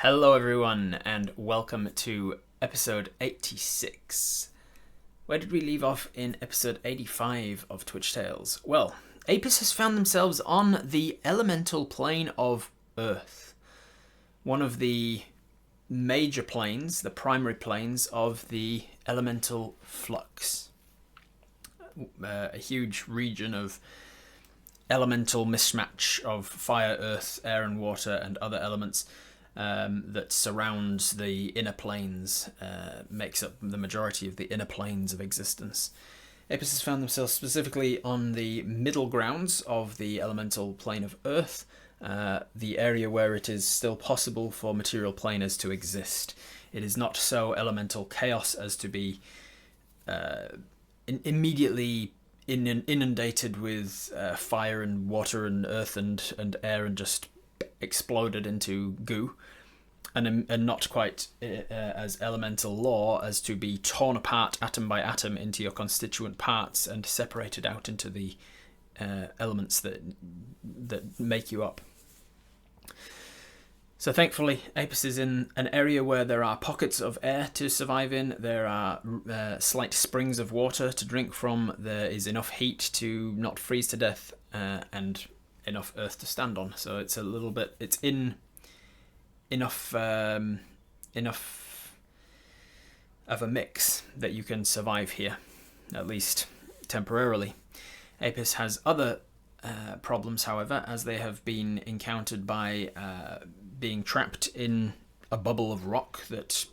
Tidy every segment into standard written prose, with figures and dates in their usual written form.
Hello everyone and welcome to episode 86. Where did we leave off in episode 85 of Twitch Tales? Well, Apis has found themselves on the elemental plane of Earth. One of the major planes, the primary planes of the elemental flux. A huge region of elemental mismatch of fire, earth, air and water and other elements that surrounds the inner planes, makes up the majority of the inner planes of existence. Apis has found themselves specifically on the middle grounds of the elemental plane of Earth, the area where it is still possible for material planers to exist. It is not so elemental chaos as to be immediately inundated with fire and water and earth and air and just exploded into goo, and not quite as elemental law as to be torn apart atom by atom into your constituent parts and separated out into the elements that make you up. So thankfully, Apis is in an area where there are pockets of air to survive in, there are slight springs of water to drink from, there is enough heat to not freeze to death, and enough earth to stand on. So it's a little bit, it's in enough of a mix that you can survive here, at least temporarily. Apis has other problems, however, as they have been encountered by being trapped in a bubble of rock that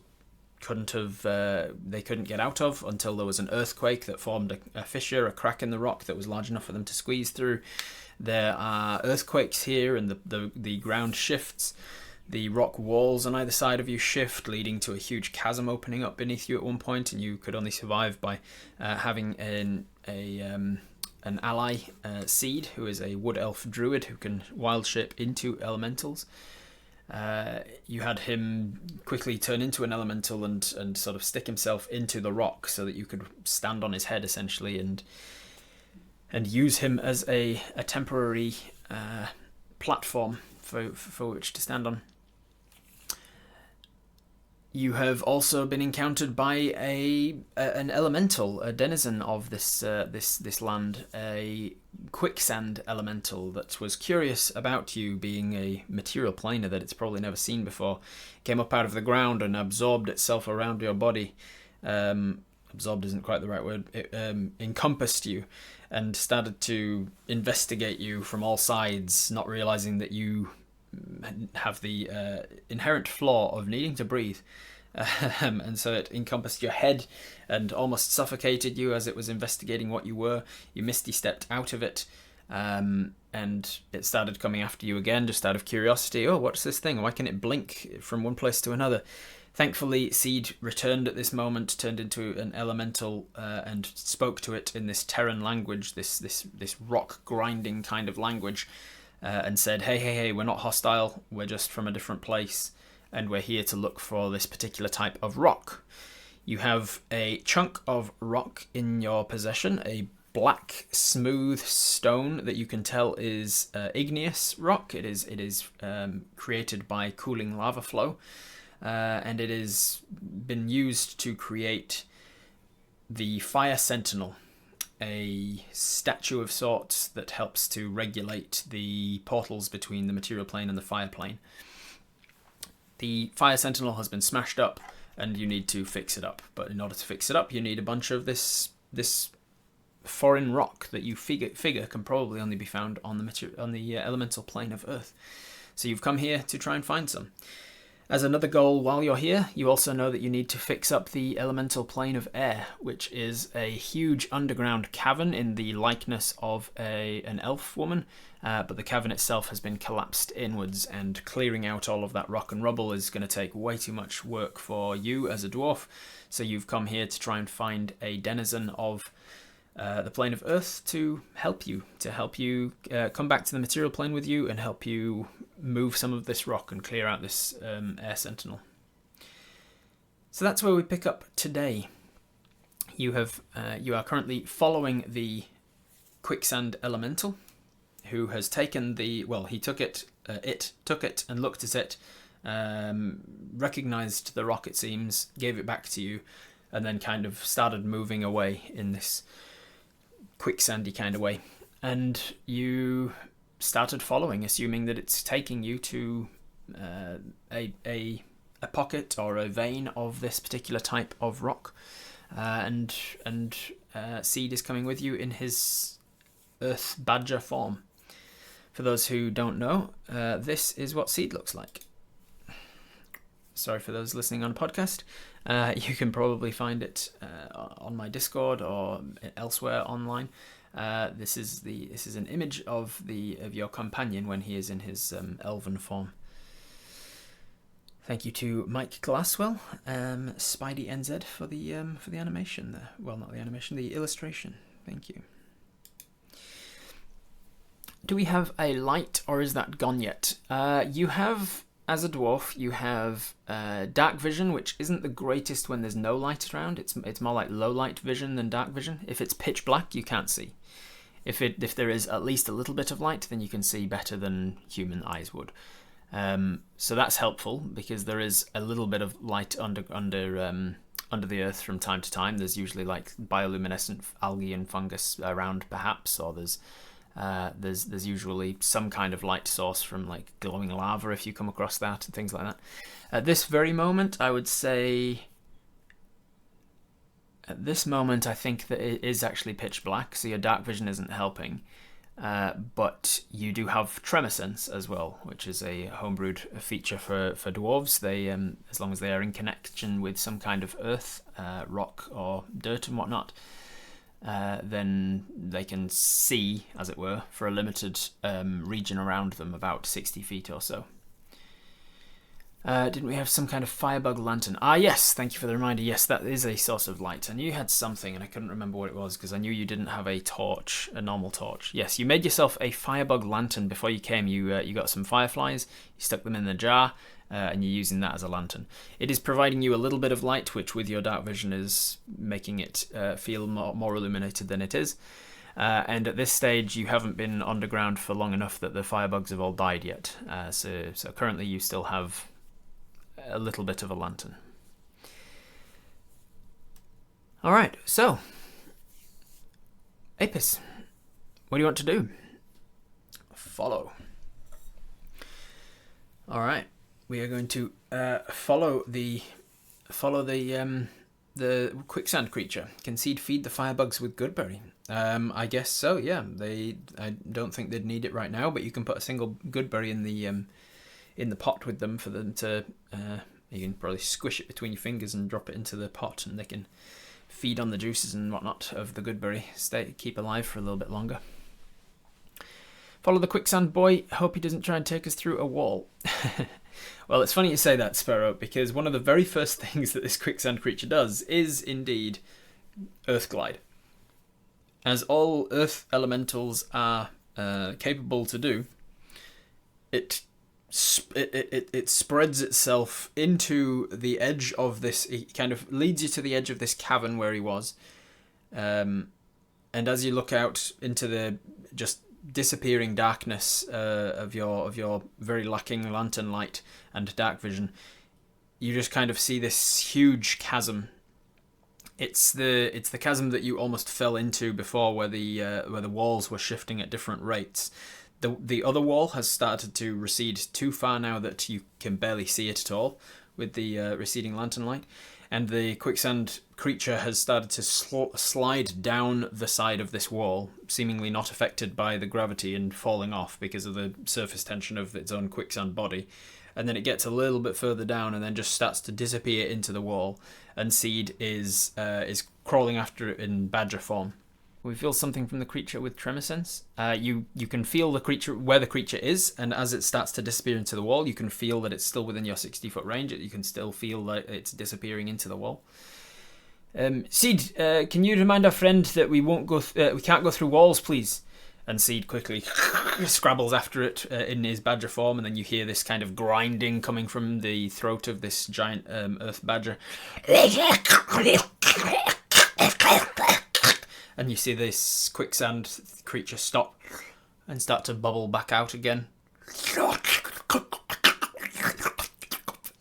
they couldn't get out of until there was an earthquake that formed a fissure, a crack in the rock that was large enough for them to squeeze through. There are earthquakes here, and the ground shifts. The rock walls on either side of you shift, leading to a huge chasm opening up beneath you at one point, and you could only survive by having an ally, Seed, who is a wood elf druid who can wild shape into elementals. You had him quickly turn into an elemental and sort of stick himself into the rock so that you could stand on his head essentially and use him as a temporary platform for which to stand on. You have also been encountered by an elemental, a denizen of this land, a quicksand elemental that was curious about you being a material planer that it's probably never seen before. Came up out of the ground and absorbed itself around your body. Absorbed isn't quite the right word. It encompassed you and started to investigate you from all sides, not realizing that you have the inherent flaw of needing to breathe. And so it encompassed your head and almost suffocated you as it was investigating what you were. You misty stepped out of it, and it started coming after you again, just out of curiosity. Oh, what's this thing? Why can it blink from one place to another? Thankfully, Seed returned at this moment, turned into an elemental, and spoke to it in this Terran language, this rock grinding kind of language, and said, hey, we're not hostile, we're just from a different place, and we're here to look for this particular type of rock. You have a chunk of rock in your possession, a black, smooth stone that you can tell is igneous rock. It is created by cooling lava flow. And it has been used to create the Fire Sentinel, a statue of sorts that helps to regulate the portals between the material plane and the fire plane. The Fire Sentinel has been smashed up, and you need to fix it up. But in order to fix it up, you need a bunch of this foreign rock that you figure can probably only be found on the elemental plane of Earth. So you've come here to try and find some. As another goal while you're here, you also know that you need to fix up the elemental plane of air, which is a huge underground cavern in the likeness of an elf woman, but the cavern itself has been collapsed inwards, and clearing out all of that rock and rubble is going to take way too much work for you as a dwarf, so you've come here to try and find a denizen of the plane of Earth to help you come back to the material plane with you and help you move some of this rock and clear out this air sentinel. So that's where we pick up today. You are currently following the quicksand elemental, who has taken he took it and looked at it recognized the rock, it seems, gave it back to you, and then kind of started moving away in this quicksandy kind of way. And you started following, assuming that it's taking you to a pocket or a vein of this particular type of rock. And Seed is coming with you in his earth badger form. For those who don't know, this is what Seed looks like. Sorry for those listening on a podcast. You can probably find it on my Discord or elsewhere online. This is an image of your companion when he is in his elven form. Thank you to Mike Glasswell, Spidey NZ for the animation there. Well, not the animation, the illustration. Thank you. Do we have a light, or is that gone yet? You have, as a dwarf, you have dark vision, which isn't the greatest when there's no light around. It's more like low light vision than dark vision. If it's pitch black, you can't see. If there is at least a little bit of light, then you can see better than human eyes would. So that's helpful because there is a little bit of light under the earth from time to time. There's usually like bioluminescent algae and fungus around, perhaps, or there's usually some kind of light source from like glowing lava if you come across that and things like that. At this very moment, I would say. At this moment, I think that it is actually pitch black, so your dark vision isn't helping. But you do have tremor sense as well, which is a homebrewed feature for dwarves. They, as long as they are in connection with some kind of earth, rock, or dirt and whatnot, then they can see, as it were, for a limited region around them, about 60 feet or so. Didn't we have some kind of firebug lantern? Ah, yes, thank you for the reminder. Yes, that is a source of light. I knew you had something, and I couldn't remember what it was, because I knew you didn't have a torch, a normal torch. Yes, you made yourself a firebug lantern before you came. You got some fireflies, you stuck them in the jar, and you're using that as a lantern. It is providing you a little bit of light, which with your dark vision is making it feel more illuminated than it is. And at this stage, you haven't been underground for long enough that the firebugs have all died yet. So currently you still have a little bit of a lantern. Alright, so Apis, what do you want to do? Follow. Alright, we are going to follow the quicksand creature. Can Seed feed the firebugs with goodberry? I guess so, yeah. I don't think they'd need it right now, but you can put a single goodberry in the pot with them for them to. You can probably squish it between your fingers and drop it into the pot, and they can feed on the juices and whatnot of the goodberry. Keep alive for a little bit longer. Follow the quicksand boy. Hope he doesn't try and take us through a wall. Well, it's funny you say that, Sparrow, because one of the very first things that this quicksand creature does is indeed earth glide. As all earth elementals are capable to do, it spreads itself into the edge of this. It kind of leads you to the edge of this cavern where he was, and as you look out into the just disappearing darkness of your very lacking lantern light and dark vision, you just kind of see this huge chasm. It's the chasm that you almost fell into before, where the walls were shifting at different rates. The other wall has started to recede too far now that you can barely see it at all with the receding lantern light. And the quicksand creature has started to slide down the side of this wall, seemingly not affected by the gravity and falling off because of the surface tension of its own quicksand body. And then it gets a little bit further down and then just starts to disappear into the wall. And Seed is crawling after it in badger form. We feel something from the creature with tremor sense. You can feel the creature where the creature is, and as it starts to disappear into the wall, you can feel that it's still within your 60-foot range. You can still feel that it's disappearing into the wall. Seed, can you remind our friend that we can't go through walls, please? And Seed quickly scrabbles after it in his badger form, and then you hear this kind of grinding coming from the throat of this giant earth badger. And you see this quicksand creature stop and start to bubble back out again.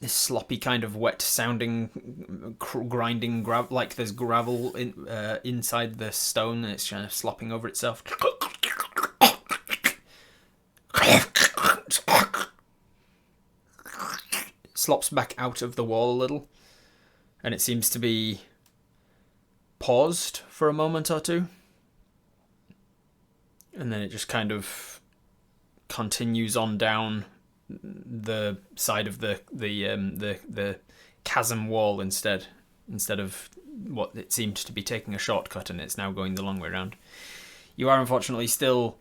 this sloppy kind of wet sounding grinding like there's gravel inside the stone and it's kind of slopping over itself. Slops back out of the wall a little, and it seems to be paused for a moment or two, and then it just kind of continues on down the side of the chasm wall instead of what it seemed to be taking a shortcut, and it's now going the long way around. You are unfortunately still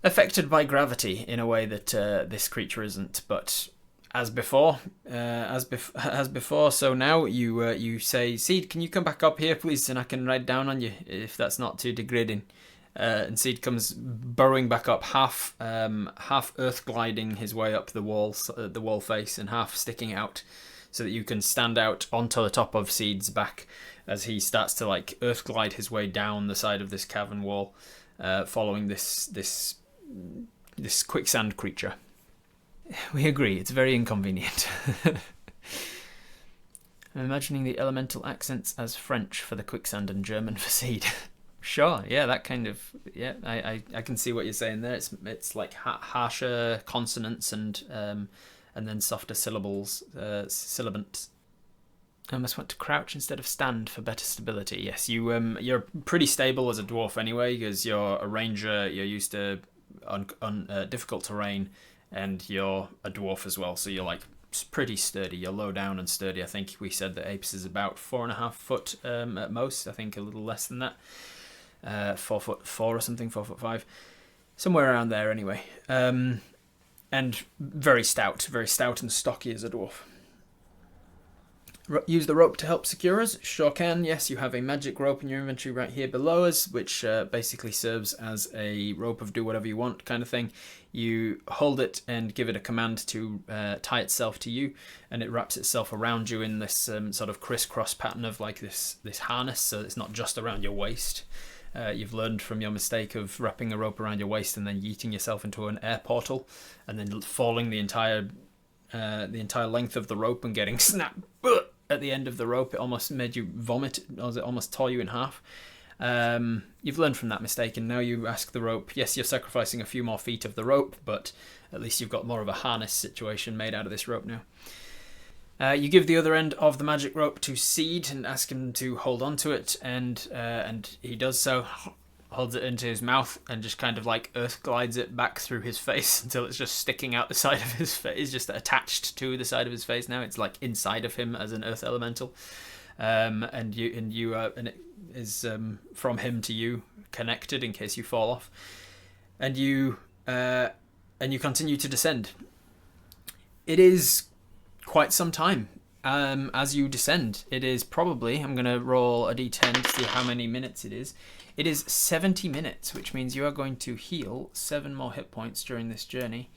affected by gravity in a way that this creature isn't, but as before, so now you say, Seed, can you come back up here, please, and I can ride down on you, if that's not too degrading. And Seed comes burrowing back up, half earth gliding his way up the wall face, and half sticking out, so that you can stand out onto the top of Seed's back as he starts to like earth glide his way down the side of this cavern wall, following this quicksand creature. We agree, it's very inconvenient. I'm imagining the elemental accents as French for the quicksand and German for Seed. Sure, yeah, that kind of, yeah, I can see what you're saying there. It's like harsher consonants and then softer syllables, sibilants. I almost want to crouch instead of stand for better stability. Yes, you're pretty stable as a dwarf anyway, because you're a ranger. You're used to difficult terrain, and you're a dwarf as well. So you're like pretty sturdy. You're low down and sturdy. I think we said that Apes is about 4.5 foot at most. I think a little less than that. 4'4" or something, 4'5", somewhere around there anyway. And very stout and stocky as a dwarf. Use the rope to help secure us? Sure can. Yes, you have a magic rope in your inventory right here below us, which basically serves as a rope of do whatever you want kind of thing. You hold it and give it a command to tie itself to you, and it wraps itself around you in this sort of crisscross pattern of like this harness, so it's not just around your waist. You've learned from your mistake of wrapping a rope around your waist and then yeeting yourself into an air portal, and then falling the entire length of the rope and getting snapped at the end of the rope. It almost made you vomit, or it almost tore you in half. You've learned from that mistake, and now you ask the rope. Yes, you're sacrificing a few more feet of the rope, but at least you've got more of a harness situation made out of this rope now. You give the other end of the magic rope to Seed and ask him to hold on to it, and he does so, holds it into his mouth and just kind of like earth glides it back through his face until it's just sticking out the side of his face. It's just attached to the side of his face now. It's like inside of him as an earth elemental, and it is from him to you, connected in case you fall off, and you continue to descend. It is quite some time as you descend. It is probably, I'm going to roll a d10 to see how many minutes it is. It is 70 minutes, which means you are going to heal 7 more hit points during this journey.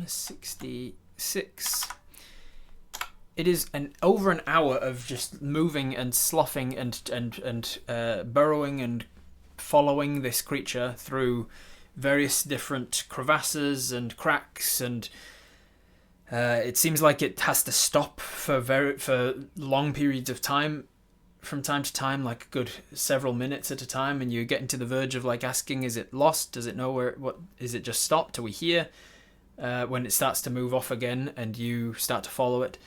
66. It is over an hour of just moving and sloughing and burrowing and following this creature through various different crevasses and cracks, and it seems like it has to stop for long periods of time. From time to time, like a good several minutes at a time, and you're getting to the verge of like asking, is it lost? Does it know what is it just stopped? Are we here? When it starts to move off again and you start to follow it,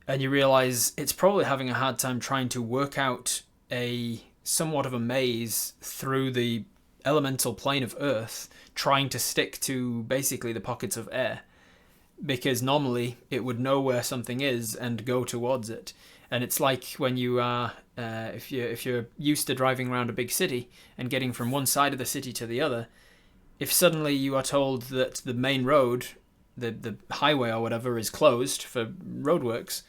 and you realize it's probably having a hard time trying to work out a somewhat of a maze through the elemental plane of Earth, trying to stick to basically the pockets of air, because normally it would know where something is and go towards it. And it's like when you are, if you're used to driving around a big city and getting from one side of the city to the other, if suddenly you are told that the main road, the highway or whatever, is closed for roadworks,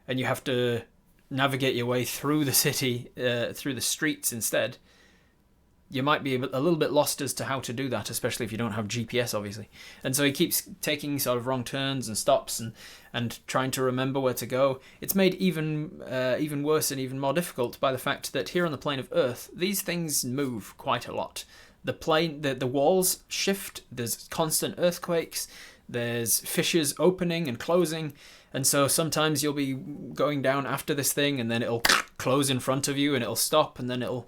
and you have to navigate your way through the city, through the streets instead, you might be a little bit lost as to how to do that, especially if you don't have GPS, obviously. And so he keeps taking sort of wrong turns and stops and trying to remember where to go. It's made even worse and even more difficult by the fact that here on the plane of Earth, these things move quite a lot. The walls shift, there's constant earthquakes, There's fissures opening and closing, and so sometimes you'll be going down after this thing, and then it'll close in front of you, and it'll stop, and then it'll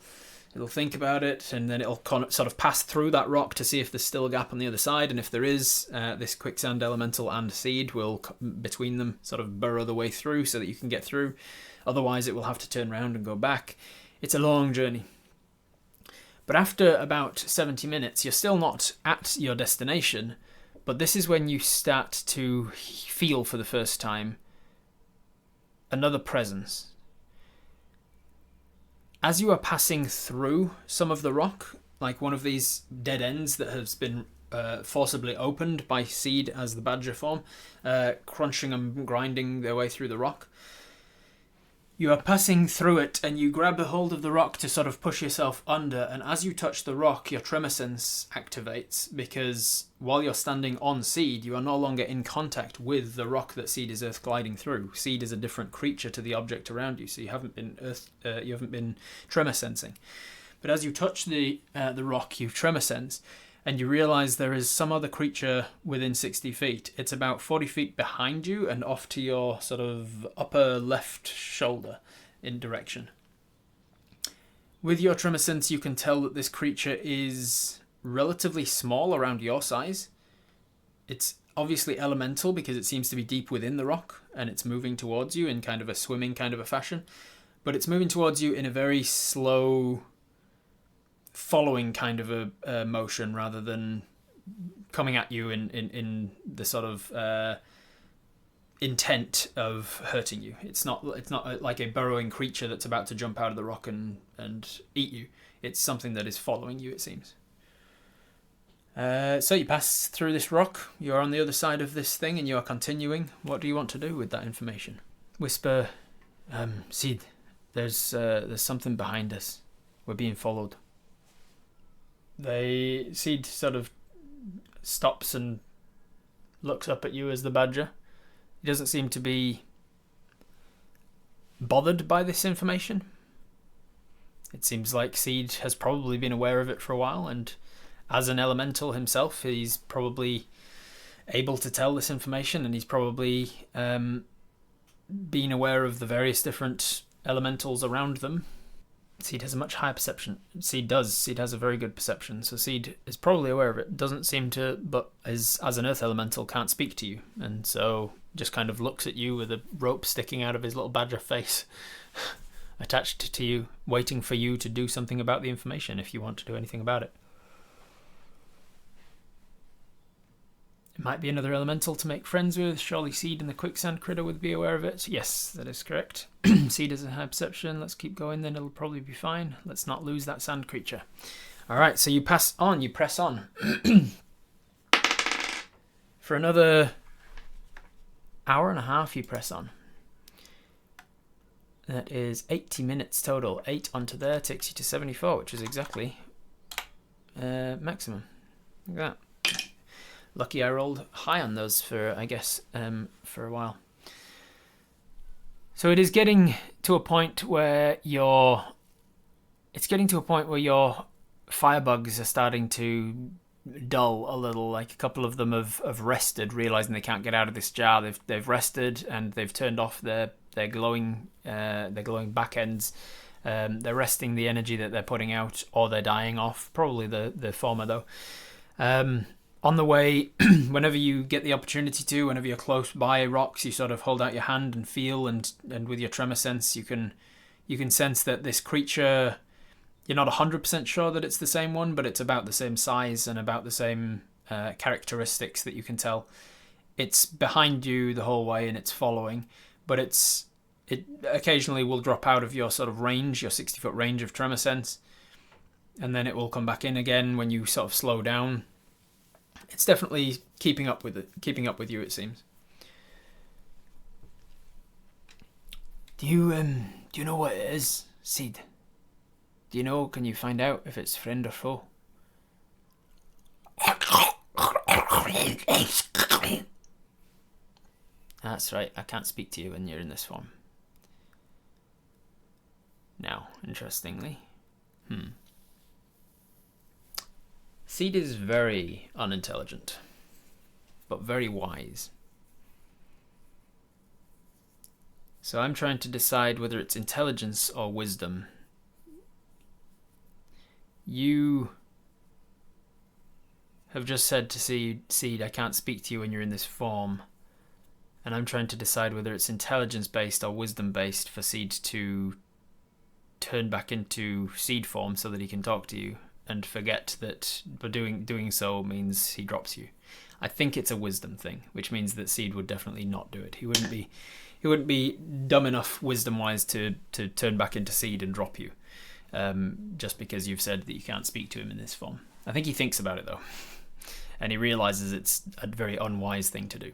think about it, and then it'll sort of pass through that rock to see if there's still a gap on the other side, and if there is, this quicksand elemental and seed will, between them, sort of burrow the way through so that you can get through. Otherwise, it will have to turn around and go back. It's a long journey. But after about 70 minutes, you're still not at your destination, but this is when you start to feel for the first time another presence. As you are passing through some of the rock, like one of these dead ends that has been forcibly opened by seed as the badger form, crunching and grinding their way through the rock, you are passing through it, and you grab a hold of the rock to sort of push yourself under, and as you touch the rock, your tremor sense activates, because while you're standing on seed, you are no longer in contact with the rock that seed is earth gliding through. Seed is a different creature to the object around you, so you haven't been tremor sensing. But as you touch the rock, you tremor sense, and you realize there is some other creature within 60 feet. It's about 40 feet behind you and off to your sort of upper left shoulder in direction. With your tremor sense, you can tell that this creature is relatively small, around your size. It's obviously elemental because it seems to be deep within the rock, and it's moving towards you in kind of a swimming kind of a fashion. But it's moving towards you in a very slow, following kind of a motion, rather than coming at you in the sort of intent of hurting you. It's not like a burrowing creature that's about to jump out of the rock and eat you. It's something that is following you, it seems. So you pass through this rock, you're on the other side of this thing, and you are continuing. What do you want to do with that information? Whisper, Seed, there's something behind us. We're being followed. Seed sort of stops and looks up at you as the badger. He doesn't seem to be bothered by this information. It seems like Seed has probably been aware of it for a while, and as an elemental himself, he's probably able to tell this information, and he's probably been aware of the various different elementals around them. Seed has a much higher perception. Seed has a very good perception, so Seed is probably aware of it. Doesn't seem to, but as an earth elemental, can't speak to you, and so just kind of looks at you with a rope sticking out of his little badger face attached to you, waiting for you to do something about the information if you want to do anything about it. It might be another elemental to make friends with. Surely Seed and the quicksand critter would be aware of it. Yes, that is correct. Seed has a high perception. Let's keep going, then it'll probably be fine. Let's not lose that sand creature. Alright, so you press on. For another hour and a half you press on. That is 80 minutes total. 8 onto there takes you to 74, which is exactly maximum. Look at that. Lucky I rolled high on those for a while. So it is getting to a point where your firebugs are starting to dull a little. Like a couple of them have rested, realizing they can't get out of this jar. They've rested and they've turned off their glowing back ends. They're resting the energy that they're putting out, or they're dying off. Probably the former though. On the way, whenever you get the opportunity to, whenever you're close by rocks, you sort of hold out your hand and feel, and with your tremor sense, you can sense that this creature, you're not 100% sure that it's the same one, but it's about the same size and about the same characteristics that you can tell. It's behind you the whole way and it's following, but it occasionally will drop out of your sort of range, your 60-foot range of tremor sense, and then it will come back in again when you sort of slow down. It's definitely keeping up with you, it seems. Do you know what it is, Seed? Do you know? Can you find out if it's friend or foe? That's right. I can't speak to you when you're in this form. Now, interestingly, Seed is very unintelligent. but very wise. So I'm trying to decide whether it's intelligence or wisdom. You have just said to Seed, I can't speak to you when you're in this form. And I'm trying to decide whether it's intelligence-based or wisdom-based for Seed to turn back into Seed form so that he can talk to you, and forget that but doing so means he drops you. I think it's a wisdom thing, which means that Seed would definitely not do it. He wouldn't be dumb enough wisdom-wise to turn back into Seed and drop you, just because you've said that you can't speak to him in this form. I think he thinks about it though, and he realizes it's a very unwise thing to do.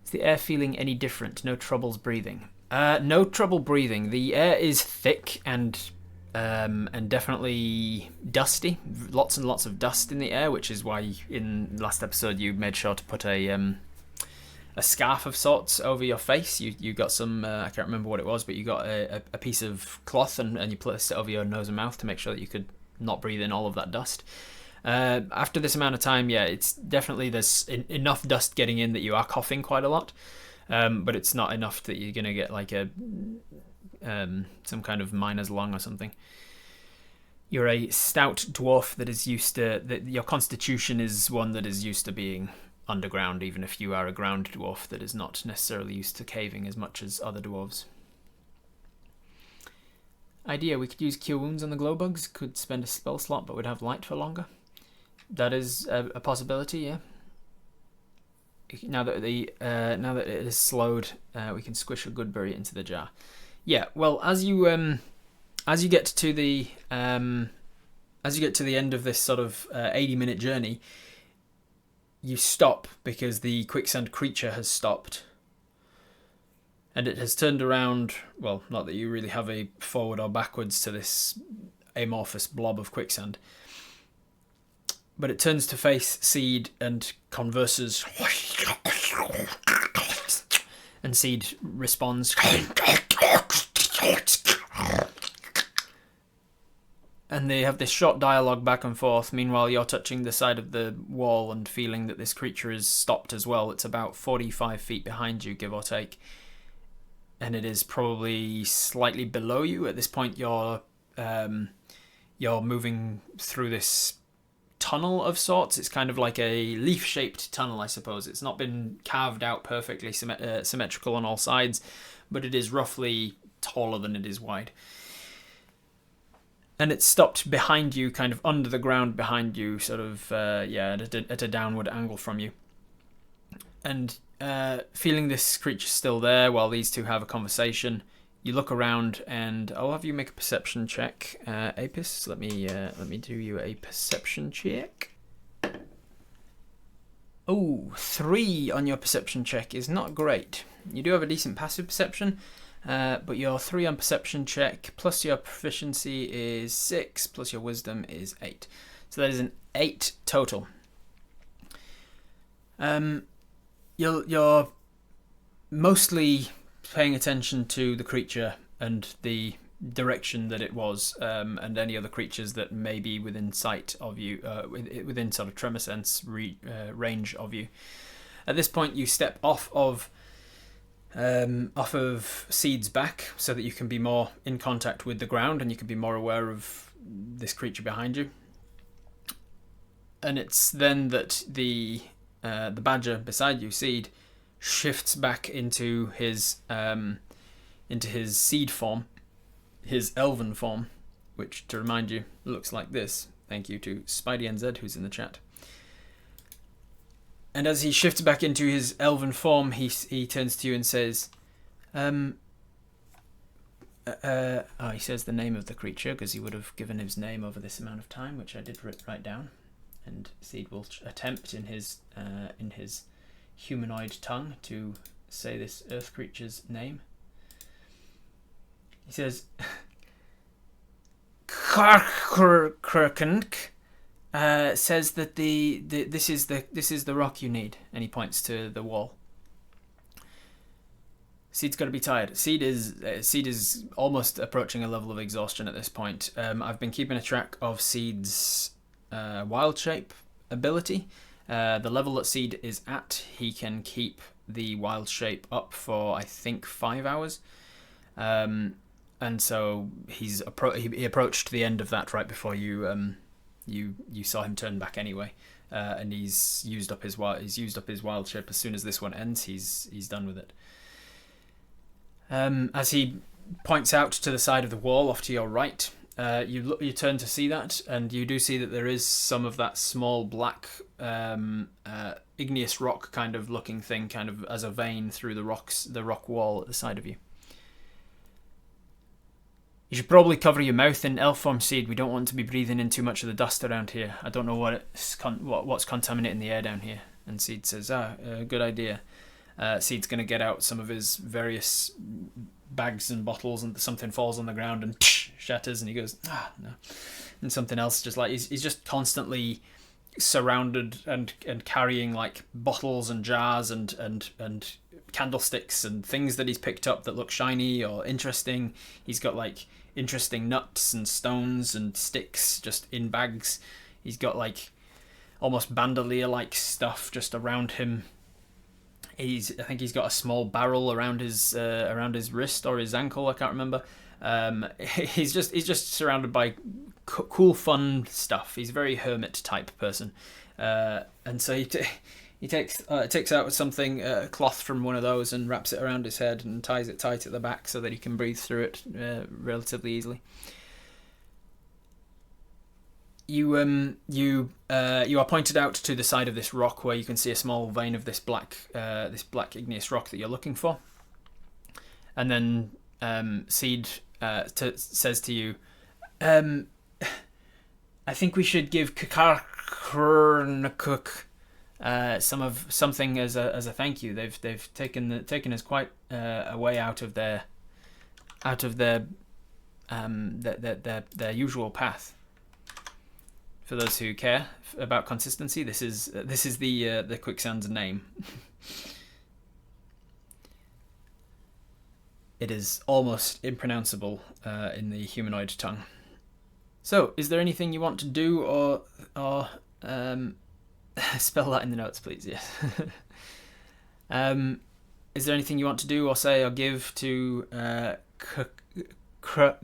Is the air feeling any different? No troubles breathing? No trouble breathing. The air is thick and definitely dusty. Lots and lots of dust in the air, which is why in last episode you made sure to put a scarf of sorts over your face. You got some, I can't remember what it was, but you got a piece of cloth and you placed it over your nose and mouth to make sure that you could not breathe in all of that dust. After this amount of time, yeah, it's definitely there's enough dust getting in that you are coughing quite a lot, but it's not enough that you're going to get like a some kind of miner's lung or something. You're a stout dwarf that is used to, that your constitution is one that is used to being underground, even if you are a ground dwarf that is not necessarily used to caving as much as other dwarves. Idea, we could use Cure Wounds on the glowbugs, could spend a spell slot but would have light for longer. That is a possibility, yeah. Now that it is slowed, we can squish a Goodberry into the jar. Yeah, well, as you get to the end of this sort of 80-minute journey, you stop because the quicksand creature has stopped. And it has turned around, well, not that you really have a forward or backwards to this amorphous blob of quicksand, but it turns to face Seed and converses, and Seed responds, and they have this short dialogue back and forth. Meanwhile, you're touching the side of the wall and feeling that this creature is stopped as well. It's about 45 feet behind you, give or take. And it is probably slightly below you. At this point, you're moving through this tunnel of sorts. It's kind of like a leaf-shaped tunnel, I suppose. It's not been carved out perfectly symmetrical on all sides, but it is roughly taller than it is wide. And it's stopped behind you, kind of under the ground behind you, sort of, at a downward angle from you. And feeling this creature still there while these two have a conversation, you look around, and I'll have you make a perception check. Apis, let me do you a perception check. Oh, 3 on your perception check is not great. You do have a decent passive perception, but your 3 on perception check plus your proficiency is 6 plus your wisdom is 8. So that is an 8 total. You're mostly paying attention to the creature and the direction that it was, and any other creatures that may be within sight of you, within sort of tremor sense range of you. At this point, you step off of Seed's back so that you can be more in contact with the ground and you can be more aware of this creature behind you. And it's then that the badger beside you, Seed, shifts back into his seed form, his elven form, which, to remind you, looks like this. Thank you to SpideyNZ, who's in the chat. And as he shifts back into his elven form, he turns to you and says, he says the name of the creature, because he would have given his name over this amount of time, which I did write down. And Seed will attempt in his humanoid tongue to say this earth creature's name. He says, Karkurkenk says that this is the rock you need, and he points to the wall. Seed's got to be tired. Seed is almost approaching a level of exhaustion at this point. I've been keeping a track of Seed's wild shape ability, The level that Seed is at, he can keep the wild shape up for, I think, 5 hours. And so he approached the end of that right before you saw him turn back anyway. And he's used up his wild shape. As soon as this one ends, he's done with it. As he points out to the side of the wall off to your right, you turn to see that, and you do see that there is some of that small black igneous rock kind of looking thing, kind of as a vein through the rock wall at the side of you. You should probably cover your mouth in elf form, Seed. We don't want to be breathing in too much of the dust around here. I don't know what's contaminating the air down here. And Seed says, good idea. Seed's going to get out some of his various bags and bottles, and something falls on the ground and shatters, and he goes, no. And something else, just like he's just constantly surrounded and carrying like bottles and jars and candlesticks and things that he's picked up that look shiny or interesting. He's got like interesting nuts and stones and sticks just in bags. He's got like almost bandolier like stuff just around him. I think he's got a small barrel around his wrist or his ankle. I can't remember. He's just surrounded by cool, fun stuff. He's a very hermit type person, and so he takes out something, a cloth from one of those, and wraps it around his head and ties it tight at the back so that he can breathe through it relatively easily. You are pointed out to the side of this rock where you can see a small vein of this black igneous rock that you're looking for, and then Seed says to you, I think we should give Kakarnakuk something as a thank you. They've taken us quite a way out of their usual path. For those who care about consistency, this is the quicksand's name. It is almost impronounceable in the humanoid tongue. So, is there anything you want to do or spell that in the notes, please? Yes. Is there anything you want to do or say or give to to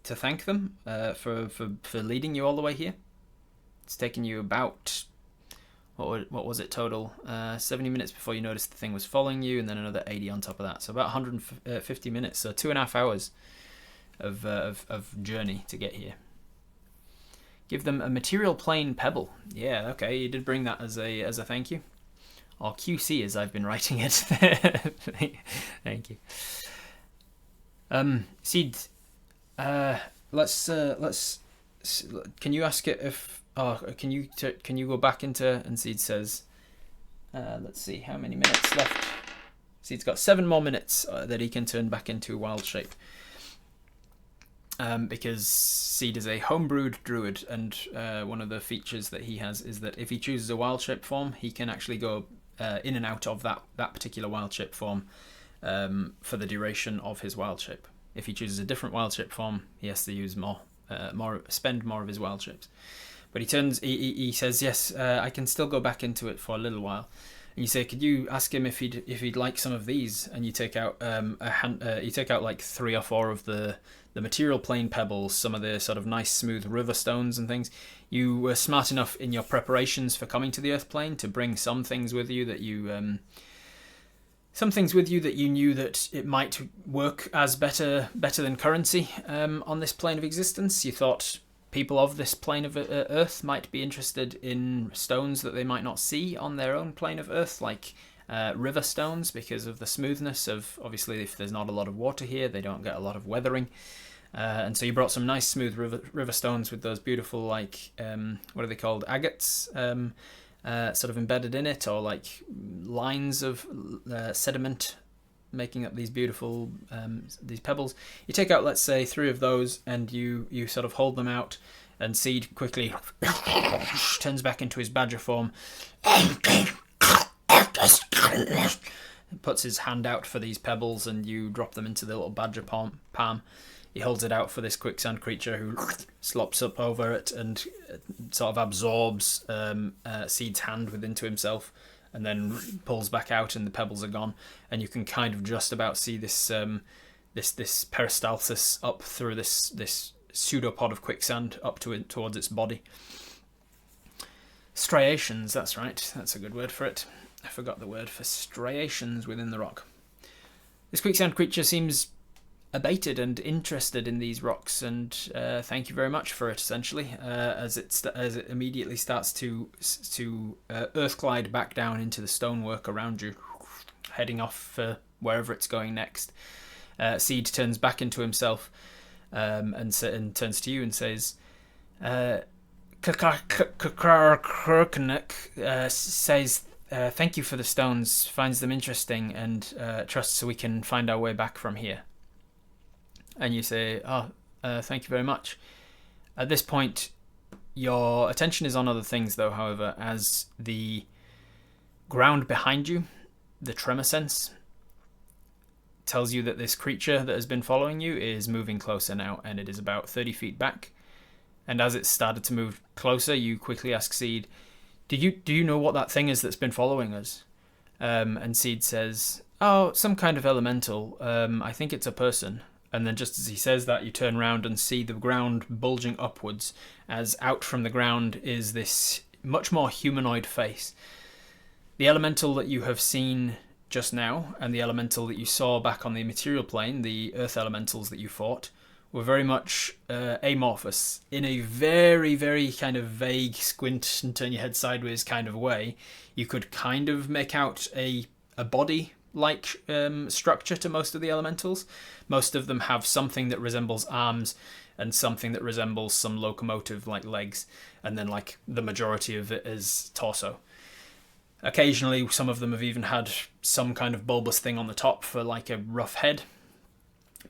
thank them for leading you all the way here? It's taken you about what was it total? 70 minutes before you noticed the thing was following you, and then another 80 on top of that. So about 150 minutes. So 2.5 hours of journey to get here. Give them a material plane pebble. Yeah, okay, you did bring that as a thank you. Or QC as I've been writing it. Thank you. Seed, let's can you ask it if can you go back into, and Seed says, let's see how many minutes left. Seed's got 7 more minutes that he can turn back into wild shape. Because Seed is a homebrewed druid, and one of the features that he has is that if he chooses a wild shape form, he can actually go in and out of that particular wild shape form for the duration of his wild shape. If he chooses a different wild shape form, he has to use spend more of his wild shapes. But he says, yes, I can still go back into it for a little while. And you say, could you ask him if he'd like some of these? And you take out like 3 or 4 of the material plane pebbles, some of the sort of nice smooth river stones and things. You were smart enough in your preparations for coming to the earth plane to bring some things with you that you knew that it might work as better than currency on this plane of existence. You thought people of this plane of Earth might be interested in stones that they might not see on their own plane of Earth, like river stones, because of the smoothness of, obviously, if there's not a lot of water here, they don't get a lot of weathering. And so you brought some nice smooth river stones with those beautiful, like, what are they called, agates, sort of embedded in it, or like lines of sediment making up these beautiful these pebbles. You take out, let's say, 3 of those, and you sort of hold them out, and Seed quickly turns back into his badger form, puts his hand out for these pebbles, and you drop them into the little badger palm. He holds it out for this quicksand creature, who slops up over it and sort of absorbs Seed's hand into himself, and then pulls back out, and the pebbles are gone. And you can kind of just about see this this peristalsis up through this pseudopod of quicksand up to it towards its body. Striations, that's right. That's a good word for it. I forgot the word for striations within the rock. This quicksand creature seems abated and interested in these rocks, and thank you very much for it, essentially, as it immediately starts to earthglide back down into the stonework around you, heading off for wherever it's going next. Seed turns back into himself and turns to you and says, says, thank you for the stones, finds them interesting, and trusts we can find our way back from here. And you say, thank you very much. At this point, your attention is on other things, though, however, as the ground behind you, the tremor sense, tells you that this creature that has been following you is moving closer now, and it is about 30 feet back. And as it started to move closer, you quickly ask Seed, do you know what that thing is that's been following us? And Seed says, oh, some kind of elemental. I think it's a person. And then just as he says that, you turn around and see the ground bulging upwards, as out from the ground is this much more humanoid face. The elemental that you have seen just now, and the elemental that you saw back on the material plane, the earth elementals that you fought, were very much amorphous, in a very, very kind of vague squint and turn your head sideways kind of way. You could kind of make out a body-like structure to most of the elementals. Most of them have something that resembles arms and something that resembles some locomotive-like legs, and then like the majority of it is torso. Occasionally, some of them have even had some kind of bulbous thing on the top for like a rough head.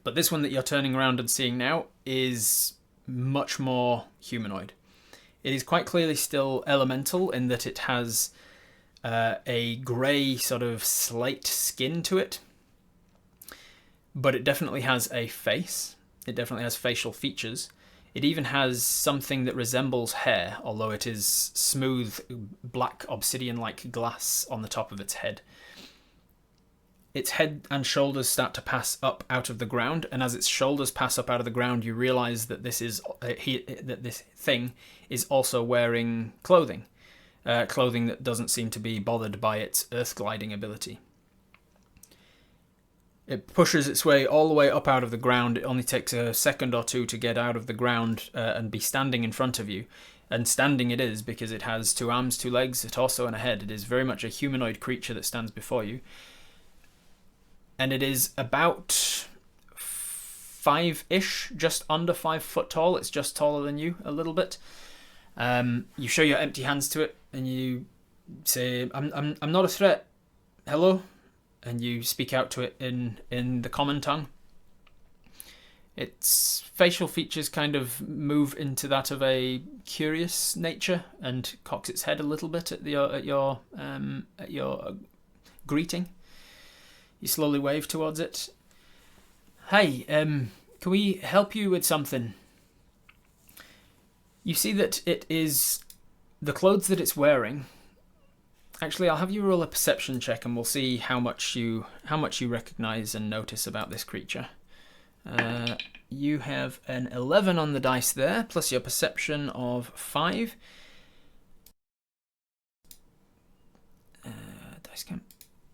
But this one that you're turning around and seeing now is much more humanoid. It is quite clearly still elemental in that it has a grey sort of slate skin to it. But it definitely has a face. It definitely has facial features. It even has something that resembles hair, although it is smooth, black, obsidian-like glass on the top of its head. Its head and shoulders start to pass up out of the ground, and as its shoulders pass up out of the ground, you realise that this thing is also wearing clothing. Clothing that doesn't seem to be bothered by its earth gliding ability. It pushes its way all the way up out of the ground. It only takes a second or two to get out of the ground and be standing in front of you. And standing it is, because it has 2 arms, 2 legs, a torso and a head. It is very much a humanoid creature that stands before you. And it is about 5-ish, just under 5 foot tall. It's just taller than you a little bit. You show your empty hands to it and you say, I'm not a threat. Hello? And you speak out to it in the common tongue. Its facial features kind of move into that of a curious nature and cocks its head a little bit at your greeting. You slowly wave towards it. Hey, can we help you with something? You see that it is the clothes that it's wearing. Actually, I'll have you roll a perception check, and we'll see how much you recognize and notice about this creature. You have an 11 on the dice there, plus your perception of 5. Dice count.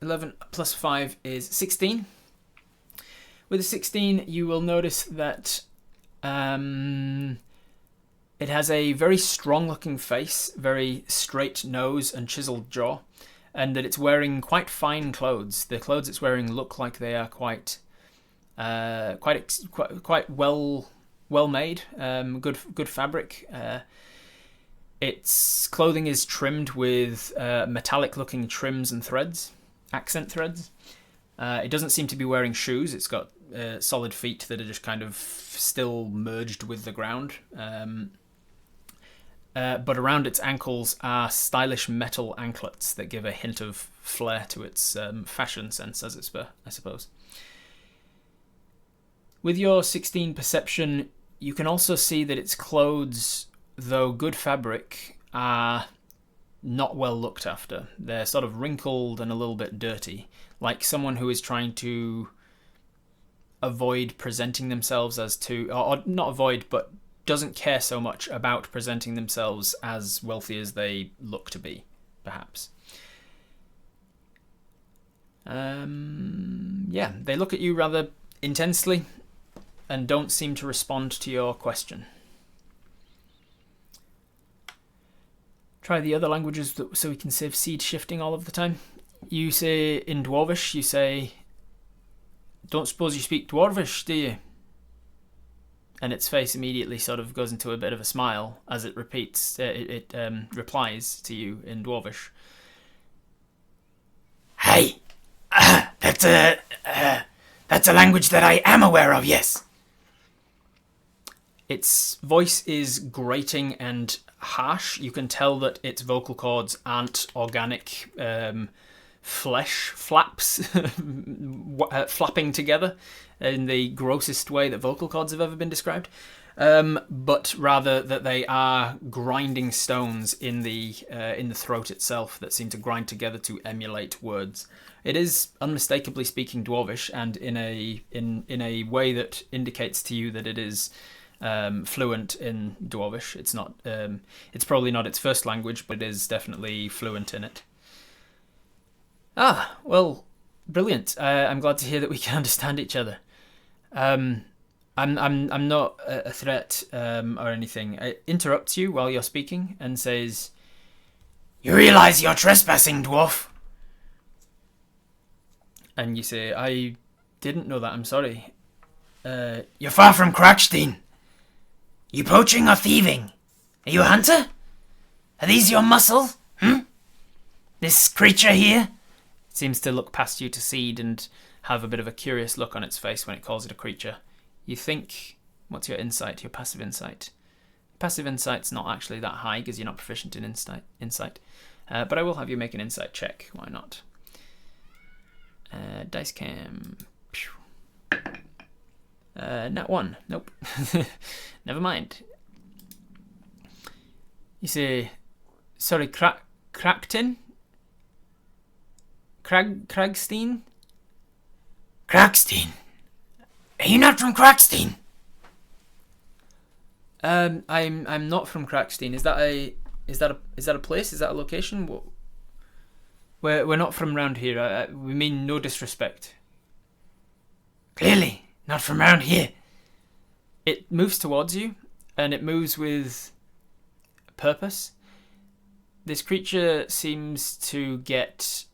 11 plus 5 is 16. With a 16, you will notice that it has a very strong-looking face, very straight nose and chiseled jaw, and that it's wearing quite fine clothes. The clothes it's wearing look like they are quite well made, good fabric. Its clothing is trimmed with metallic-looking trims and threads, accent threads. It doesn't seem to be wearing shoes. It's got solid feet that are just kind of still merged with the ground. But around its ankles are stylish metal anklets that give a hint of flair to its fashion sense, I suppose. With your 16 perception, you can also see that its clothes, though good fabric, are not well looked after. They're sort of wrinkled and a little bit dirty, like someone who is trying to avoid presenting themselves as to, or not avoid, but doesn't care so much about presenting themselves as wealthy as they look to be, perhaps. Yeah, they look at you rather intensely and don't seem to respond to your question. Try the other languages so we can save seed shifting all of the time. You say in Dwarvish, you say, "Don't suppose you speak Dwarvish, do you?" And its face immediately sort of goes into a bit of a smile as it repeats, replies to you in Dwarvish. Hey, that's a language that I am aware of, yes. Its voice is grating and harsh. You can tell that its vocal cords aren't organic flesh flaps flapping together in the grossest way that vocal cords have ever been described, but rather that they are grinding stones in the throat itself that seem to grind together to emulate words. It is unmistakably speaking Dwarvish, and in a way that indicates to you that it is fluent in Dwarvish. It's not. It's probably not its first language, but it is definitely fluent in it. Ah, well, brilliant. I'm glad to hear that we can understand each other. I'm not a threat or anything. It interrupts you while you're speaking and says, "You realize you're trespassing, dwarf?" And you say, "I didn't know that. I'm sorry." You're far from Crackstein. You poaching or thieving? Are you a hunter? Are these your muscles? This creature here? It seems to look past you to Seed and have a bit of a curious look on its face when it calls it a creature. You think, what's your insight, your passive insight? Passive insight's not actually that high because you're not proficient in insight. But I will have you make an insight check. Why not? Dice cam. Nat 1. Nope. Never mind. You say, sorry, Crackton? Cragstein? Crackstein? Are you not from Crackstein? I'm not from Crackstein. Is that a place? Is that a location? We're not from round here. We mean no disrespect. Clearly, not from round here. It moves towards you, and it moves with purpose. This creature seems to get...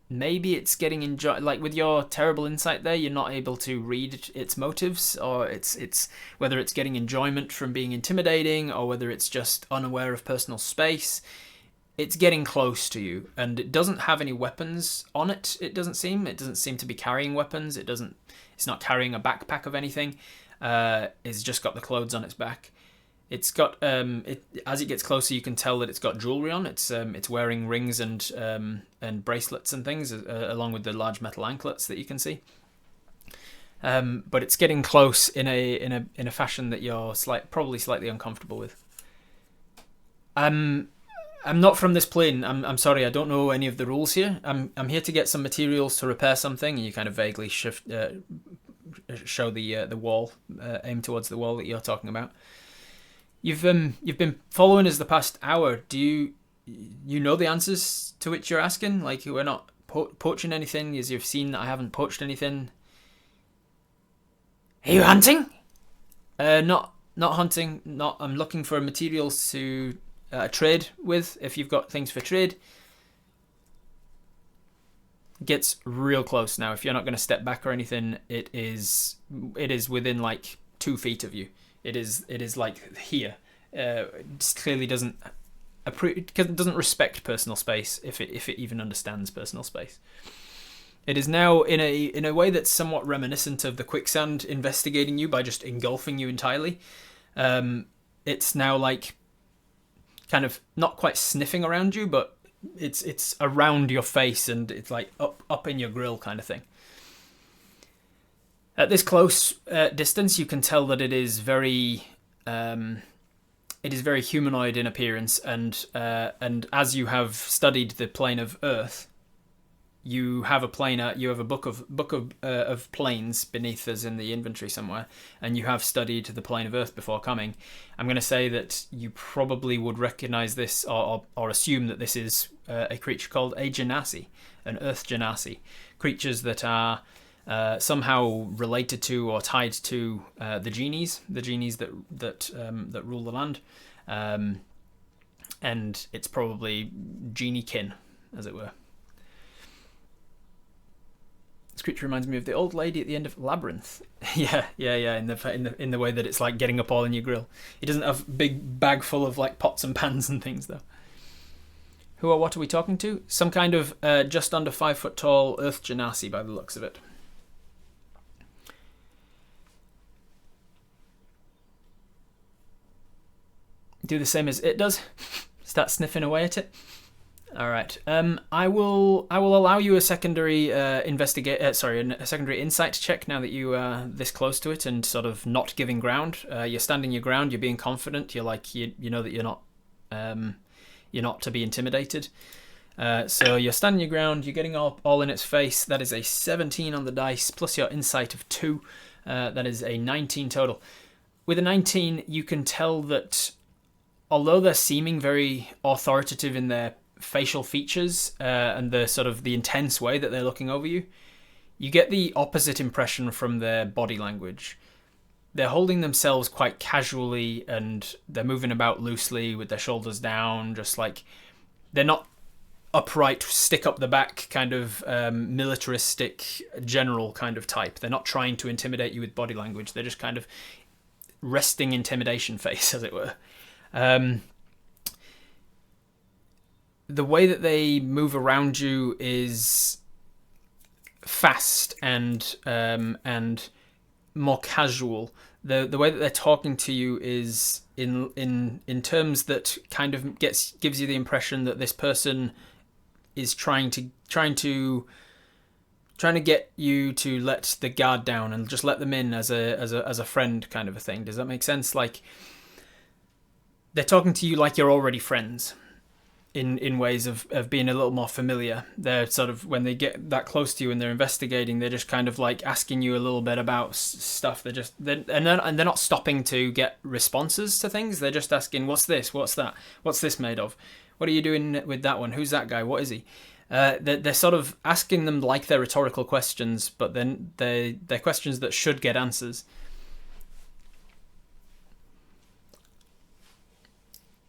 Maybe it's getting enjoy. Like with your terrible insight there, you're not able to read its motives, or it's whether it's getting enjoyment from being intimidating, or whether it's just unaware of personal space. It's getting close to you, and it doesn't have any weapons on it. It doesn't seem to be carrying weapons. It's not carrying a backpack of anything. It's just got the clothes on its back. It's got as it gets closer, you can tell that it's got jewelry on. It's wearing rings and bracelets and things, along with the large metal anklets that you can see. But it's getting close in a fashion that you're probably slightly uncomfortable with. I'm not from this plane. I'm sorry. I don't know any of the rules here. I'm here to get some materials to repair something. And you kind of vaguely show the wall, aim towards the wall that you're talking about. You've been following us the past hour. Do you know the answers to which you're asking? Like, we're not poaching anything, as you've seen that I haven't poached anything. Are you hunting? Not hunting. I'm looking for materials to trade with. If you've got things for trade. Gets real close now. If you're not going to step back or anything, it is within like 2 feet of you. It is like here. It clearly doesn't respect personal space if it even understands personal space. It is now in a way that's somewhat reminiscent of the quicksand investigating you by just engulfing you entirely. It's now like kind of not quite sniffing around you, but it's around your face and it's like up in your grill kind of thing. At this close distance, you can tell that it is very humanoid in appearance, and as you have studied the plane of Earth, you have a book of planes beneath us in the inventory somewhere, and you have studied the plane of Earth before coming. I'm going to say that you probably would recognize this or assume that this is a creature called a janasi, an Earth janasi, creatures that are somehow related to or tied to the genies that rule the land, and it's probably genie kin, as it were. This creature reminds me of the old lady at the end of Labyrinth. yeah. In the way that it's like getting up all in your grill. It doesn't have a big bag full of like pots and pans and things though. Who or what are we talking to? Some kind of just under 5 foot tall Earth Janasi by the looks of it. Do the same as it does. Start sniffing away at it. All right. I will allow you a secondary a secondary insight check now that you are this close to it and sort of not giving ground. You're standing your ground. You're being confident. You're like you know that you're not to be intimidated. So you're standing your ground. You're getting all in its face. That is a 17 on the dice plus your insight of 2. That is a 19 total. With a 19, you can tell that although they're seeming very authoritative in their facial features and the sort of the intense way that they're looking over you, you get the opposite impression from their body language. They're holding themselves quite casually and they're moving about loosely with their shoulders down, just like they're not upright, stick up the back kind of militaristic general kind of type. They're not trying to intimidate you with body language. They're just kind of resting intimidation face, as it were. The way that they move around you is fast and more casual. The way that they're talking to you is in terms that kind of gives you the impression that this person is trying to get you to let the guard down and just let them in as a friend kind of a thing. Does that make sense? Like they're talking to you like you're already friends. In ways of being a little more familiar. They're sort of, when they get that close to you and they're investigating, they're just kind of like asking you a little bit about stuff. They're not stopping to get responses to things. They're just asking, what's this? What's that? What's this made of? What are you doing with that one? Who's that guy? What is he? They're sort of asking them like they're rhetorical questions, but then they're questions that should get answers.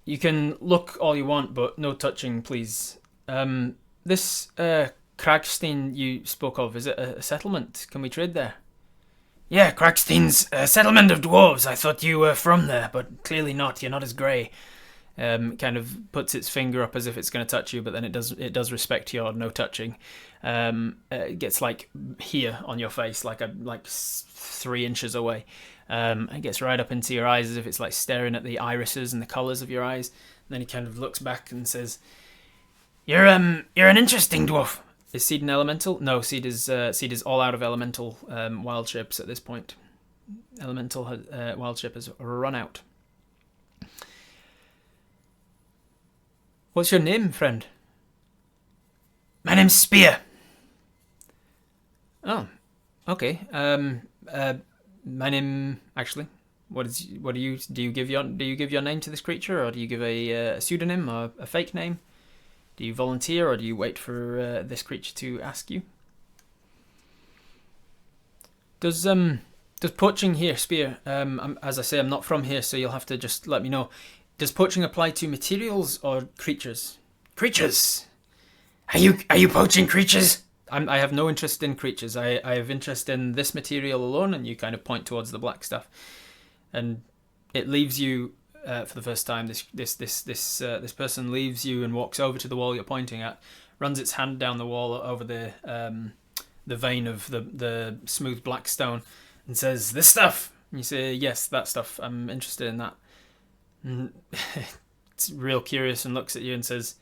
You can look all you want, but no touching, please. This Kragstein you spoke of, is it a settlement? Can we trade there? Yeah, Kragstein's a settlement of dwarves. I thought you were from there, but clearly not. You're not as grey. Kind of puts its finger up as if it's going to touch you, but then it does respect your no touching. It gets like here on your face, like 3 inches away. It gets right up into your eyes as if it's like staring at the irises and the colours of your eyes. And then he kind of looks back and says, You're an interesting dwarf. Is Seed an elemental? No, Seed is all out of elemental wild shapes at this point. Elemental wild shape has run out. What's your name, friend? My name's Spear. Oh, okay. My name, actually, do you give your name to this creature, or do you give a pseudonym or a fake name? Do you volunteer, or do you wait for this creature to ask you? Does poaching here, Spear? As I say, I'm not from here, so you'll have to just let me know. Does poaching apply to materials or creatures? Creatures. Are you poaching creatures? I have no interest in creatures. I have interest in this material alone, and you kind of point towards the black stuff, and it leaves you for the first time. This person leaves you and walks over to the wall you're pointing at, runs its hand down the wall over the vein of the smooth black stone, and says, "This stuff." And you say, "Yes, that stuff. I'm interested in that." And it's real curious and looks at you and says,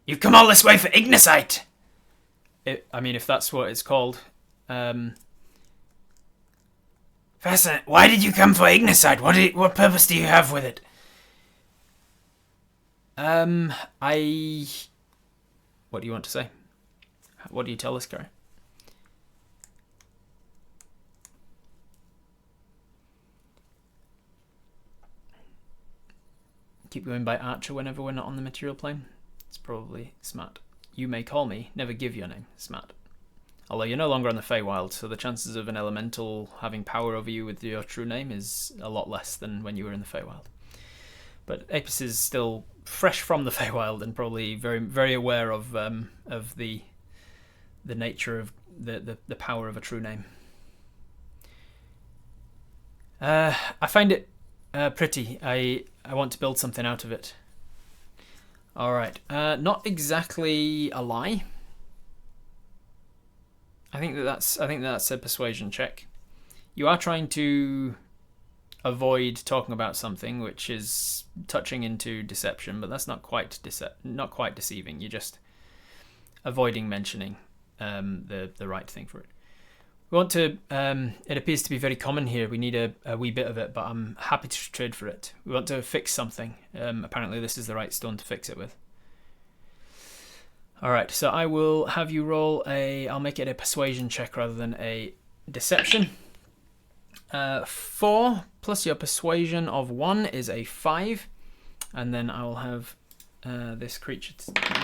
"You've come all this way for Ignesite." If that's what it's called. Fascinating. Why did you come for Ignesite? What purpose do you have with it? What do you want to say? What do you tell this guy? Keep going by Archer whenever we're not on the material plane. It's probably smart. You may call me, never give your name. Smart. Although you're no longer on the Feywild, so the chances of an elemental having power over you with your true name is a lot less than when you were in the Feywild. But Apis is still fresh from the Feywild and probably very, very aware of the nature of the power of a true name. I find it pretty. I want to build something out of it. All right. Not exactly a lie. I think that's a persuasion check. You are trying to avoid talking about something which is touching into deception, but that's not quite deceiving. You're just avoiding mentioning the right thing for it. We want to. It appears to be very common here. We need a wee bit of it, but I'm happy to trade for it. We want to fix something. Apparently, this is the right stone to fix it with. All right, so I will have you roll I'll make it a persuasion check rather than a deception. 4 plus your persuasion of 1 is a 5, and then I will have this creature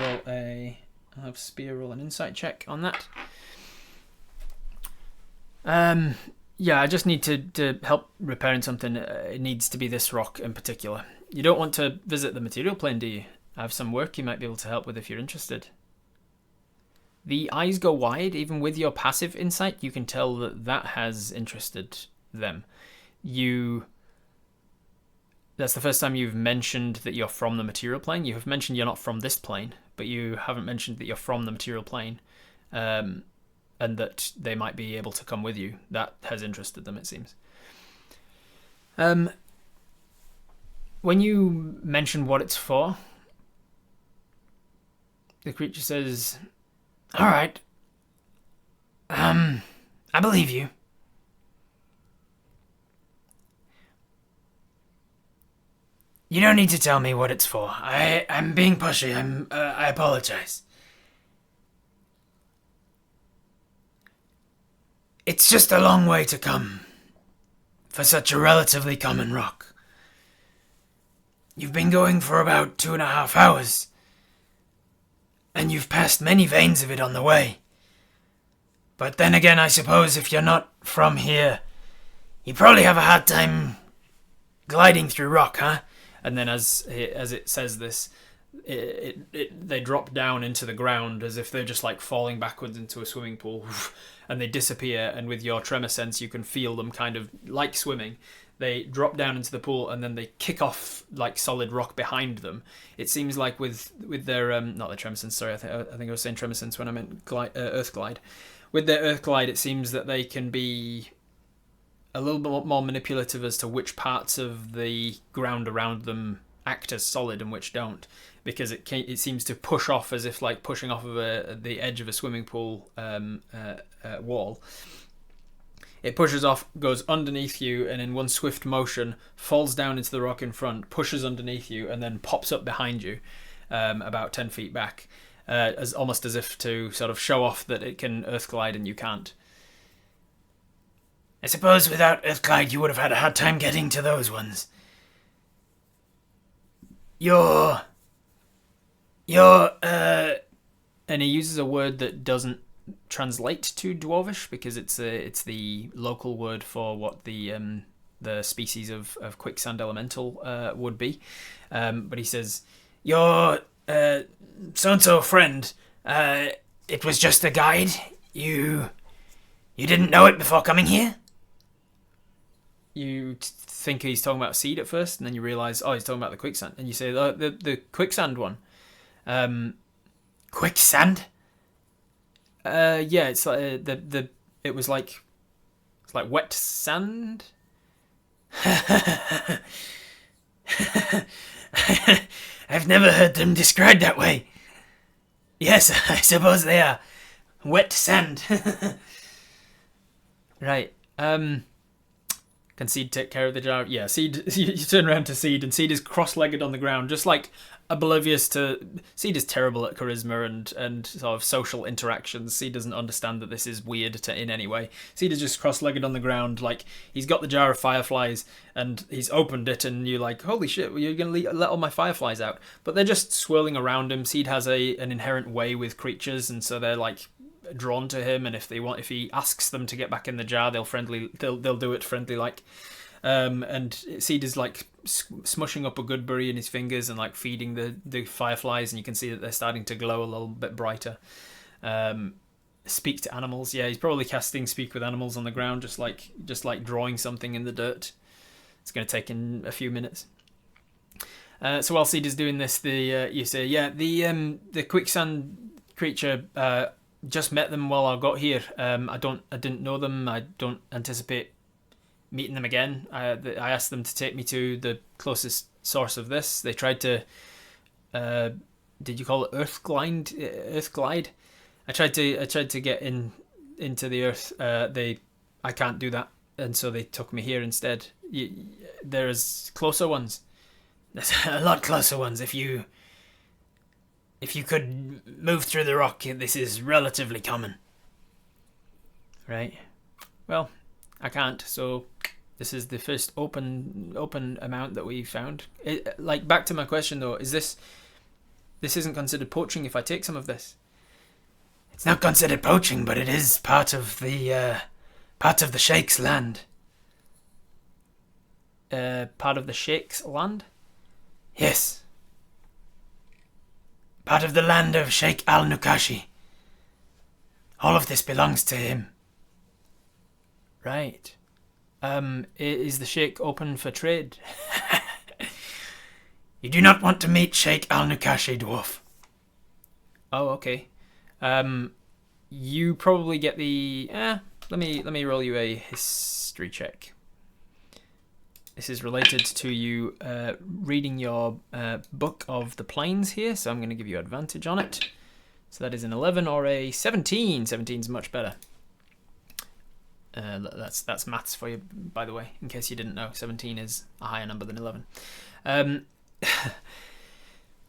roll I'll have Spear roll an insight check on that. Yeah, I just need to help repairing something. It needs to be this rock in particular. You don't want to visit the material plane, do you? I have some work you might be able to help with if you're interested. The eyes go wide. Even with your passive insight, you can tell that has interested them. That's the first time you've mentioned that you're from the material plane. You have mentioned you're not from this plane, but you haven't mentioned that you're from the material plane, and that they might be able to come with you. That has interested them, it seems. When you mention what it's for, the creature says, "All right. I believe you. You don't need to tell me what it's for. I'm being pushy. I apologize. It's just a long way to come for such a relatively common rock. You've been going for about 2.5 hours, and you've passed many veins of it on the way. But then again, I suppose if you're not from here, you probably have a hard time gliding through rock, huh?" And then as it says this, they drop down into the ground as if they're just like falling backwards into a swimming pool, and they disappear. And with your tremor sense, you can feel them kind of like swimming. They drop down into the pool and then they kick off like solid rock behind them. It seems like with their not their tremor sense. Sorry, I think I was saying tremor sense when I meant earth glide. With their earth glide, it seems that they can be a little bit more manipulative as to which parts of the ground around them act as solid and which don't, because it seems to push off as if like pushing off of the edge of a swimming pool wall. It pushes off, goes underneath you, and in one swift motion falls down into the rock in front, pushes underneath you, and then pops up behind you, about 10 feet back, almost as if to sort of show off that it can earth glide and you can't. I suppose without Earthglide you would have had a hard time getting to those ones. You're... And he uses a word that doesn't translate to Dwarvish, because it's the local word for what the species of quicksand elemental would be. But he says, "Your so-and-so friend, it was just a guide? You didn't know it before coming here?" You think he's talking about seed at first, and then you realise, oh, he's talking about the quicksand, and you say the quicksand one. Quicksand? Yeah, it's like it was like it's like wet sand. I've never heard them described that way. Yes, I suppose they are. Wet sand. Right. Can Seed take care of the jar? Yeah, Seed. You turn around to Seed, and Seed is cross-legged on the ground, just like oblivious to. Seed is terrible at charisma and sort of social interactions. Seed doesn't understand that this is weird in any way. Seed is just cross-legged on the ground, like he's got the jar of fireflies, and he's opened it, and you're like, holy shit, you're gonna let all my fireflies out? But they're just swirling around him. Seed has an inherent way with creatures, and so they're like drawn to him, and if he asks them to get back in the jar, they'll do it friendly like. And Seed is like smushing up a goodberry in his fingers and like feeding the fireflies, and you can see that they're starting to glow a little bit brighter. Speak to animals. Yeah, he's probably casting speak with animals on the ground, just like drawing something in the dirt. It's going to take him a few minutes. So while Seed is doing this, you say, yeah, the quicksand creature. Just met them while I got here. I didn't know them. I don't anticipate meeting them again. I asked them to take me to the closest source of this. They tried to, did you call it earth glide? I tried to get into the earth. I can't do that, and so they took me here instead. There's closer ones. There's a lot closer ones. If you could move through the rock, this is relatively common. Right. Well, I can't, so this is the first open amount that we found. Back to my question though, this isn't considered poaching if I take some of this? It's not considered poaching, but it is part of the Sheikh's land. Part of the Sheikh's land? Yes. Part of the land of Sheikh al-Nukashi. All of this belongs to him. Right. Is the Sheikh open for trade? You do not want to meet Sheikh al-Nukashi, dwarf. Oh, okay. You probably get the... let me roll you a history check. This is related to you reading your book of the plains here, so I'm going to give you advantage on it. So that is an 11 or a 17. 17's much better. That's maths for you, by the way, in case you didn't know. 17 is a higher number than 11.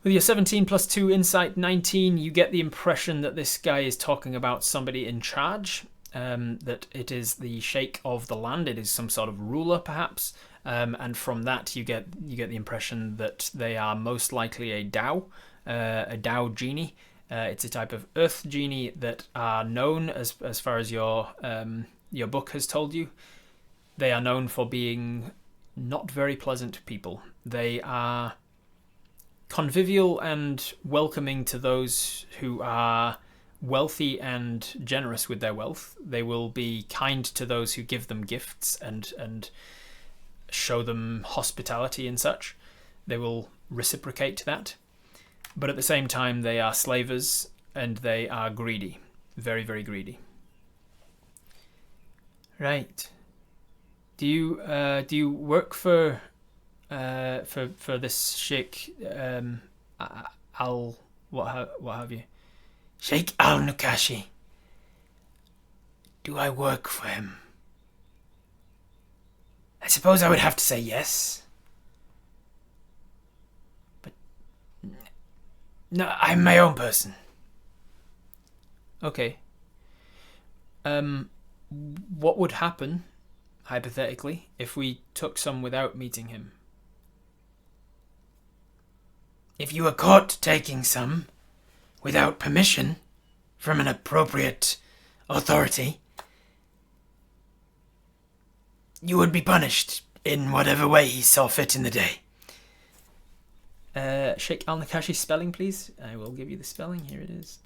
With your 17 plus 2 insight, 19, you get the impression that this guy is talking about somebody in charge, that it is the sheikh of the land. It is some sort of ruler, perhaps. And from that, you get the impression that they are most likely a Dao genie. It's a type of earth genie that are known, as far as your book has told you, they are known for being not very pleasant people. They are convivial and welcoming to those who are wealthy and generous with their wealth. They will be kind to those who give them gifts and show them hospitality and such. They will reciprocate that. But at the same time, they are slavers and they are greedy. Very, very greedy. Right. Do you work for this Sheikh what have you? Sheikh al-Nukashi. Do I work for him? I suppose I would have to say yes. But no, I'm my own person. Okay. What would happen, hypothetically, if we took some without meeting him? If you were caught taking some without permission from an appropriate authority, you would be punished in whatever way he saw fit in the day. Sheikh al-Nakashi's spelling, please. I will give you the spelling. Here it is.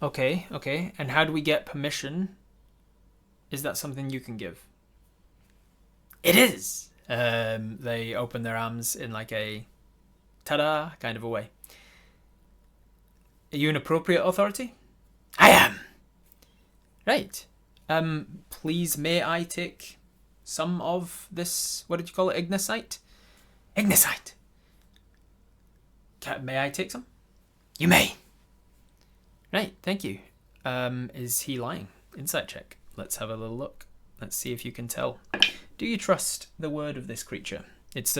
Okay. And how do we get permission? Is that something you can give? It is. They open their arms in like a ta-da kind of a way. Are you an appropriate authority? I am. Right. Please, may I take some of this, what did you call it, ignacite? Ignesite. May I take some? You may. Right, thank you. is he lying? Insight check. Let's have a little look. Let's see if you can tell. Do you trust the word of this creature? It's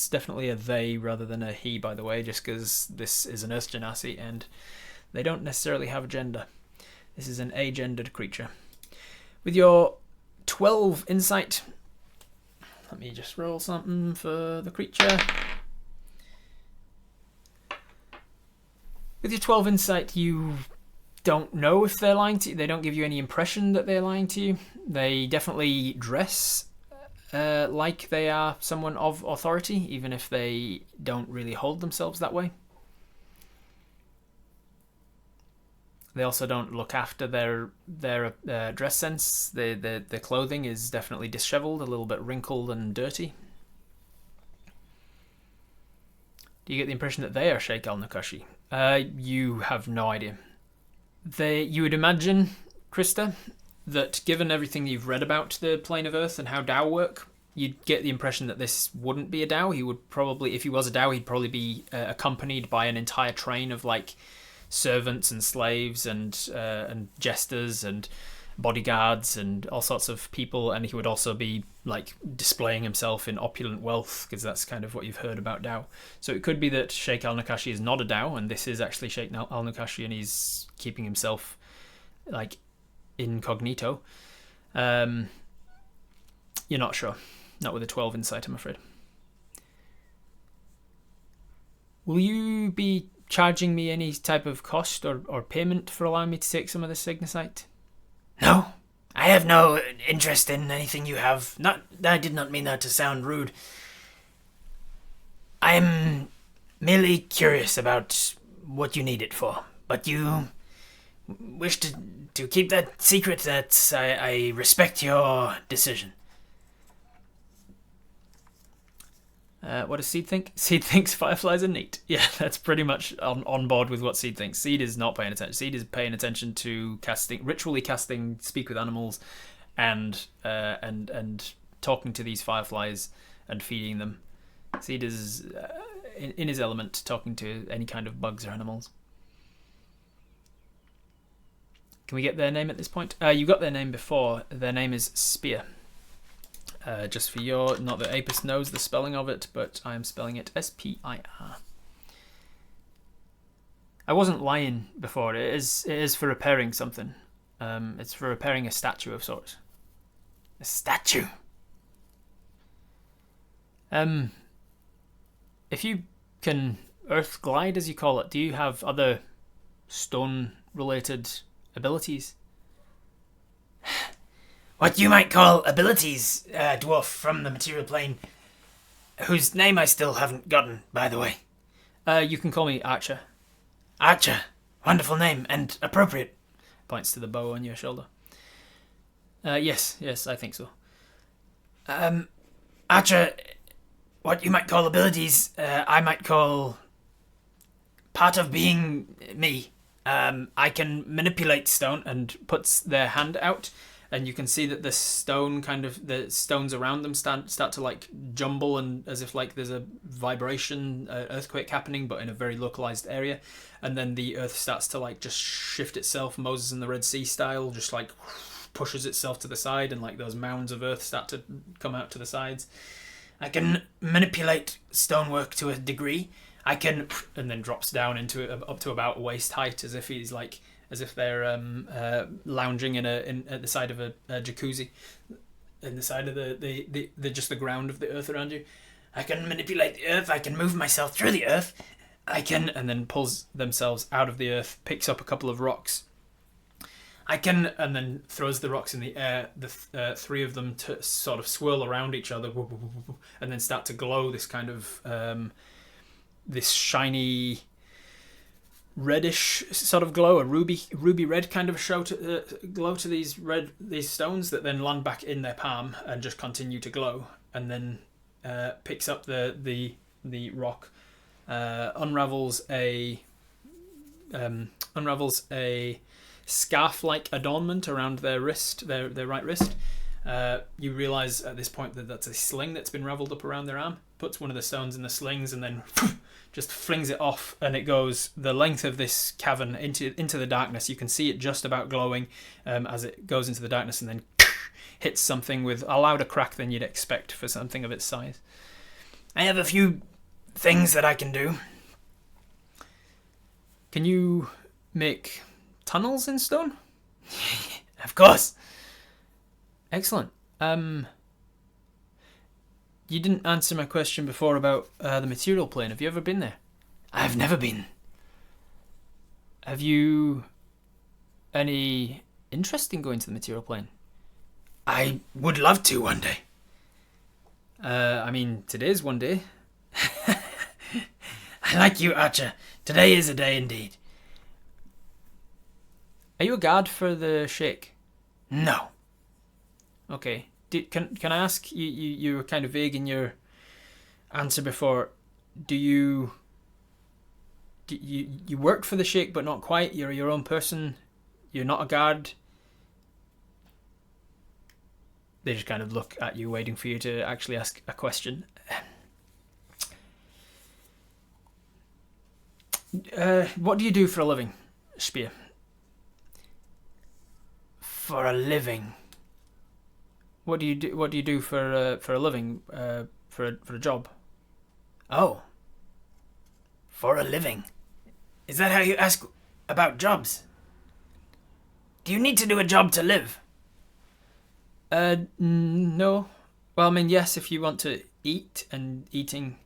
definitely a they rather than a he, by the way, just because this is an Earth Janasi and they don't necessarily have a gender. This is an agendered creature. With your 12 insight, let me just roll something for the creature. With your 12 insight, you don't know if they're lying to you. They don't give you any impression that they're lying to you. They definitely dress like they are someone of authority, even if they don't really hold themselves that way. They also don't look after their dress sense. The clothing is definitely disheveled, a little bit wrinkled and dirty. Do you get the impression that they are Sheikh al-Nakashi? You have no idea. You would imagine, Krista, that given everything you've read about the plane of Earth and how Dao work, you'd get the impression that this wouldn't be a Dao. He would probably, if he was a Dao, he'd probably be accompanied by an entire train of like servants and slaves and jesters and bodyguards and all sorts of people, and he would also be like displaying himself in opulent wealth, because that's kind of what you've heard about Dao. So it could be that Sheikh al-Nakashi is not a Dao and this is actually Sheikh al-Nakashi and he's keeping himself like incognito. You're not sure. Not with a 12 insight, I'm afraid. Will you be charging me any type of cost or payment for allowing me to take some of this Ignesite? No, I have no interest in anything you have. I did not mean that to sound rude. I am merely curious about what you need it for, but you wish to keep that secret. That I respect your decision. What does Seed think? Seed thinks fireflies are neat. Yeah, that's pretty much on board with what Seed thinks. Seed is not paying attention. Seed is paying attention to ritually casting, speak with animals, and talking to these fireflies and feeding them. Seed is in his element, talking to any kind of bugs or animals. Can we get their name at this point? You got their name before. Their name is Spear. Just for your, not that Apis knows the spelling of it, but I'm spelling it S-P-I-R. I wasn't lying before. It is for repairing something. It's for repairing a statue of sorts. A statue? If you can earth glide, as you call it, do you have other stone-related abilities? What you might call abilities, dwarf from the material plane, whose name I still haven't gotten, by the way. You can call me Archer. Archer. Wonderful name, and appropriate. Points to the bow on your shoulder. Yes, I think so. Archer, what you might call abilities, I might call part of being me. I can manipulate stone, and puts their hand out. And you can see that the stones around them start to like jumble, and as if like there's a vibration, earthquake happening, but in a very localized area. And then the earth starts to like just shift itself, Moses and the Red Sea style, just like pushes itself to the side, and like those mounds of earth start to come out to the sides. I can manipulate stonework to a degree. I can, and then drops down into up to about waist height, as if they're lounging at the side of a jacuzzi, in the side of the just the ground of the earth around you. I can manipulate the earth. I can move myself through the earth. And then pulls themselves out of the earth, picks up a couple of rocks. And then throws the rocks in the air. The three of them to sort of swirl around each other, and then start to glow this kind of this shiny reddish sort of glow, a ruby red kind of glow to these stones that then land back in their palm and just continue to glow, and then picks up the rock, unravels a scarf-like adornment around their wrist, their right wrist, You realise at this point that that's a sling that's been ravelled up around their arm. Puts one of the stones in the slings and then just flings it off, and it goes the length of this cavern into the darkness. You can see it just about glowing as it goes into the darkness, and then hits something with a louder crack than you'd expect for something of its size. I have a few things that I can do. Can you make tunnels in stone? Of course. Excellent. You didn't answer my question before about the material plane. Have you ever been there? I've never been. Have you any interest in going to the material plane? I would love to one day. I mean, today's one day. I like you, Archer. Today is a day indeed. Are you a guard for the Sheikh? No. Okay. Can I ask, you were kind of vague in your answer before. Do you work for the Sheikh but not quite? You're your own person? You're not a guard? They just kind of look at you, waiting for you to actually ask a question. What do you do for a living, Spear? For a living? What do you do? What do you do for a living? For a job? Oh. For a living? Is that how you ask about jobs? Do you need to do a job to live? No. Well, I mean, yes, if you want to eat, and eating.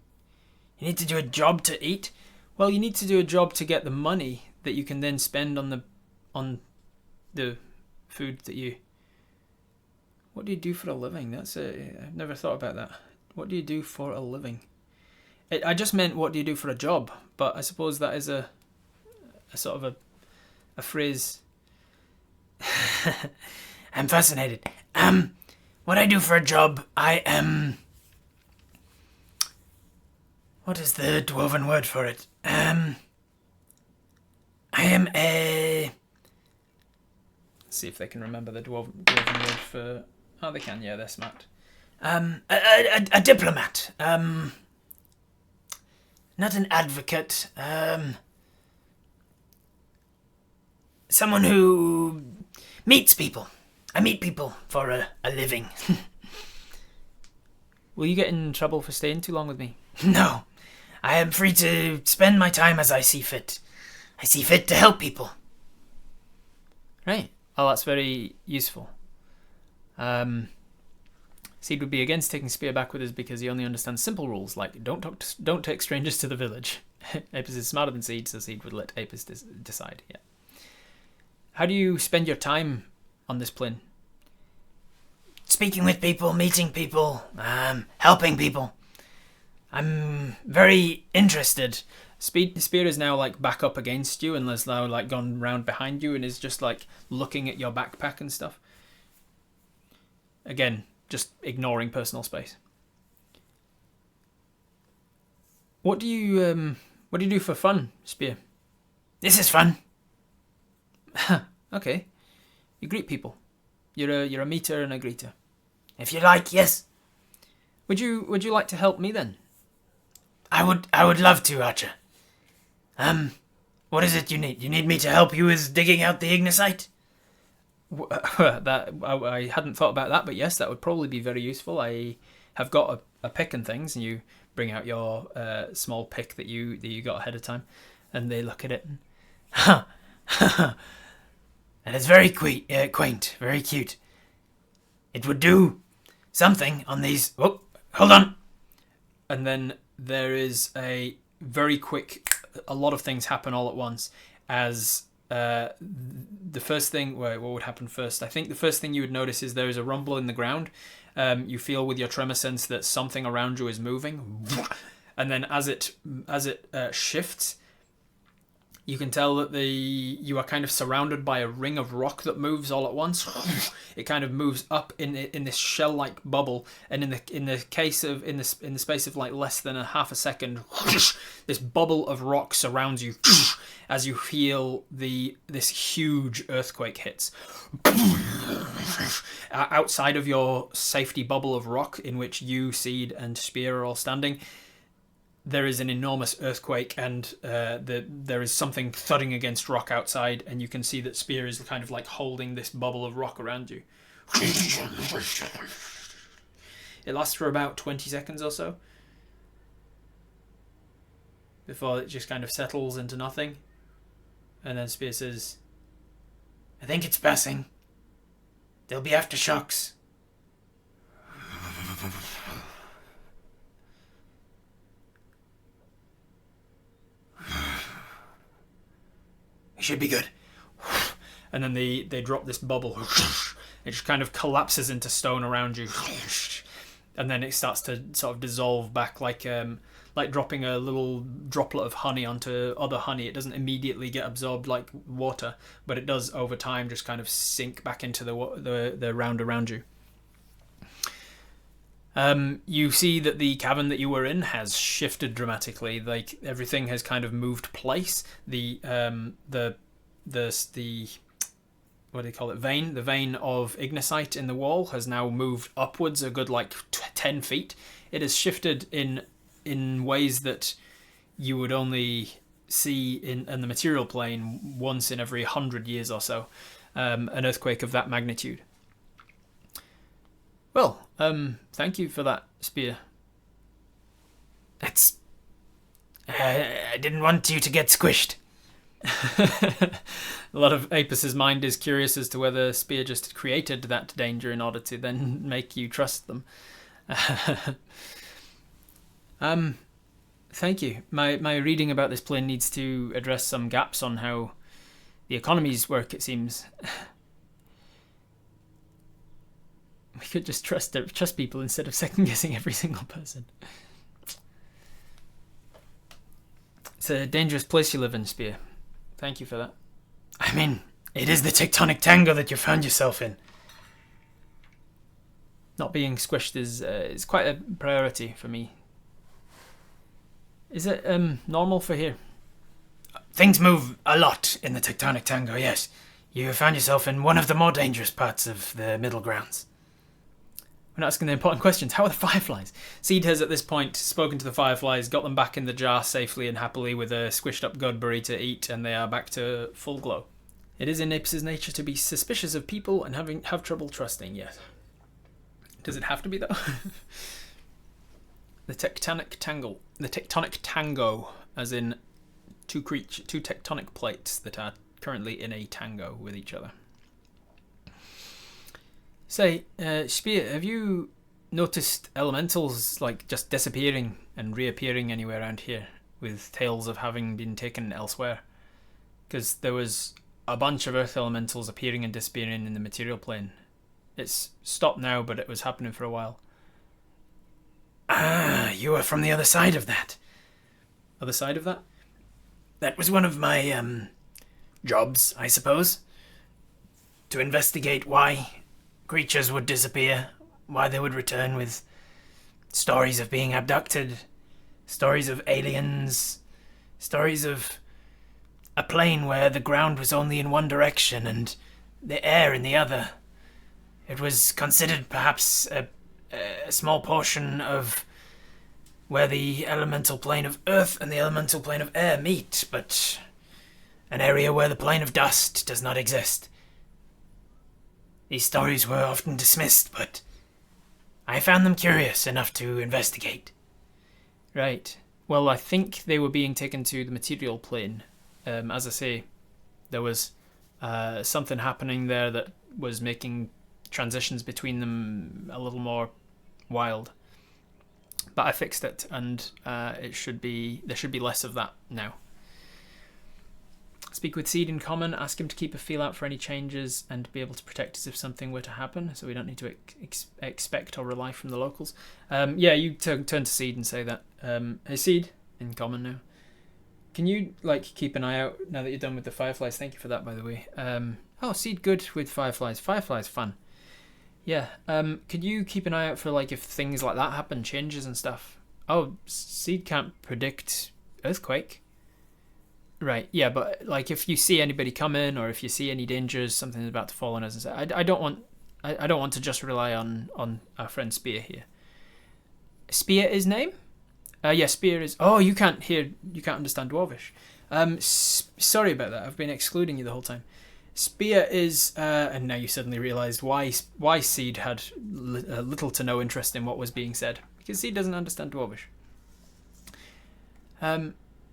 You need to do a job to eat? Well, you need to do a job to get the money that you can then spend on the food that you. What do you do for a living? I've never thought about that. What do you do for a living? I just meant what do you do for a job, but I suppose that is a sort of a phrase. I'm fascinated. What I do for a job, I am. What is the dwarven word for it? I am a. Let's see if they can remember the dwarven word for. Oh, they can. Yeah, they're smart. A diplomat. Not an advocate. Someone who meets people. I meet people for a living. Will you get in trouble for staying too long with me? No. I am free to spend my time as I see fit. I see fit to help people. Right. Oh, that's very useful. Seed would be against taking Spear back with us because he only understands simple rules like don't take strangers to the village. Apis is smarter than Seed, so Seed would let Apis decide. Yeah. How do you spend your time on this plane? Speaking with people, meeting people, helping people. I'm very interested. Spear is now like back up against you and has now like gone round behind you and is just like looking at your backpack and stuff. Again, just ignoring personal space. What do you do for fun, Spear? This is fun. Okay. You greet people. You're a meter and a greeter. If you like, yes. Would you like to help me then? I would love to, Archer. What is it you need? You need me to help you with digging out the ignesite? That I hadn't thought about that, but yes, that would probably be very useful. I have got a pick and things, and you bring out your small pick that you got ahead of time, and they look at it. And it's very quaint, very cute. It would do something on these. Oh, hold on. And then there is a lot of things happen all at once as the first thing. Wait, what would happen first? I think the first thing you would notice is there is a rumble in the ground. You feel with your tremor sense that something around you is moving, and then as it shifts, you can tell that you are kind of surrounded by a ring of rock that moves all at once. It kind of moves up in this shell-like bubble, and in the space of like less than a half a second, this bubble of rock surrounds you, as you feel this huge earthquake hits. Outside of your safety bubble of rock in which you, Seed, and Spear are all standing, there is an enormous earthquake, and there is something thudding against rock outside, and you can see that Spear is kind of like holding this bubble of rock around you. It lasts for about 20 seconds or so before it just kind of settles into nothing. And then Spear says, I think it's passing. There'll be aftershocks. It should be good. And then they drop this bubble. It just kind of collapses into stone around you. And then it starts to sort of dissolve back like dropping a little droplet of honey onto other honey. It doesn't immediately get absorbed like water, but it does over time just kind of sink back into the round around you. You see that the cavern that you were in has shifted dramatically. Like everything has kind of moved place. The what do you call it? The vein of ignacite in the wall has now moved upwards a good like 10 feet. It has shifted in ways that you would only see in the material plane once in every 100 years or so. An earthquake of that magnitude. Well, thank you for that, Spear. That's... I didn't want you to get squished. A lot of Apis' mind is curious as to whether Spear just created that danger in order to then make you trust them. Thank you. My reading about this plane needs to address some gaps on how the economies work, it seems. We could just trust people instead of second-guessing every single person. It's a dangerous place you live in, Spear. Thank you for that. I mean, it is the tectonic tango that you found yourself in. Not being squished is quite a priority for me. Is it normal for here? Things move a lot in the tectonic tango, yes. You found yourself in one of the more dangerous parts of the middle grounds. We're not asking the important questions. How are the fireflies? Seed has at this point spoken to the fireflies, got them back in the jar safely and happily with a squished up Godberry to eat, and they are back to full glow. It is in Apis' nature to be suspicious of people and have trouble trusting, yes. Does it have to be, though? The tectonic tango, as in two tectonic plates that are currently in a tango with each other. Say, Spear, have you noticed elementals like just disappearing and reappearing anywhere around here with tales of having been taken elsewhere? Because there was a bunch of earth elementals appearing and disappearing in the material plane. It's stopped now, but it was happening for a while. Ah, you were from the other side of that. Other side of that? That was one of my jobs, I suppose. To investigate why creatures would disappear, why they would return with stories of being abducted, stories of aliens, stories of a plane where the ground was only in one direction and the air in the other. It was considered perhaps a small portion of where the elemental plane of earth and the elemental plane of air meet, but an area where the plane of dust does not exist. These stories were often dismissed, but I found them curious enough to investigate. Right. Well, I think they were being taken to the material plane. As I say, there was something happening there that was making transitions between them a little more wild. But I fixed it, and there should be less of that now. Speak with Seed in common, ask him to keep a feel out for any changes and be able to protect us if something were to happen, so we don't need to expect or rely from the locals. Yeah, you turn to Seed and say that. Hey Seed, in common now. Can you keep an eye out now that you're done with the fireflies? Thank you for that, by the way. Oh, Seed, good with fireflies. Fireflies, fun. Yeah. Could you keep an eye out for if things like that happen, changes and stuff? Oh, Seed can't predict earthquake. Right, yeah, but like if you see anybody come in, or if you see any dangers, something's about to fall on us, I don't want I don't want to just rely on our friend Spear here. Spear is name? Yeah, Spear is. Oh, you can't understand Dwarvish. Sorry about that. I've been excluding you the whole time. Spear is, and now you suddenly realised why Seed had little to no interest in what was being said, because Seed doesn't understand Dwarvish.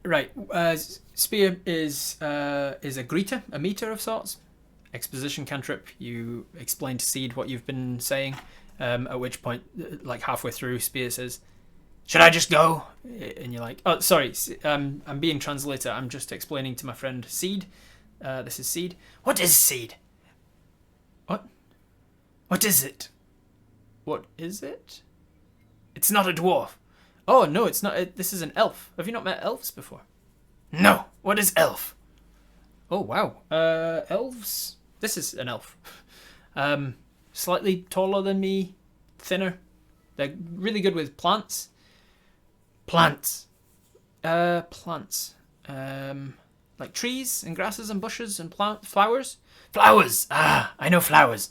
Right. Spear is a greeter, a meter of sorts. Exposition cantrip. You explain to Seed what you've been saying. At which point, like halfway through, Spear says, "Should I just go?" And you're like, "Oh, sorry. I'm being translator. I'm just explaining to my friend Seed. This is Seed. What is Seed? What? What is it? What is it? It's not a dwarf. Oh, no, it's not. This is an elf. Have you not met elves before? No. What is elf? Oh, wow. Elves? This is an elf. Slightly taller than me, thinner. They're really good with plants. Plants. Plants. Like trees and grasses and bushes and flowers. Flowers. Ah, I know flowers.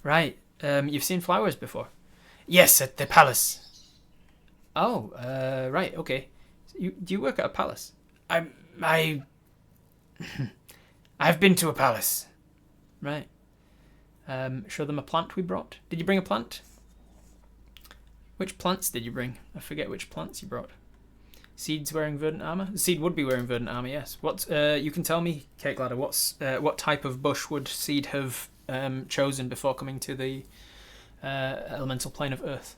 Right. You've seen flowers before? Yes, at the palace. Oh, right, okay. Do you work at a palace? I've been to a palace. Right. Show them a plant we brought. Did you bring a plant? Which plants did you bring? I forget which plants you brought. Seed's wearing verdant armor. The Seed would be wearing verdant armor, yes. What? You can tell me, Cake Ladder. What type of bush would Seed have chosen before coming to the elemental plane of Earth?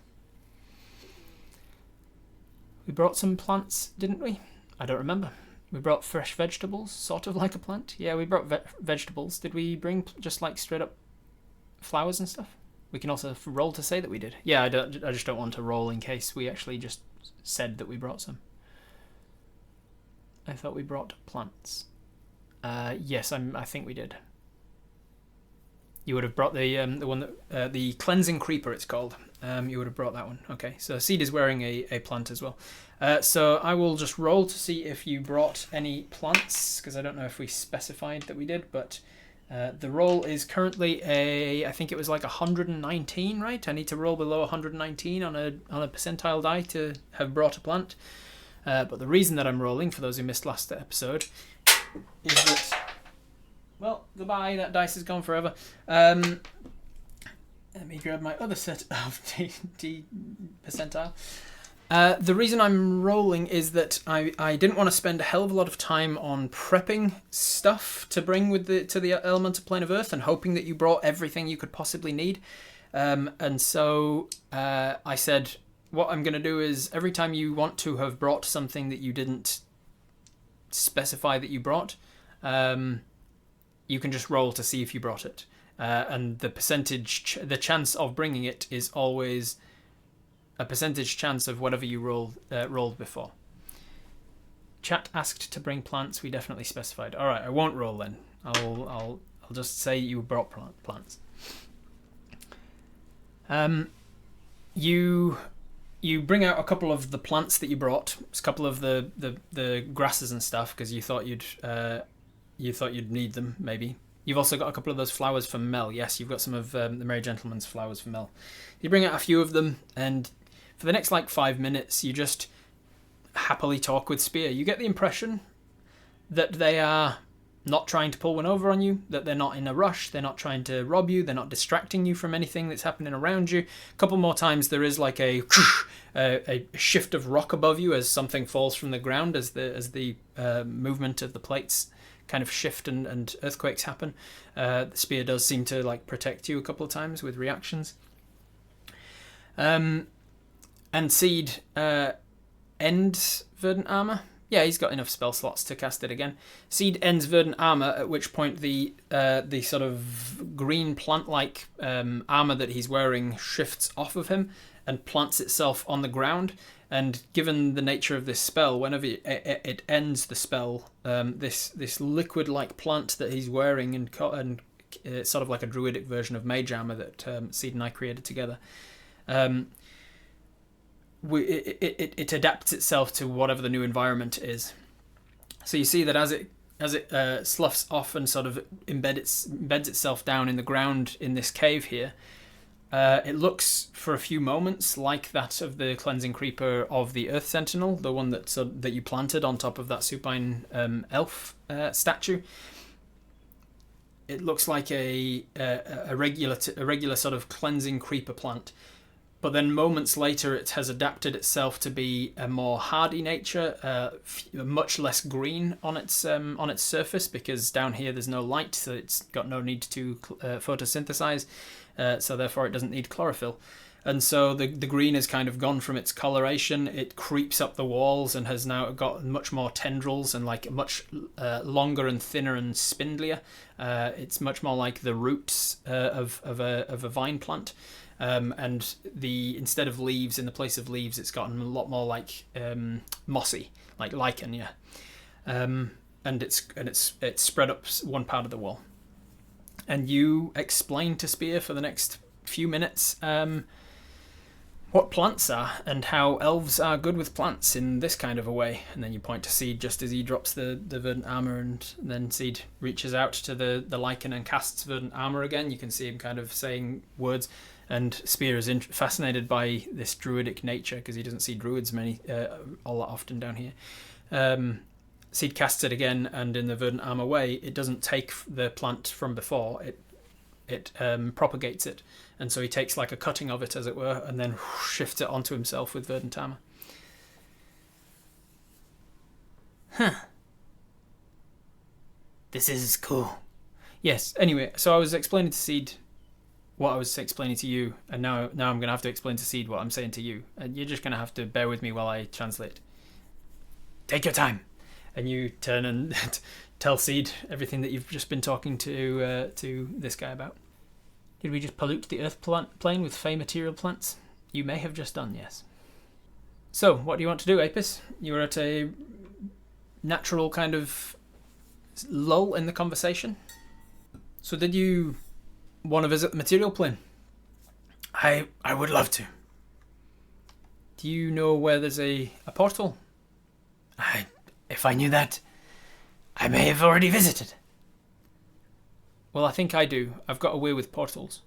We brought some plants, didn't we? I don't remember. We brought fresh vegetables, sort of like a plant. Yeah, we brought vegetables. Did we bring just like straight up flowers and stuff? We can also roll to say that we did. Yeah, I just don't want to roll in case we actually just said that we brought some. I thought we brought plants. Yes, I think we did. You would have brought the one that the cleansing creeper, it's called. You would have brought that one. Okay, so Seed is wearing a plant as well. So I will just roll to see if you brought any plants, because I don't know if we specified that we did, but the roll is currently I think it was like 119, right? I need to roll below 119 on a percentile die to have brought a plant. But the reason that I'm rolling, for those who missed last episode, is that... Well, goodbye, that dice is gone forever. Let me grab my other set of D percentile. The reason I'm rolling is that I didn't want to spend a hell of a lot of time on prepping stuff to bring to the elemental plane of Earth and hoping that you brought everything you could possibly need. And so I said, what I'm going to do is every time you want to have brought something that you didn't specify that you brought, you can just roll to see if you brought it. And the chance of bringing it is always a percentage chance of whatever you rolled before. Chat asked to bring plants. We definitely specified. All right, I won't roll then. I'll just say you brought plants. You bring out a couple of the plants that you brought. It's a couple of the grasses and stuff because you thought you'd need them maybe. You've also got a couple of those flowers for Mel. Yes, you've got some of the Merry Gentleman's flowers for Mel. You bring out a few of them, and for the next 5 minutes, you just happily talk with Spear. You get the impression that they are not trying to pull one over on you, that they're not in a rush, they're not trying to rob you, they're not distracting you from anything that's happening around you. A couple more times there is like a shift of rock above you as something falls from the ground as the movement of the plates kind of shift and earthquakes happen. The Spear does seem to protect you a couple of times with reactions. And Seed ends Verdant Armor. Yeah, he's got enough spell slots to cast it again. Seed ends Verdant Armor, at which point the sort of green plant-like armor that he's wearing shifts off of him and plants itself on the ground. And given the nature of this spell, whenever it ends the spell, this liquid-like plant that he's wearing and it's sort of like a druidic version of mage armor that Seed and I created together. It adapts itself to whatever the new environment is. So you see that as it sloughs off and sort of embeds itself down in the ground in this cave here, it looks for a few moments like that of the cleansing creeper of the Earth Sentinel, the one that you planted on top of that supine elf statue. It looks like a regular sort of cleansing creeper plant. But then moments later, it has adapted itself to be a more hardy nature, much less green on its surface, because down here there's no light, so it's got no need to photosynthesize. So therefore, it doesn't need chlorophyll. And so the green has kind of gone from its coloration. It creeps up the walls and has now got much more tendrils and like much longer and thinner and spindlier. It's much more like the roots of a vine plant. And instead of leaves, in the place of leaves, it's gotten a lot more like mossy, like lichen, yeah. And it's spread up one part of the wall. And you explain to Spear for the next few minutes what plants are and how elves are good with plants in this kind of a way. And then you point to Seed just as he drops the verdant armor, and then Seed reaches out to the lichen and casts verdant armor again. You can see him kind of saying words. And Spear is fascinated by this druidic nature because he doesn't see druids all that often down here. Seed casts it again, and in the verdant armor way, it doesn't take the plant from before. It propagates it, and so he takes like a cutting of it, as it were, and then shifts it onto himself with verdant armor. Huh. This is cool. Yes. Anyway, so I was explaining to Seed what I was explaining to you, and now I'm going to have to explain to Seed what I'm saying to you, and you're just going to have to bear with me while I translate. Take your time. And you turn and tell Seed everything that you've just been talking to this guy about. Did we just pollute the earth plane with fey material plants? You may have just done, yes. So, what do you want to do, Apis? You were at a natural kind of lull in the conversation. So did you want to visit the material plane? I would love to. Do you know where there's a portal? If I knew that, I may have already visited. Well, I think I do. I've got a way with portals.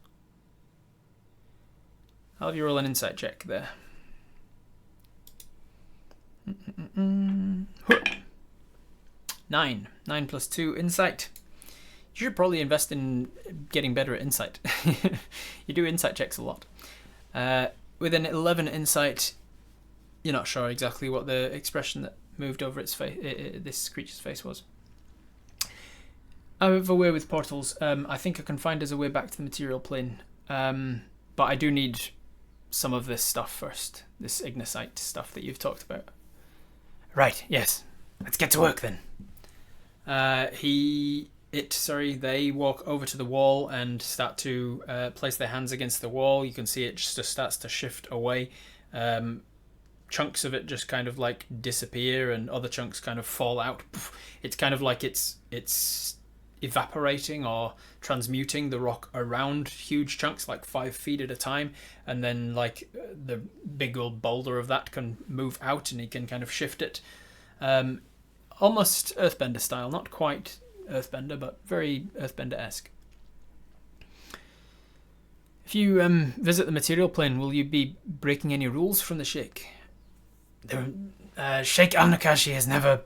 I'll have you roll an insight check there. 9 plus 2 insight. You should probably invest in getting better at insight. You do insight checks a lot. With an 11 insight, you're not sure exactly what the expression that moved over its face, this creature's face was. I have a way with portals. I think I can find us a way back to the material plane. But I do need some of this stuff first. This ignacite stuff that you've talked about. Right, yes. Let's get to work then. They walk over to the wall and start to place their hands against the wall. You can see it just starts to shift away. Chunks of it just kind of like disappear, and other chunks kind of fall out. It's kind of like it's evaporating or transmuting the rock around huge chunks, like 5 feet at a time, and then like the big old boulder of that can move out, and he can kind of shift it. Almost Earthbender style, not quite Earthbender, but very Earthbender-esque. If you visit the material plane, will you be breaking any rules from the Sheikh? Sheikh Al-Nakashi has never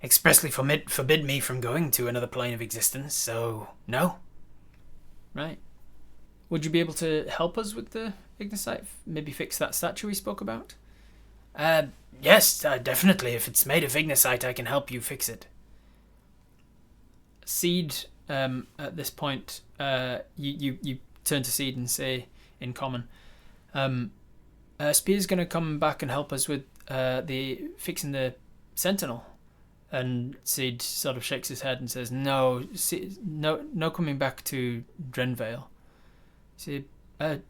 expressly forbid me from going to another plane of existence, so no. Right. Would you be able to help us with the Ignesite? Maybe fix that statue we spoke about? Yes, definitely. If it's made of Ignesite, I can help you fix it. Seed, at this point, you turn to Seed and say in common, Spear's going to come back and help us with fixing the Sentinel. And Seed sort of shakes his head and says, no coming back to Drenvale. See, but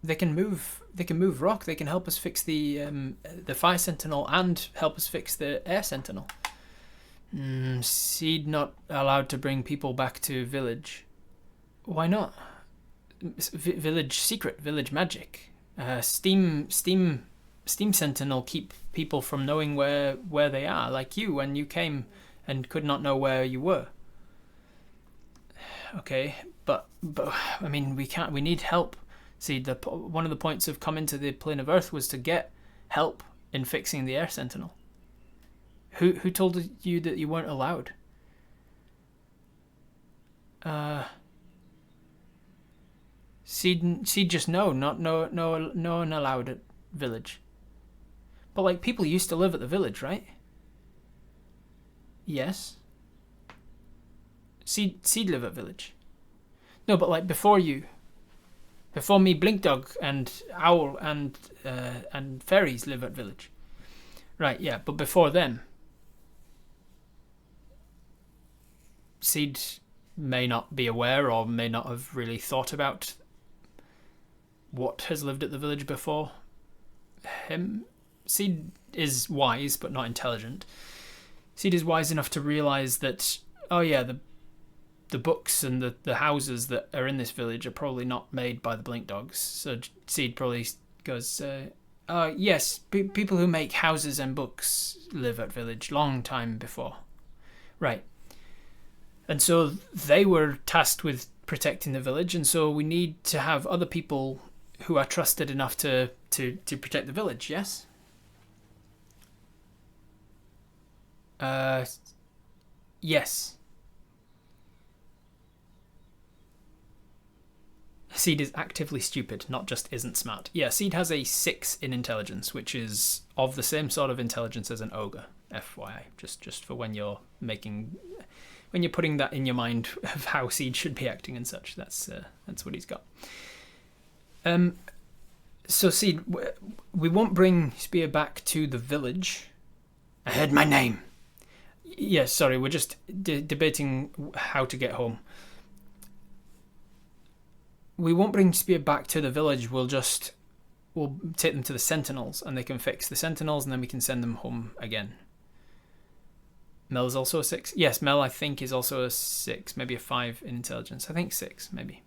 they can move rock. They can help us fix the Fire Sentinel and help us fix the Air Sentinel. Seed not allowed to bring people back to village. Why not? Village secret, village magic. Steam steam sentinel keep people from knowing where they are, like you when you came and could not know where you were. Okay, but I mean, we need help. See, one of the points of coming to the plane of Earth was to get help in fixing the air sentinel. Who told you that you weren't allowed? Seed just no one allowed at village. But like, people used to live at the village, right? Yes. Seed live at village. No, but like before you. Before me, Blinkdog and Owl and fairies live at village. Right, yeah, but before them, Seed may not be aware or may not have really thought about what has lived at the village before him. Seed is wise, but not intelligent. Seed is wise enough to realise that, oh yeah, the books and the houses that are in this village are probably not made by the Blink Dogs. So Seed probably goes, yes, people who make houses and books live at village long time before. Right. And so they were tasked with protecting the village, and so we need to have other people who are trusted enough to protect the village, yes? Yes. Seed is actively stupid, not just isn't smart. Yeah, Seed has a 6 in intelligence, which is of the same sort of intelligence as an ogre, FYI, just for when you're putting that in your mind of how Seed should be acting and such. That's what he's got. So Seed, we won't bring Spear back to the village. I heard my name. Yes, sorry, we're just debating how to get home. We won't bring Spear back to the village. We'll take them to the Sentinels, and they can fix the Sentinels, and then we can send them home again. Mel is also a 6. Yes, Mel, I think, is also a 6, maybe a 5 in intelligence. I think 6, maybe.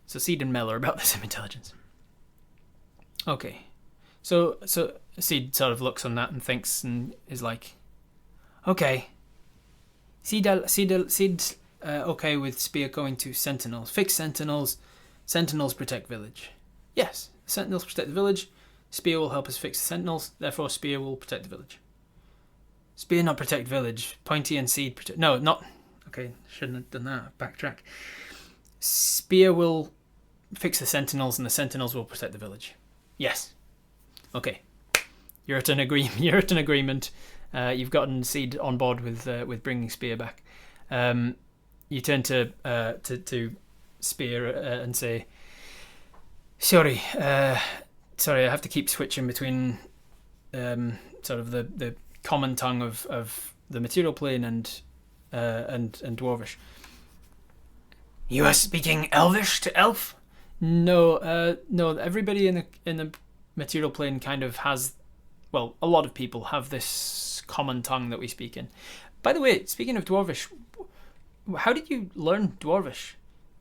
So Seed and Mel are about the same intelligence. Okay. So Seed sort of looks on that and thinks and is like, okay. Seed's okay with Spear going to Sentinels. Fix Sentinels. Sentinels protect village. Yes, Sentinels protect the village. Spear will help us fix the Sentinels. Therefore, Spear will protect the village. Spear not protect village. Pointy and Seed protect... No, not... Okay, shouldn't have done that. Backtrack. Spear will fix the Sentinels, and the Sentinels will protect the village. Yes. Okay. You're at an agreement. You've gotten Seed on board with bringing Spear back. You turn to Spear and say, Sorry, I have to keep switching between sort of the common tongue of the material plane and Dwarvish. You are speaking Elvish to Elf? No. Everybody in the material plane kind of has, well, a lot of people have this common tongue that we speak in. By the way, speaking of Dwarvish, how did you learn Dwarvish?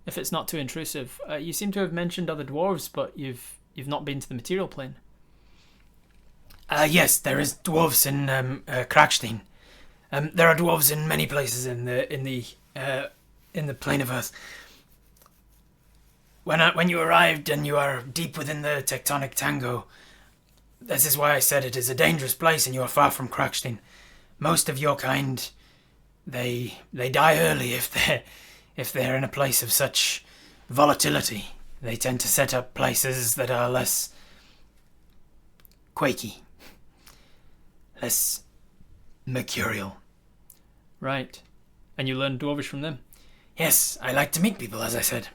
If it's not too intrusive, you seem to have mentioned other dwarves, but you've not been to the material plane. Yes, there is dwarves in Krakstein. There are dwarves in many places in the plane of Earth. When you arrived and you are deep within the tectonic tango, this is why I said it is a dangerous place and you are far from Krakstein. Most of your kind, they die early if they're in a place of such volatility. They tend to set up places that are less quakey. Less mercurial. Right. And you learned Dwarvish from them? Yes, I like to meet people, as I said.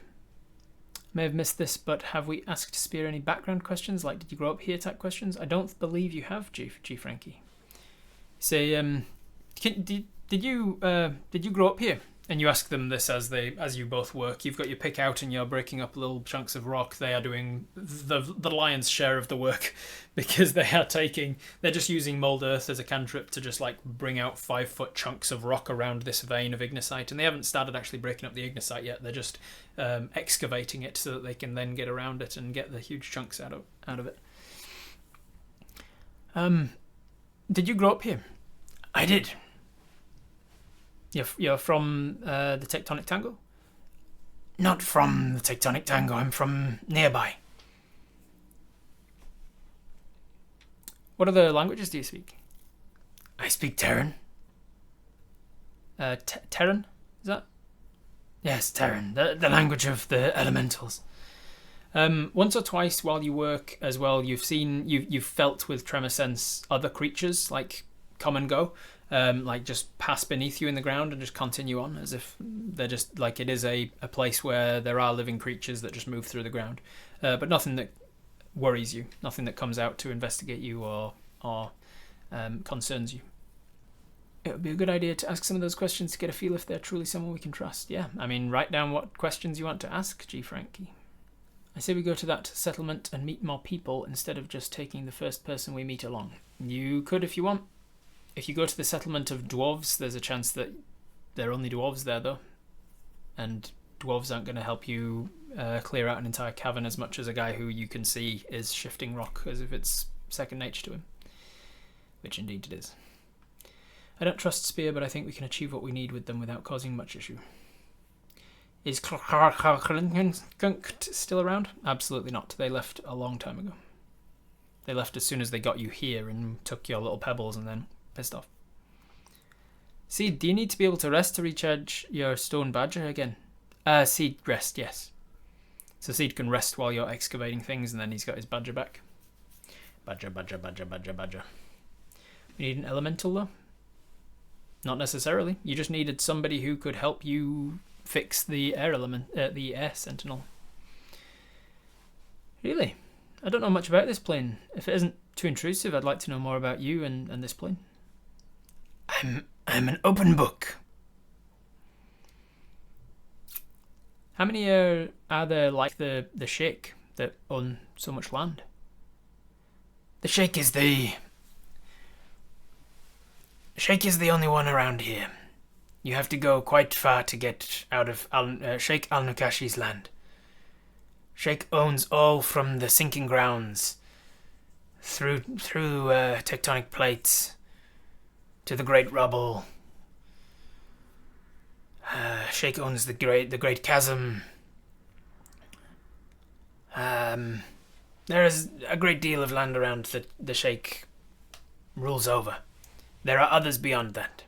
May have missed this, but have we asked Spear any background questions, like did you grow up here type questions? I don't believe you have, G Frankie. Say, did you grow up here? And you ask them this as you both work. You've got your pick out and you're breaking up little chunks of rock. They are doing the lion's share of the work because they're just using mold earth as a cantrip to just like bring out 5-foot chunks of rock around this vein of ignacite. And they haven't started actually breaking up the ignacite yet. They're just excavating it so that they can then get around it and get the huge chunks out of it. Did you grow up here? I did. You're from the tectonic tangle? Not from the tectonic tangle, I'm from nearby. What other languages do you speak? I speak Terran. Terran? Is that? Yes, Terran, the language of the elementals. Once or twice while you work as well, you've felt with tremor sense other creatures like come and go, like just pass beneath you in the ground and just continue on as if they're just like it is a place where there are living creatures that just move through the ground, but nothing that worries you, nothing that comes out to investigate you or concerns you. It would be a good idea to ask some of those questions to get a feel if they're truly someone we can trust. Yeah, I mean, write down what questions you want to ask, G. Frankie. I say we go to that settlement and meet more people instead of just taking the first person we meet along. You could if you want. If you go to the settlement of dwarves, there's a chance that there are only dwarves there, though. And dwarves aren't going to help you clear out an entire cavern as much as a guy who you can see is shifting rock as if it's second nature to him. Which indeed it is. I don't trust Spear, but I think we can achieve what we need with them without causing much issue. Is Skunked still around? Absolutely not. They left a long time ago. They left as soon as they got you here and took your little pebbles and then pissed off. Seed, do you need to be able to rest to recharge your stone badger again? Seed, rest, yes. So Seed can rest while you're excavating things and then he's got his badger back. Badger. We need an elemental though? Not necessarily. You just needed somebody who could help you fix the air sentinel. Really? I don't know much about this plane. If it isn't too intrusive, I'd like to know more about you and this plane. I'm an open book. How many are there like the Sheikh that own so much land? The Sheikh is the only one around here. You have to go quite far to get out of Sheikh al-Nukashi's land. Sheikh owns all from the sinking grounds through tectonic plates to the Great Rubble. Sheikh owns the Great Chasm. There is a great deal of land around that the Sheikh rules over. There are others beyond that.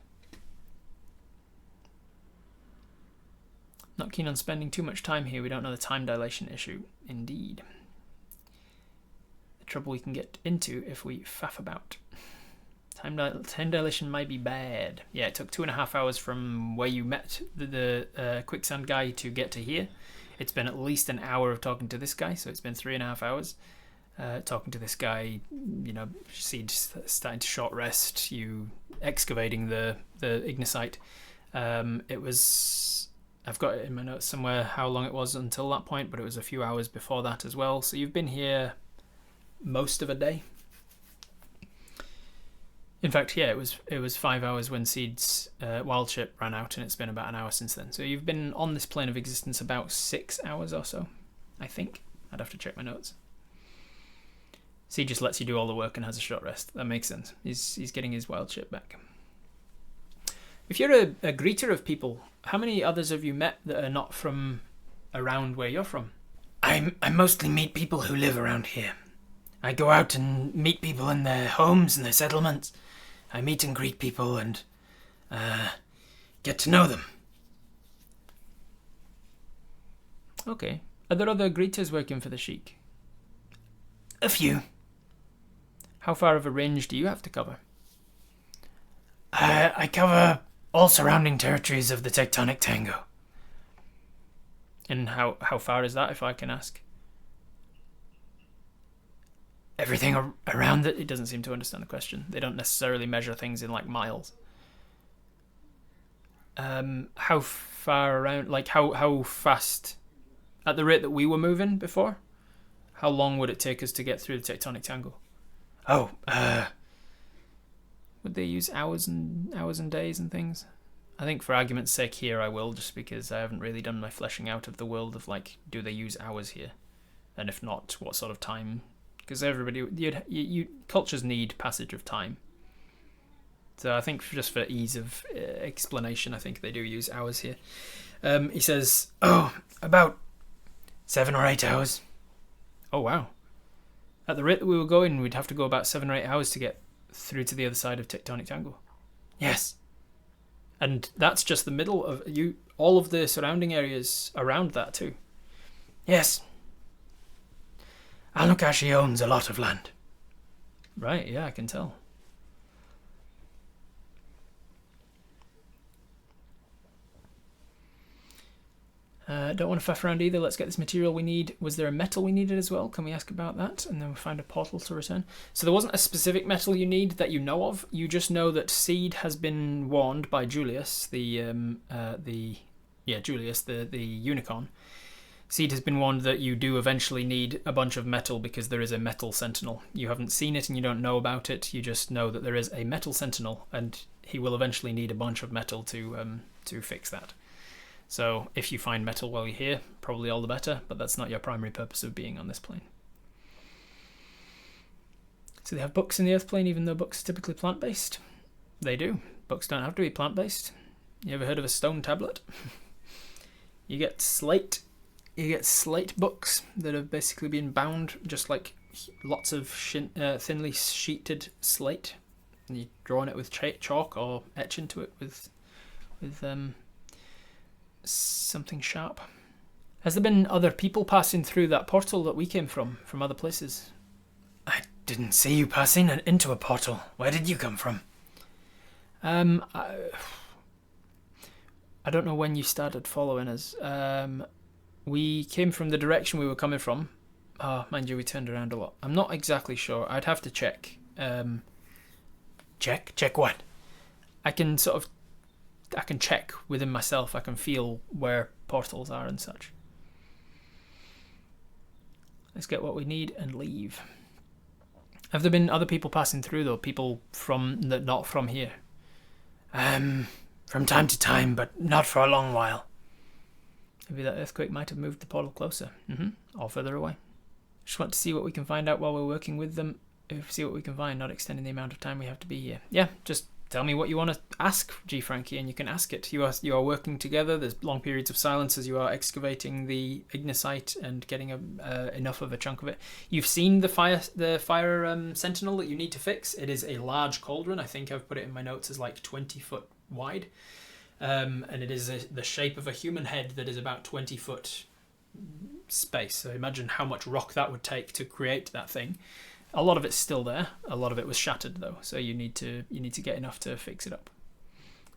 Not keen on spending too much time here. We don't know the time dilation issue. Indeed. The trouble we can get into if we faff about. Time dilation might be bad. Yeah, it took 2.5 hours from where you met the quicksand guy to get to here. It's been at least an hour of talking to this guy, so it's been 3.5 hours. Talking to this guy, Seed starting to short rest, you excavating the Ignesite. It was, I've got it in my notes somewhere how long it was until that point, but it was a few hours before that as well. So you've been here most of a day. In fact, yeah, it was 5 hours when Seed's wild ship ran out, and it's been about an hour since then. So you've been on this plane of existence about 6 hours or so, I think. I'd have to check my notes. Seed just lets you do all the work and has a short rest. That makes sense. He's getting his wild ship back. If you're a greeter of people, how many others have you met that are not from around where you're from? I mostly meet people who live around here. I go out and meet people in their homes and their settlements. I meet and greet people and get to know them. Okay. Are there other greeters working for the Sheik? A few. How far of a range do you have to cover? I cover all surrounding territories of the tectonic tango. And how far is that, if I can ask? Everything around it. It doesn't seem to understand the question. They don't necessarily measure things in like miles. How far around? Like how fast? At the rate that we were moving before, how long would it take us to get through the tectonic tangle? Oh, would they use hours and days and things? I think for argument's sake here I will, just because I haven't really done my fleshing out of the world of like, do they use hours here? And if not, what sort of time because cultures need passage of time. So I think just for ease of explanation, I think they do use hours here. He says, "Oh, about 7 or 8 hours." "Oh wow! At the rate that we were going, we'd have to go about 7 or 8 hours to get through to the other side of Tectonic Tangle." "Yes." "And that's just the middle of you. All of the surrounding areas around that too." "Yes. Alukashi owns a lot of land." "Right, yeah, I can tell." Don't want to faff around either. Let's get this material we need. Was there a metal we needed as well? Can we ask about that? And then we'll find a portal to return. So there wasn't a specific metal you need that you know of. You just know that Seed has been warned by Julius, the unicorn. Seed has been warned that you do eventually need a bunch of metal because there is a metal sentinel. You haven't seen it and you don't know about it. You just know that there is a metal sentinel, and he will eventually need a bunch of metal to fix that. So if you find metal while you're here, probably all the better, but that's not your primary purpose of being on this plane. So they have books in the Earth plane, even though books are typically plant-based. They do. Books don't have to be plant-based. You ever heard of a stone tablet? You get slate books that have basically been bound, just like lots of thinly sheeted slate, and you draw on it with chalk or etch into it with something sharp. Has there been other people passing through that portal that we came from other places? "I didn't see you passing into a portal. Where did you come from?" I don't know when you started following us. We came from the direction we were coming from. Mind you, we turned around a lot. I'm not exactly sure. I'd have to check. Check what? I can check within myself. I can feel where portals are and such. Let's get what we need and leave. Have there been other people passing through though? People not from here? From time to time, but not for a long while. Maybe that earthquake might have moved the portal closer. Or further away. Just want to see what we can find out while we're working with them. See what we can find, not extending the amount of time we have to be here. Yeah, just tell me what you want to ask, G. Frankie, and you can ask it. You are working together. There's long periods of silence as you are excavating the Ignesite and getting enough of a chunk of it. You've seen the fire sentinel that you need to fix. It is a large cauldron. I think I've put it in my notes as like 20 foot wide. And it is the shape of a human head that is about 20 foot space. So imagine how much rock that would take to create that thing. A lot of it's still there. A lot of it was shattered though, so you need to get enough to fix it up.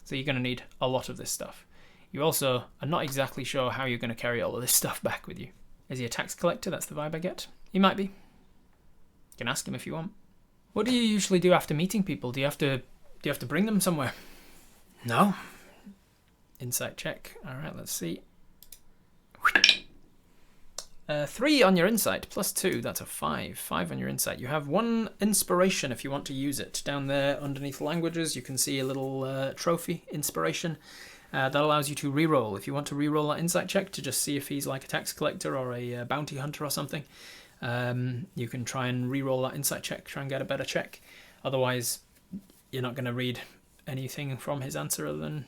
So you're going to need a lot of this stuff. You also are not exactly sure how you're going to carry all of this stuff back with you. Is he a tax collector? That's the vibe I get. He might be. You can ask him if you want. What do you usually do after meeting people? Do you have to bring them somewhere? No. Insight check. All right, let's see. 3 on your insight, plus 2, that's a 5. 5 on your insight. You have 1 inspiration if you want to use it. Down there underneath languages, you can see a little trophy, inspiration. That allows you to reroll. If you want to reroll that insight check to just see if he's like a tax collector or a bounty hunter or something, you can try and reroll that insight check, try and get a better check. Otherwise, you're not going to read anything from his answer other than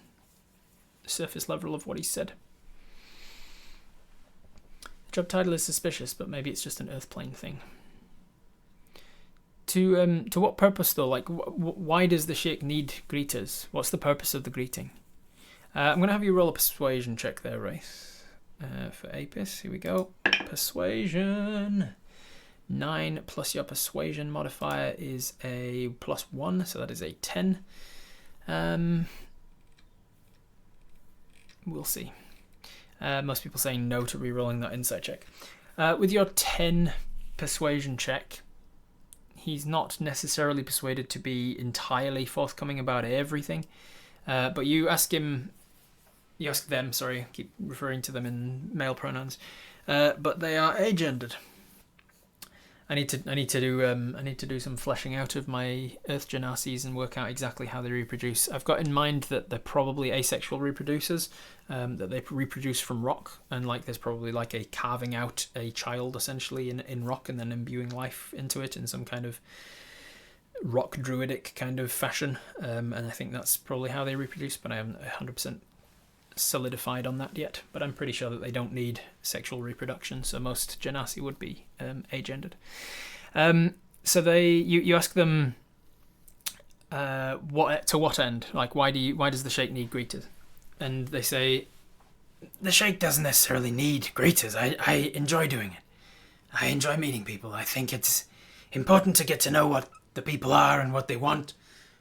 the surface level of what he said. Job title is suspicious, but maybe it's just an Earthplane thing. To what purpose though? Like, why does the Sheikh need greeters? What's the purpose of the greeting? I'm going to have you roll a persuasion check there, Wraith. For Apis, here we go. Persuasion. 9 plus your persuasion modifier is a +1, so that is a 10. We'll see. Most people saying no to rerolling that insight check. With your 10 persuasion check, he's not necessarily persuaded to be entirely forthcoming about everything. But you ask them, sorry, I keep referring to them in male pronouns, but they are agendered. I need to do some fleshing out of my earth janasis and work out exactly how they reproduce. I've got in mind that they're probably asexual reproducers, that they reproduce from rock, and like there's probably like a carving out a child essentially in rock and then imbuing life into it in some kind of rock druidic kind of fashion. And I think that's probably how they reproduce, but I haven't 100% solidified on that yet. But I'm pretty sure that they don't need sexual reproduction, so most janasi would be agendered. So you ask them what end, like why does the sheikh need greeters, and they say the sheikh doesn't necessarily need greeters. I enjoy doing it. I enjoy meeting people. I think it's important to get to know what the people are and what they want,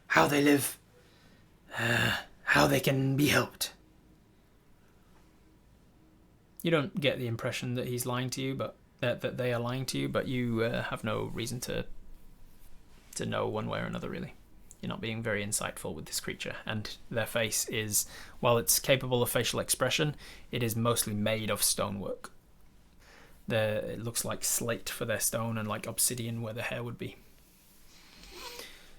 how they live, how they can be helped. You don't get the impression that he's lying to you, but that they are lying to you, but you have no reason to know one way or another, really. You're not being very insightful with this creature, and their face is, while it's capable of facial expression, it is mostly made of stonework. It looks like slate for their stone and like obsidian where the hair would be.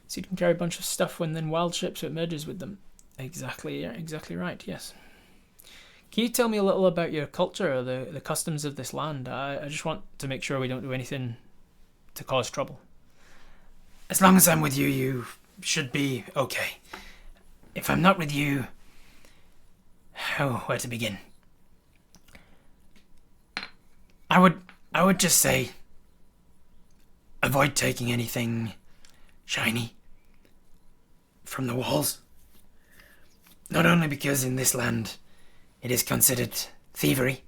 So you can carry a bunch of stuff when then wild shapes, so it merges with them. Exactly right, yes. Can you tell me a little about your culture or the customs of this land? I just want to make sure we don't do anything to cause trouble. As long as I'm with you, you should be okay. If I'm not with you, where to begin? I would just say, avoid taking anything shiny from the walls. Not only because in this land it is considered thievery,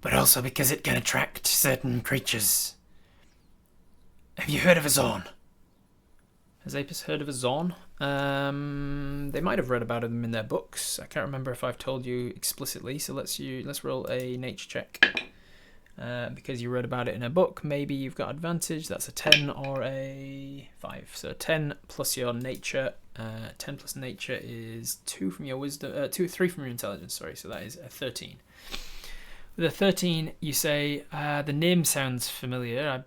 but also because it can attract certain creatures. Have you heard of a zorn? Has Apis heard of a zorn? They might have read about them in their books. I can't remember if I've told you explicitly, so let's roll a nature check. Because you read about it in a book, maybe you've got advantage. That's a 10 or a 5. So 10 plus your nature. 10 plus nature is 2 from your wisdom. 3 from your intelligence, sorry. So that is a 13. With a 13, you say, the name sounds familiar.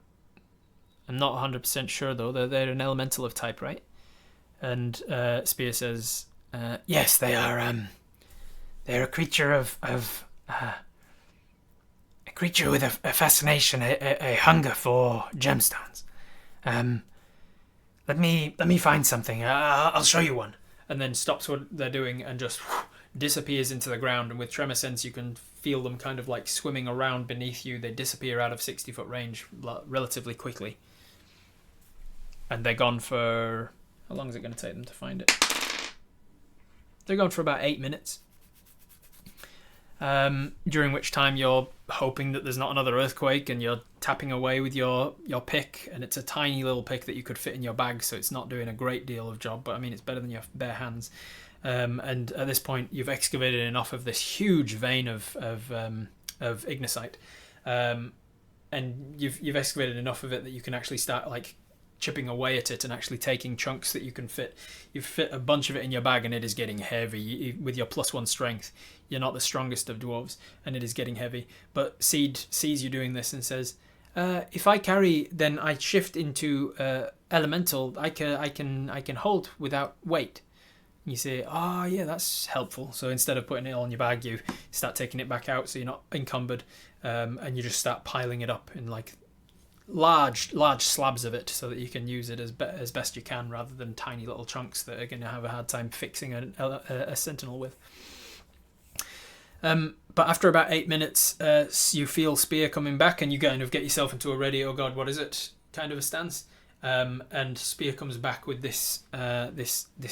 I'm not 100% sure, though. They're an elemental of type, right? And Spear says, yes, they are. They're a creature of a creature with a fascination, a hunger for gemstones. Let me find something. I'll show you one. And then stops what they're doing and just disappears into the ground. And with tremor sense, you can feel them kind of like swimming around beneath you. They disappear out of 60-foot range relatively quickly. And they're gone for... How long is it going to take them to find it? They're gone for about 8 minutes. During which time you're hoping that there's not another earthquake, and you're tapping away with your pick, and it's a tiny little pick that you could fit in your bag, so it's not doing a great deal of job, but I mean it's better than your bare hands. And at this point you've excavated enough of this huge vein of ignacite, and you've excavated enough of it that you can actually start like chipping away at it and actually taking chunks that you can fit. You've fit a bunch of it in your bag, and it is getting heavy. With your +1 strength, you're not the strongest of dwarves, and it is getting heavy. But Seed sees you doing this and says, if I carry, then I shift into elemental. I can hold without weight. You say, oh yeah, that's helpful. So instead of putting it all in your bag, you start taking it back out so you're not encumbered, and you just start piling it up in like large slabs of it so that you can use it as best you can, rather than tiny little chunks that are going to have a hard time fixing a sentinel with. But after about 8 minutes, you feel Spear coming back, and you kind of get yourself into a ready, oh god, what is it kind of a stance. And Spear comes back with this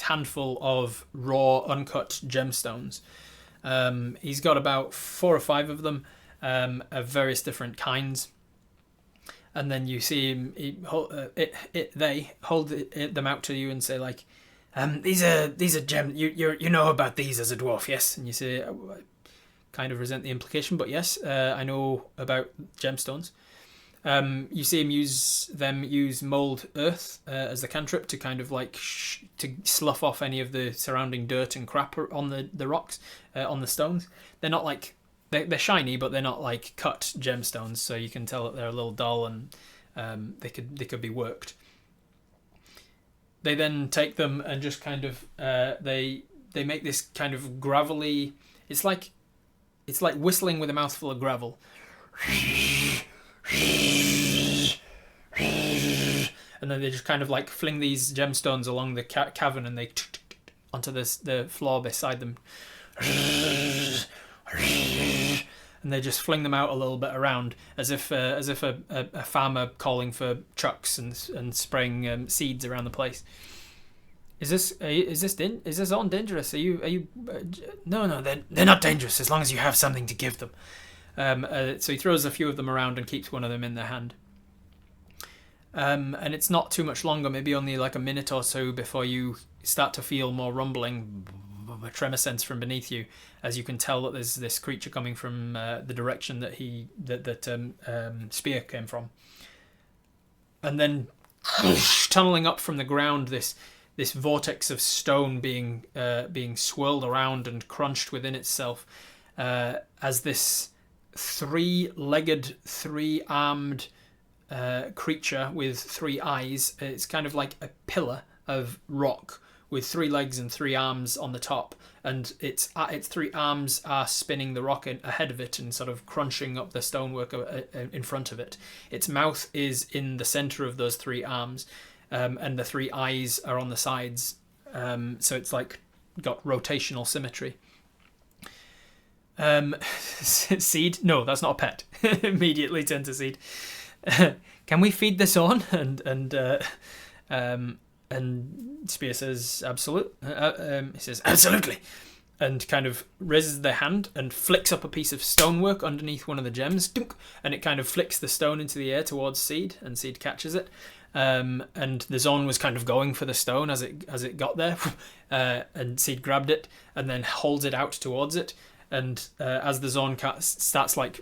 handful of raw, uncut gemstones. He's got about 4 or 5 of them, of various different kinds. And then you see him. They hold them out to you and say, like, "These are gems. You know about these as a dwarf, yes?" And you say, I kind of resent the implication, but yes, I know about gemstones. You see him use mold earth as the cantrip to kind of like to slough off any of the surrounding dirt and crap on the rocks, on the stones. They're not like they're shiny, but they're not like cut gemstones, so you can tell that they're a little dull and they could be worked. They then take them and just kind of they make this kind of gravelly. It's like whistling with a mouthful of gravel. And then they just kind of like fling these gemstones along the cavern, and they onto the floor beside them. And they just fling them out a little bit around, as if a farmer calling for trucks and spraying seeds around the place. Is this on dangerous? Are you? No, they're not dangerous as long as you have something to give them. So he throws a few of them around and keeps one of them in their hand. And it's not too much longer, maybe only like a minute or so, before you start to feel more rumbling, a tremor sense from beneath you, as you can tell that there's this creature coming from the direction that Spear came from. And then tunneling up from the ground, this vortex of stone being swirled around and crunched within itself, as this three-legged, three-armed creature with three eyes. It's kind of like a pillar of rock with 3 legs and 3 arms on the top, and its 3 arms are spinning the rock ahead of it and sort of crunching up the stonework in front of it. Its mouth is in the center of those 3 arms, and the 3 eyes are on the sides, so it's like got rotational symmetry. Seed? No, that's not a pet. Immediately turn to Seed. Can we feed this on? And Spear says, "Absolute." He says, "Absolutely," and kind of raises their hand and flicks up a piece of stonework underneath one of the gems, and it kind of flicks the stone into the air towards Seed, and Seed catches it. And the Zorn was kind of going for the stone as it got there, and Seed grabbed it and then holds it out towards it. And as the Zorn starts like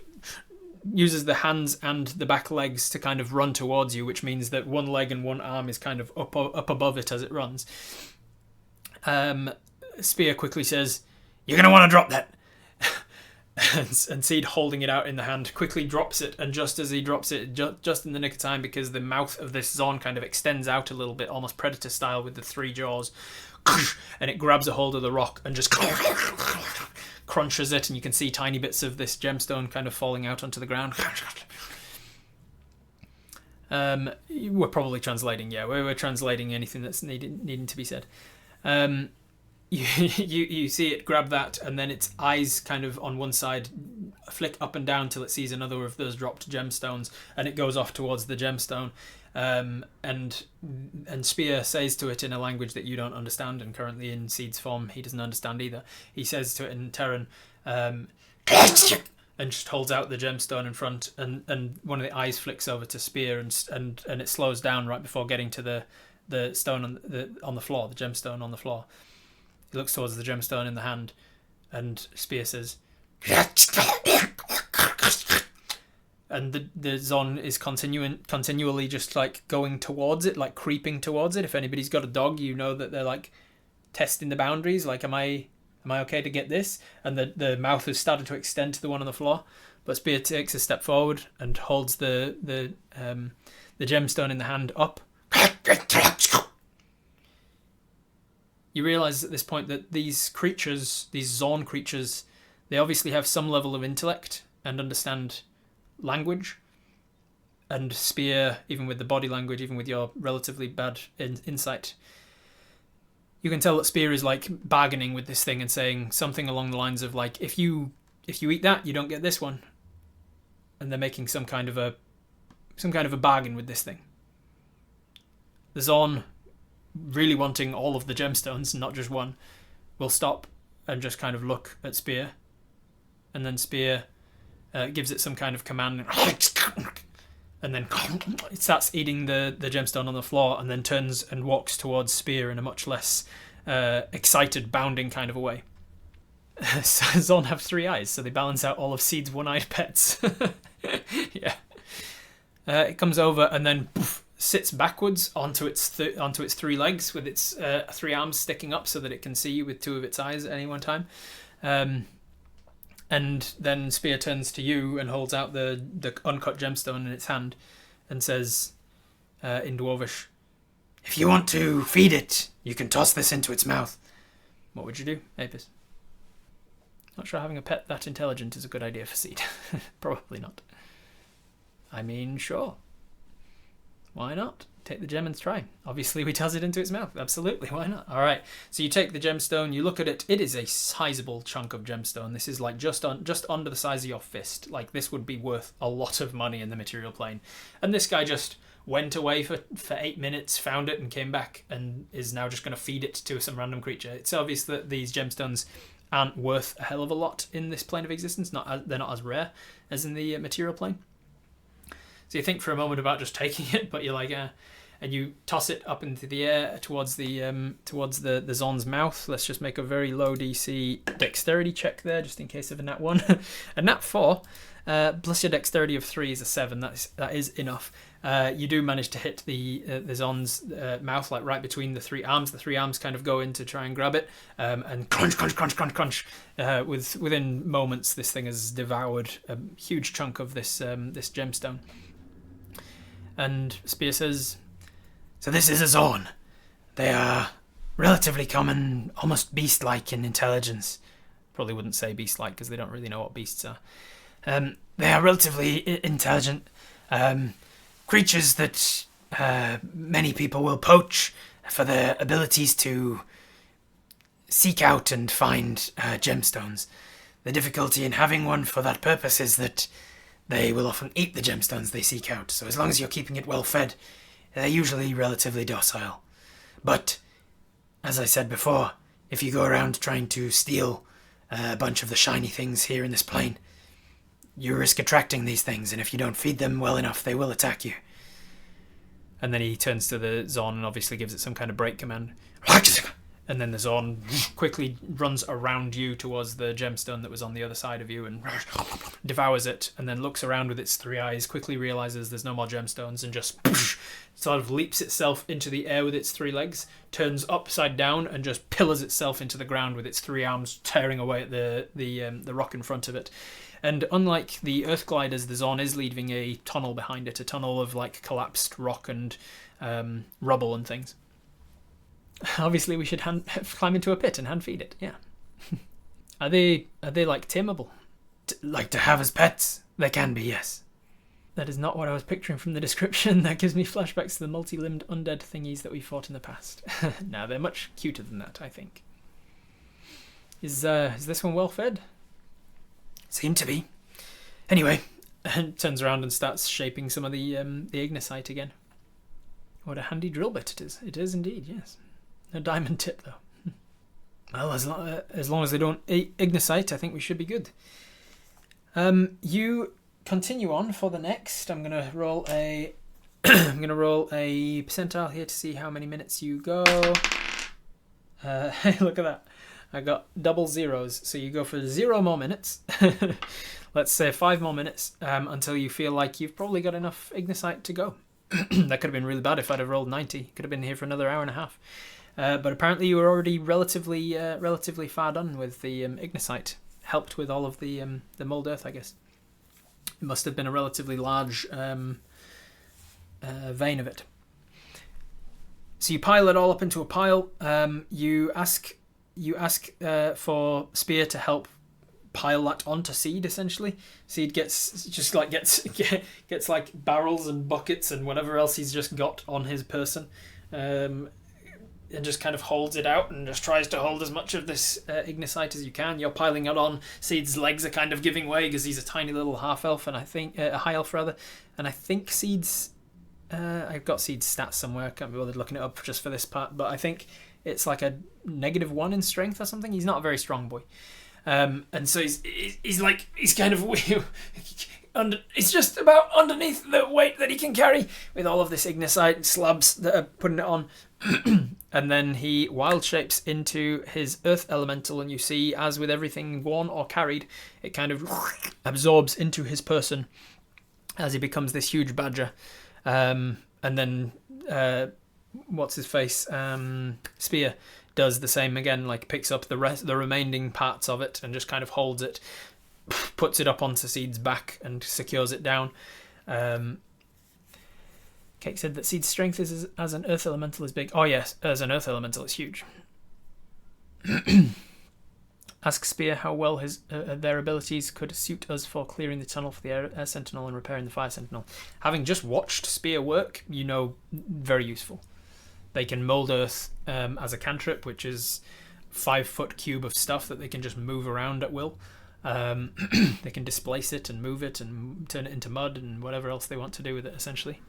uses the hands and the back legs to kind of run towards you, which means that one leg and one arm is kind of up above it as it runs. Spear quickly says, "You're going to want to drop that." and Seed, holding it out in the hand, quickly drops it, and just as he drops it, just in the nick of time, because the mouth of this Zorn kind of extends out a little bit, almost predator style with the 3 jaws, and it grabs a hold of the rock and just crunches it, and you can see tiny bits of this gemstone kind of falling out onto the ground. We're probably translating, we're translating anything that's needing to be said. You see it grab that, and then its eyes kind of on one side flick up and down till it sees another of those dropped gemstones, and it goes off towards the gemstone. And Spear says to it in a language that you don't understand, and currently in Seed's form he doesn't understand either. He says to it in Terran, and just holds out the gemstone in front, and one of the eyes flicks over to Spear, and it slows down right before getting to the stone on the floor, the gemstone on the floor. He looks towards the gemstone in the hand, and Spear says, and the Zorn is continually just like going towards it, like creeping towards it. If anybody's got a dog, you know that they're like testing the boundaries, like am I okay to get this? And the mouth has started to extend to the one on the floor, but Spear takes a step forward and holds the gemstone in the hand up. You realise at this point that these creatures, these Zorn creatures, they obviously have some level of intellect and understand language. And Spear, even with the body language, even with your relatively bad insight, you can tell that Spear is like bargaining with this thing and saying something along the lines of like, if you eat that, you don't get this one. And they're making some kind of a bargain with this thing. The Zorn, really wanting all of the gemstones, not just one, will stop and just kind of look at Spear, and then Spear gives it some kind of command, and then it starts eating the gemstone on the floor, and then turns and walks towards Spear in a much less excited, bounding kind of a way. So Zorn have 3 eyes, so they balance out all of Seed's one-eyed pets. Yeah. It comes over and then poof, sits backwards onto its 3 legs with its 3 arms sticking up so that it can see you with 2 of its eyes at any one time. And then Spear turns to you and holds out the uncut gemstone in its hand and says in Dwarvish, "If you want to feed it, you can toss this into its mouth." "What would you do, Apis?" "Not sure having a pet that intelligent is a good idea for Seed." "Probably not." "I mean, sure. Why not? Take the gem and try. Obviously, we toss it into its mouth. Absolutely, why not?" All right. So you take the gemstone. You look at it. It is a sizable chunk of gemstone. This is like just under the size of your fist. Like this would be worth a lot of money in the material plane. And this guy just went away for 8 minutes, found it, and came back, and is now just going to feed it to some random creature. It's obvious that these gemstones aren't worth a hell of a lot in this plane of existence. They're not as rare as in the material plane. So you think for a moment about just taking it, but you're like, and you toss it up into the air towards the Zorn's mouth. Let's just make a very low DC dexterity check there, just in case of a nat 1. A nat 4, plus your dexterity of 3 is a 7. That is enough. You do manage to hit the Zon's mouth, like right between the 3 arms. The 3 arms kind of go in to try and grab it, and crunch, crunch, crunch, crunch, crunch. Within moments, this thing has devoured a huge chunk of this gemstone. And Spear says, "So this is a Zorn. They are relatively common, almost beast-like in intelligence." Probably wouldn't say beast-like because they don't really know what beasts are. They are relatively intelligent creatures that many people will poach for their abilities to seek out and find gemstones. The difficulty in having one for that purpose is that they will often eat the gemstones they seek out. So as long as you're keeping it well fed, they're usually relatively docile. But, as I said before, if you go around trying to steal a bunch of the shiny things here in this plane, you risk attracting these things, and if you don't feed them well enough, they will attack you. And then he turns to the Zorn and obviously gives it some kind of break command. And then the Zorn quickly runs around you towards the gemstone that was on the other side of you and devours it, and then looks around with its 3 eyes, quickly realizes there's no more gemstones, and just sort of leaps itself into the air with its 3 legs, turns upside down, and just pillars itself into the ground with its 3 arms tearing away at the rock in front of it. And unlike the Earth Gliders, the Zorn is leaving a tunnel behind it, a tunnel of like collapsed rock and rubble and things. Obviously, we should climb into a pit and hand feed it. Yeah. Are they like tameable? Like to have as pets? They can be, yes. That is not what I was picturing from the description. That gives me flashbacks to the multi-limbed undead thingies that we fought in the past. No, they're much cuter than that, I think. Is this one well fed? Seem to be. Anyway, and turns around and starts shaping some of the ignacite again. What a handy drill bit it is. It is indeed, yes. No diamond tip, though. Well, as long as they don't ignacite, I think we should be good. You continue on for the next. I'm gonna roll a percentile here to see how many minutes you go. Look at that. I got double zeros, so you go for 0 more minutes. Let's say 5 more minutes until you feel like you've probably got enough ignacite to go. That could have been really bad if I'd have rolled 90. Could have been here for another hour and a half. But apparently you were already relatively far done with the ignacite. Helped with all of the mold earth, I guess. It must have been a relatively large vein of it. So you pile it all up into a pile. You ask for Spear to help pile that onto Seed. Essentially, Seed gets like barrels and buckets and whatever else he's just got on his person, and just kind of holds it out and just tries to hold as much of this ignacite as you can. You're piling it on. Seed's legs are kind of giving way because he's a tiny little half elf, and I think a high elf rather. And I think Seed's I've got Seed's stats somewhere. I can't be bothered looking it up just for this part, but I think it's like a -1 in strength or something. He's not a very strong boy, and so he's kind of it's just about underneath the weight that he can carry with all of this ignacite slabs that are putting it on. And then he wild shapes into his earth elemental, and you see, as with everything worn or carried, it kind of absorbs into his person as he becomes this huge badger. And then what's his face? Spear does the same again, like picks up the remaining parts of it and just kind of holds it, puts it up onto Seed's back and secures it down. Cake said that Seed's strength is as an earth elemental is big. Oh yes, as an earth elemental it's huge. Ask Spear how well their abilities could suit us for clearing the tunnel for the air Sentinel and repairing the fire Sentinel. Having just watched Spear work, you know, very useful. They can mold earth as a cantrip, which is 5-foot cube of stuff that they can just move around at will. They can displace it and move it and turn it into mud and whatever else they want to do with it, essentially.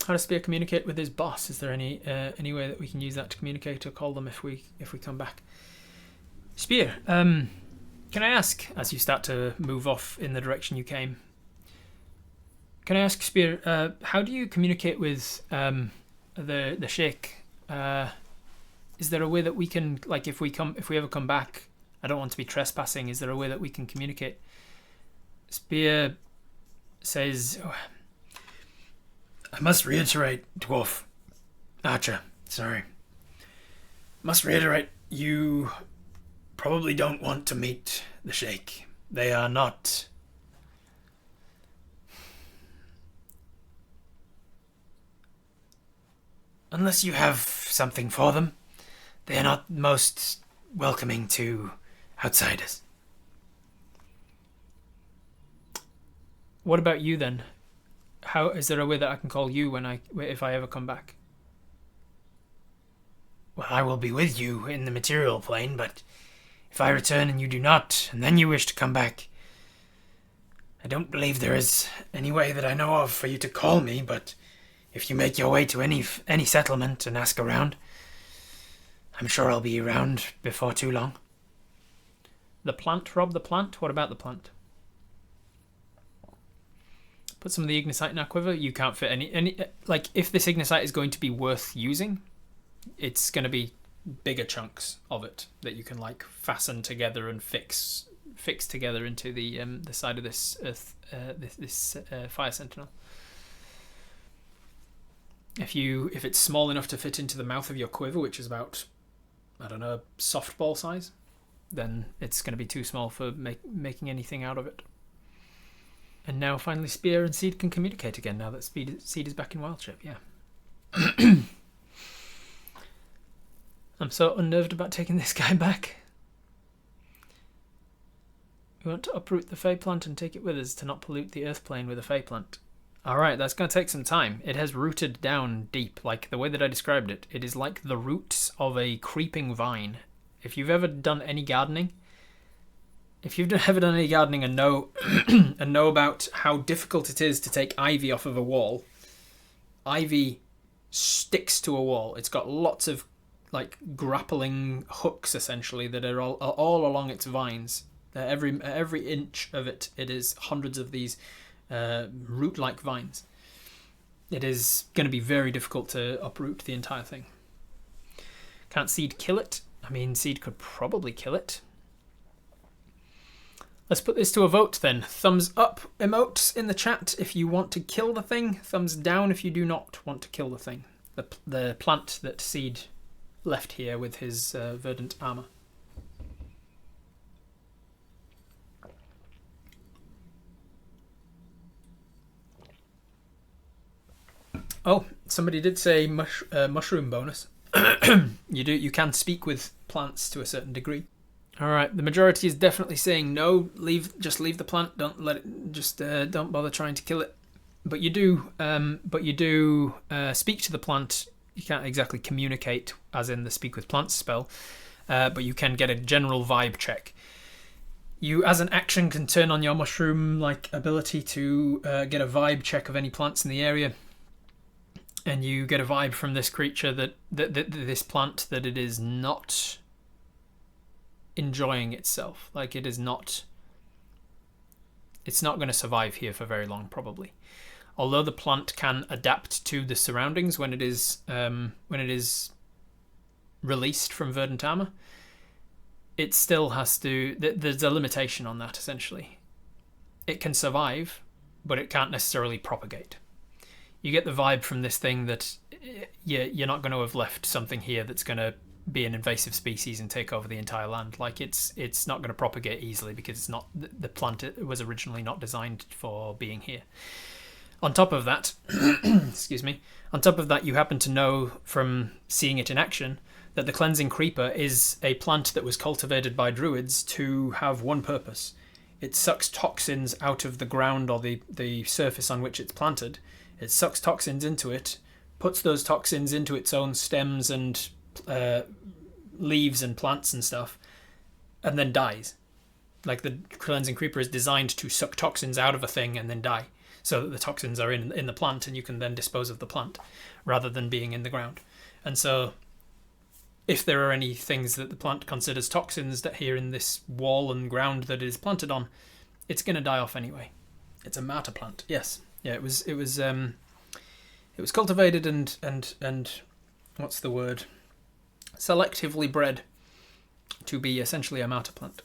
How does Spear communicate with his boss? Is there any way that we can use that to communicate or call them if we come back? Spear, can I ask, as you start to move off in the direction you came, can I ask, Spear, how do you communicate with the Sheikh? Is there a way that we can, like, if we ever come back, I don't want to be trespassing, is there a way that we can communicate? Spear says, I must reiterate, Dwarf. Archer, sorry. Must reiterate, you probably don't want to meet the Sheikh. They are not... Unless you have something for them, they are not most welcoming to outsiders. What about you then? How is there a way that I can call you if I ever come back? Well, I will be with you in the material plane, but if I return and you do not, and then you wish to come back, I don't believe there is any way that I know of for you to call me, but if you make your way to any settlement and ask around, I'm sure I'll be around before too long. The plant, Rob, the plant? What about the plant? Put some of the ignacite in our quiver. You can't fit any like, if this ignacite is going to be worth using, it's going to be bigger chunks of it that you can, like, fasten together and fix together into the side of this earth, this fire sentinel. If it's small enough to fit into the mouth of your quiver, which is about, I don't know, softball size, then it's going to be too small for making anything out of it. And now finally Spear and Seed can communicate again, now that Seed is back in Wildship, yeah. I'm so unnerved about taking this guy back. We want to uproot the Fey plant and take it with us to not pollute the earth plane with a Fey plant. Alright, that's going to take some time. It has rooted down deep, like the way that I described it. It is like the roots of a creeping vine. If you've ever done any gardening, and know and know about how difficult it is to take ivy off of a wall, ivy sticks to a wall. It's got lots of, like, grappling hooks, essentially, that are all along its vines. Every inch of it is hundreds of these root-like vines. It is going to be very difficult to uproot the entire thing. Can't Seed kill it? I mean, Seed could probably kill it. Let's put this to a vote then. Thumbs up emotes in the chat if you want to kill the thing. Thumbs down if you do not want to kill the thing. The plant that Seed left here with his verdant armor. Oh, somebody did say mushroom bonus. You can speak with plants to a certain degree. All right, the majority is definitely saying no. Just leave the plant. Don't let it. Just don't bother trying to kill it. But you do. Speak to the plant. You can't exactly communicate, as in the speak with plants spell. But you can get a general vibe check. You, as an action, can turn on your mushroom-like ability to get a vibe check of any plants in the area. And you get a vibe from this creature that this plant that it is not enjoying itself. Like, it's not going to survive here for very long, probably. Although the plant can adapt to the surroundings when it is released from verdant armor, it still has to. There's a limitation on that, essentially. It can survive, but it can't necessarily propagate. You get the vibe from this thing that you're not going to have left something here that's going to be an invasive species and take over the entire land. Like it's not going to propagate easily because it's not the plant was originally not designed for being here. On top of that, excuse me. On top of that, you happen to know from seeing it in action that the cleansing creeper is a plant that was cultivated by druids to have one purpose. It sucks toxins out of the ground or the surface on which it's planted. It sucks toxins into it, puts those toxins into its own stems and leaves and plants and stuff, and then dies. Like the cleansing creeper is designed to suck toxins out of a thing and then die, so that the toxins are in the plant and you can then dispose of the plant rather than being in the ground. And so if there are any things that the plant considers toxins that here in this wall and ground that it is planted on, it's going to die off anyway. It's a martyr plant. Yes. Yeah, it was cultivated and what's the word? Selectively bred to be essentially a martyr plant.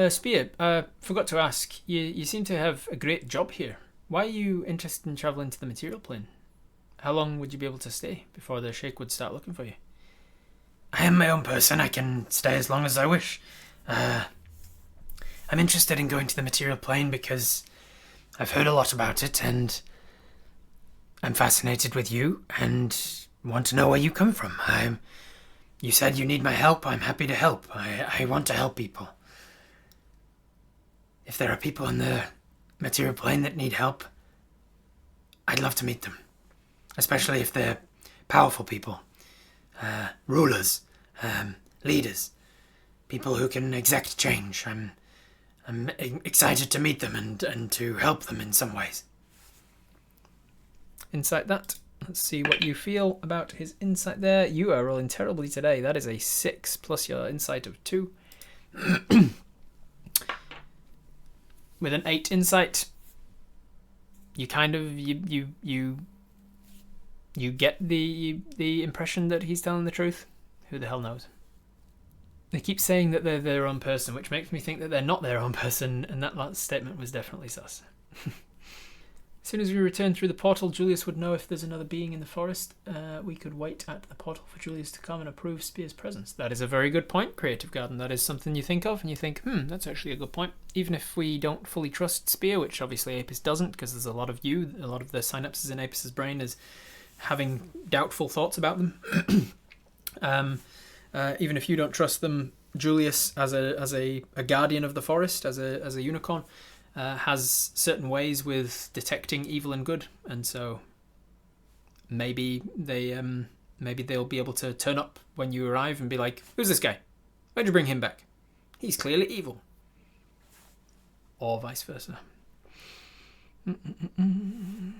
Spear, forgot to ask, you seem to have a great job here. Why are you interested in travelling to the material plane? How long would you be able to stay before the Sheikh would start looking for you? I am my own person. I can stay as long as I wish. I'm interested in going to the material plane because I've heard a lot about it and I'm fascinated with you and want to know where you come from. You said you need my help. I'm happy to help. I want to help people. If there are people in the material plane that need help, I'd love to meet them. Especially if they're powerful people. Rulers. Leaders. People who can exact change. I'm excited to meet them and to help them in some ways. Insight that. Let's see what you feel about his insight there. You are rolling terribly today. That is a 6 plus your insight of 2. With an 8 insight, you kind of you get the impression that he's telling the truth. Who the hell knows? They keep saying that they're their own person, which makes me think that they're not their own person, and that last statement was definitely sus. As soon as we return through the portal, Julius would know if there's another being in the forest. We could wait at the portal for Julius to come and approve Spear's presence. That is a very good point, Creative Garden. That is something you think of, and you think, that's actually a good point. Even if we don't fully trust Spear, which obviously Apis doesn't, because there's a lot of the synapses in Apis's brain is having doubtful thoughts about them. Even if you don't trust them, Julius, as a guardian of the forest, as a unicorn, has certain ways with detecting evil and good, and so maybe they'll be able to turn up when you arrive and be like, "Who's this guy? Why'd you bring him back? He's clearly evil," or vice versa. I'm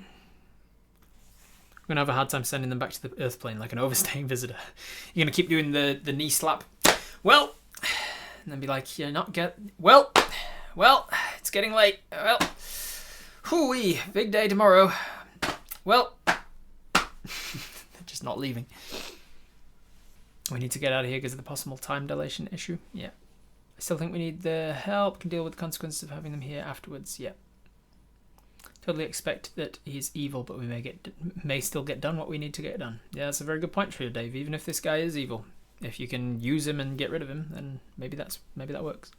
gonna have a hard time sending them back to the Earth plane like an overstaying visitor. You're gonna keep doing the knee slap. Well, and then be like, "You're not Well, it's getting late. Well, hoo-wee, big day tomorrow. Well," they're just not leaving. We need to get out of here because of the possible time dilation issue. Yeah. I still think we need the help. Can deal with the consequences of having them here afterwards. Yeah. Totally expect that he's evil, but we may still get done what we need to get done. Yeah, that's a very good point for you, Dave. Even if this guy is evil, if you can use him and get rid of him, then maybe that works.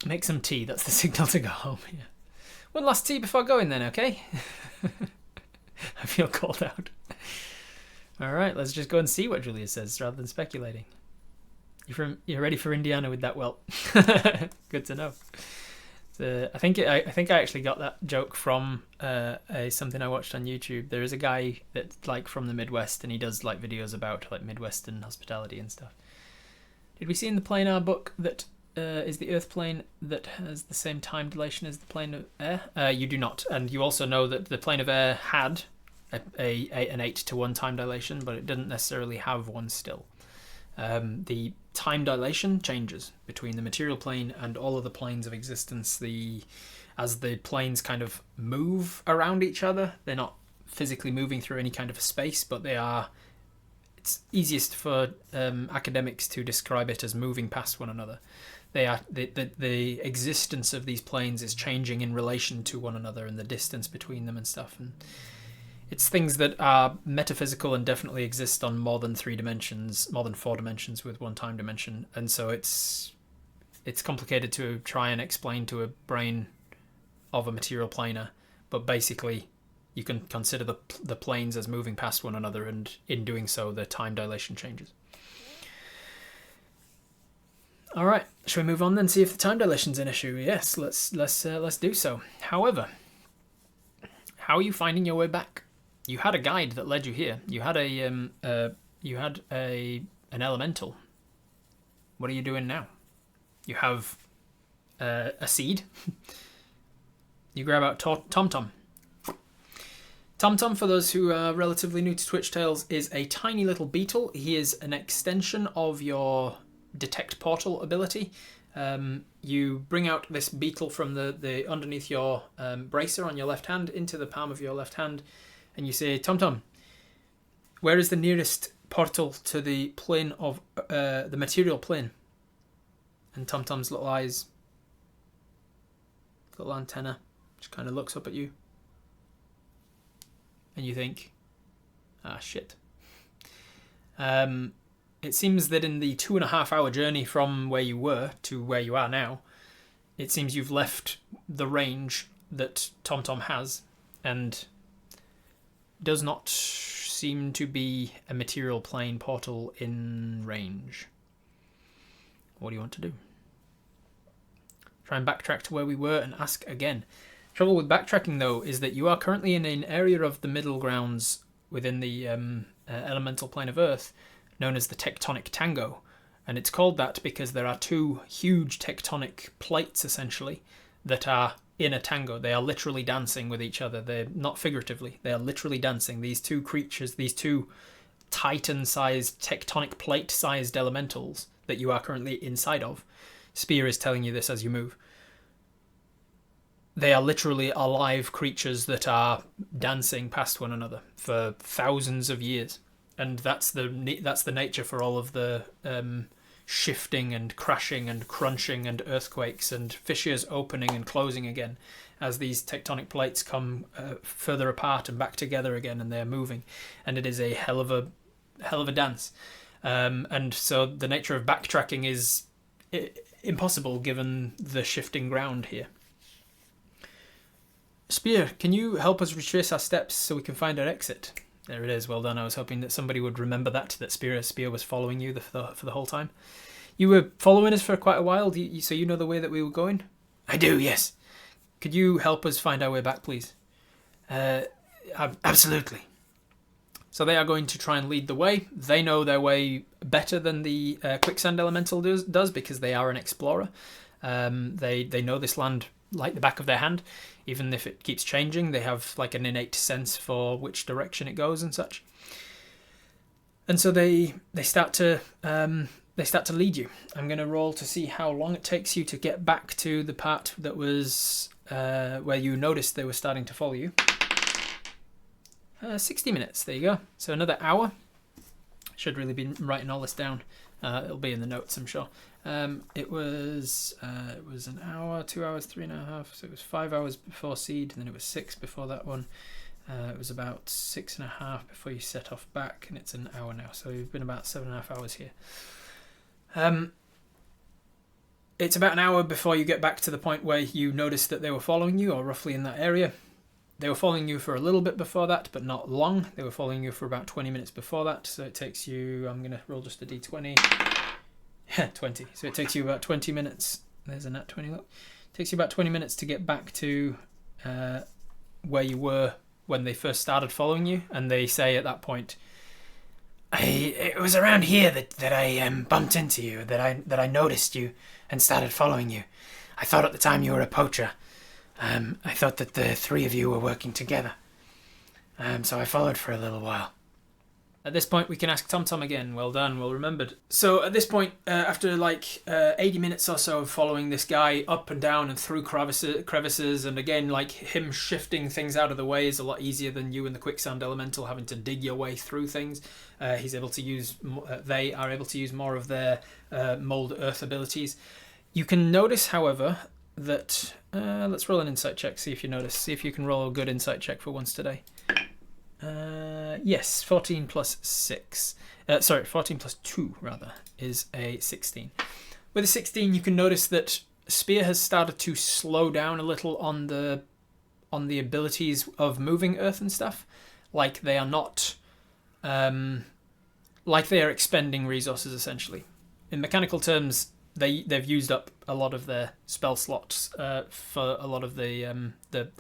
Make some tea. That's the signal to go home. Yeah. One last tea before going then, okay? I feel called out. All right, let's just go and see what Julia says rather than speculating. You're ready for Indiana with that welt. Good to know. I think I actually got that joke from something I watched on YouTube. There is a guy that's like from the Midwest, and he does like videos about like Midwestern hospitality and stuff. Did we see in the planar book that is the Earth plane that has the same time dilation as the plane of air? You do not, and you also know that the plane of air had an 8-to-1 time dilation, but it didn't necessarily have one still. The time dilation changes between the material plane and all of the planes of existence. As the planes kind of move around each other, they're not physically moving through any kind of space, but they are. It's easiest for academics to describe it as moving past one another. They are the existence of these planes is changing in relation to one another and the distance between them and stuff. And It's things that are metaphysical and definitely exist on more than 3 dimensions, more than 4 dimensions with one time dimension, and so it's complicated to try and explain to a brain of a material planar, but basically you can consider the planes as moving past one another, and in doing so the time dilation changes. All right, shall we move on then, see if the time dilation's an issue? Yes, let's do so. However, how are you finding your way back? You had a guide that led you here. You had an elemental. What are you doing now? You have a seed. You grab out TomTom. TomTom, for those who are relatively new to Twitch Tales, is a tiny little beetle. He is an extension of your detect portal ability. You bring out this beetle from the underneath your bracer on your left hand into the palm of your left hand, and you say, TomTom, where is the nearest portal to the plane of the material plane? And TomTom's little eyes, little antenna, just kind of looks up at you. And you think, shit. It seems that in the 2.5-hour journey from where you were to where you are now, it seems you've left the range that TomTom has, and does not seem to be a material plane portal in range. What do you want to do? Try and backtrack to where we were and ask again. Trouble with backtracking, though, is that you are currently in an area of the middle grounds within the elemental plane of Earth, known as the tectonic tango, and it's called that because there are 2 huge tectonic plates, essentially, that are in a tango. They are literally dancing with each other. They're not figuratively. They are literally dancing. These 2 creatures, these 2 titan-sized, tectonic plate-sized elementals that you are currently inside of. Spear is telling you this as you move. They are literally alive creatures that are dancing past one another for thousands of years, and that's the nature for all of the shifting and crashing and crunching and earthquakes and fissures opening and closing again as these tectonic plates come further apart and back together again, and they're moving, and it is a hell of a dance. And so the nature of backtracking is impossible given the shifting ground here. Spear, can you help us retrace our steps so we can find our exit? There it is. Well done. I was hoping that somebody would remember that Spear was following you for the whole time. You were following us for quite a while, so you know the way that we were going? I do, yes. Could you help us find our way back, please? Absolutely. So they are going to try and lead the way. They know their way better than the quicksand elemental does because they are an explorer. They know this land like the back of their hand, even if it keeps changing. They have like an innate sense for which direction it goes and such. And so they start to lead you. I'm going to roll to see how long it takes you to get back to the part that was where you noticed they were starting to follow you. 60 minutes. There you go. So another hour. Should really be writing all this down. It'll be in the notes, I'm sure. It was an hour, 2 hours, 3.5. So it was 5 hours before seed, and then it was 6 before that one. It was about 6.5 before you set off back, and it's an hour now. So you've been about 7.5 hours here. It's about an hour before you get back to the point where you notice that they were following you, or roughly in that area. They were following you for a little bit before that, but not long. They were following you for about 20 minutes before that. So it takes you, I'm going to roll just a d20. 20. So it takes you about 20 minutes. There's a nat 20, look. It takes you about 20 minutes to get back to where you were when they first started following you. And they say at that point, it was around here that I bumped into you, that I noticed you and started following you. I thought at the time you were a poacher. I thought that the 3 of you were working together. So I followed for a little while. At this point, we can ask TomTom again. Well done, well remembered. So at this point, after like 80 minutes or so of following this guy up and down and through crevices, and again, like him shifting things out of the way is a lot easier than you and the quicksand elemental having to dig your way through things. He's able to use, they are able to use more of their mold earth abilities. You can notice, however, that let's roll an insight check. See if you notice. See if you can roll a good insight check for once today. Yes, 14 plus 6. 14 plus 2, rather, is a 16. With a 16, you can notice that Spear has started to slow down a little on the abilities of moving earth and stuff. Like they are not... like they are expending resources, essentially. In mechanical terms, they've used up a lot of their spell slots for a lot of the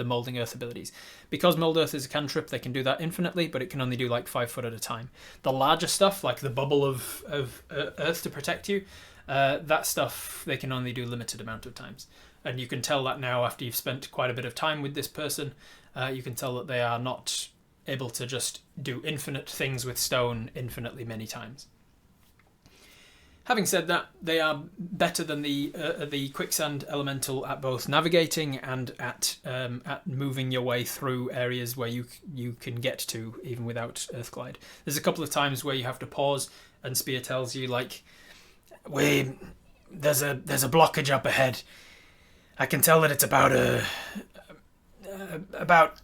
moulding earth abilities. Because mould earth is a cantrip, they can do that infinitely, but it can only do like 5 foot at a time. The larger stuff, like the bubble of earth to protect you, that stuff they can only do limited amount of times. And you can tell that now after you've spent quite a bit of time with this person. You can tell that they are not able to just do infinite things with stone infinitely many times. Having said that, they are better than the quicksand elemental at both navigating and at moving your way through areas where you can get to even without Earthglide. There's a couple of times where you have to pause, and Spear tells you like, There's a blockage up ahead. I can tell that it's about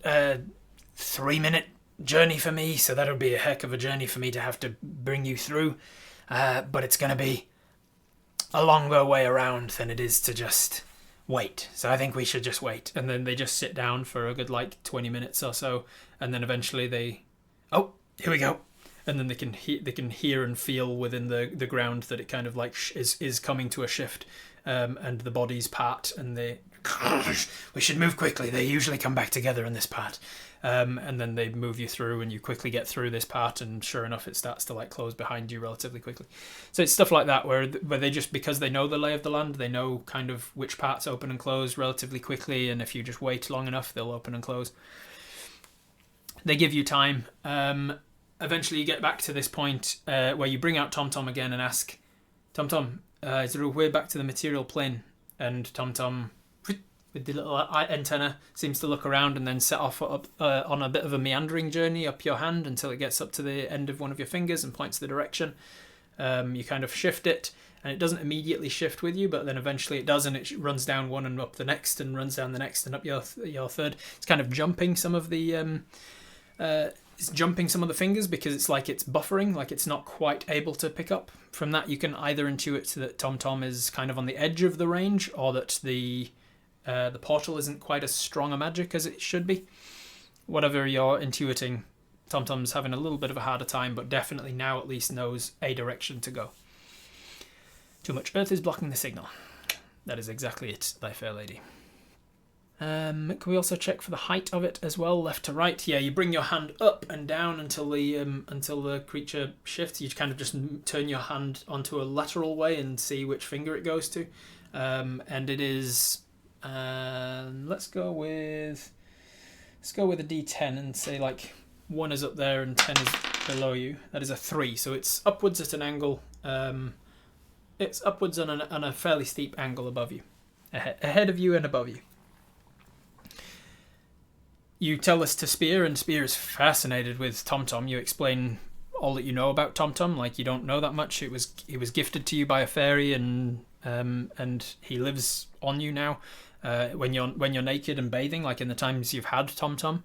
a 3-minute journey for me, so that'll be a heck of a journey for me to have to bring you through. But it's going to be a longer way around than it is to just wait. So I think we should just wait. And then they just sit down for a good like 20 minutes or so, and then eventually they... Oh, here we go. And then they can hear and feel within the ground that it kind of like is coming to a shift, and the bodies part, and they... We should move quickly. They usually come back together in this part. And then they move you through, and you quickly get through this part, and sure enough, it starts to like close behind you relatively quickly. So it's stuff like that where they just, because they know the lay of the land, they know kind of which parts open and close relatively quickly, and if you just wait long enough, they'll open and close. They give you time. Eventually, you get back to this point where you bring out TomTom again and ask, TomTom, is there a way back to the material plane? And TomTom, with the little antenna, seems to look around and then set off up on a bit of a meandering journey up your hand until it gets up to the end of one of your fingers and points the direction. You kind of shift it, and it doesn't immediately shift with you, but then eventually it does, and it runs down one and up the next, and runs down the next and up your third. It's kind of jumping some of the fingers because it's like it's buffering, like it's not quite able to pick up. From that, you can either intuit that TomTom is kind of on the edge of the range, or that the portal isn't quite as strong a magic as it should be. Whatever you're intuiting, TomTom's having a little bit of a harder time, but definitely now at least knows a direction to go. Too much earth is blocking the signal. That is exactly it, thy fair lady. Can we also check for the height of it as well, left to right? Yeah, you bring your hand up and down until the creature shifts. You kind of just turn your hand onto a lateral way and see which finger it goes to. And it is... let's go with a D10 and say like 1 is up there and 10 is below you. That is a 3, so it's upwards at an angle. It's upwards on a fairly steep angle above you, ahead of you and above you. You tell this to Spear, and Spear is fascinated with TomTom. You explain all that you know about TomTom, like you don't know that much. He was gifted to you by a fairy, and he lives on you now. When you're naked and bathing, like in the times you've had TomTom,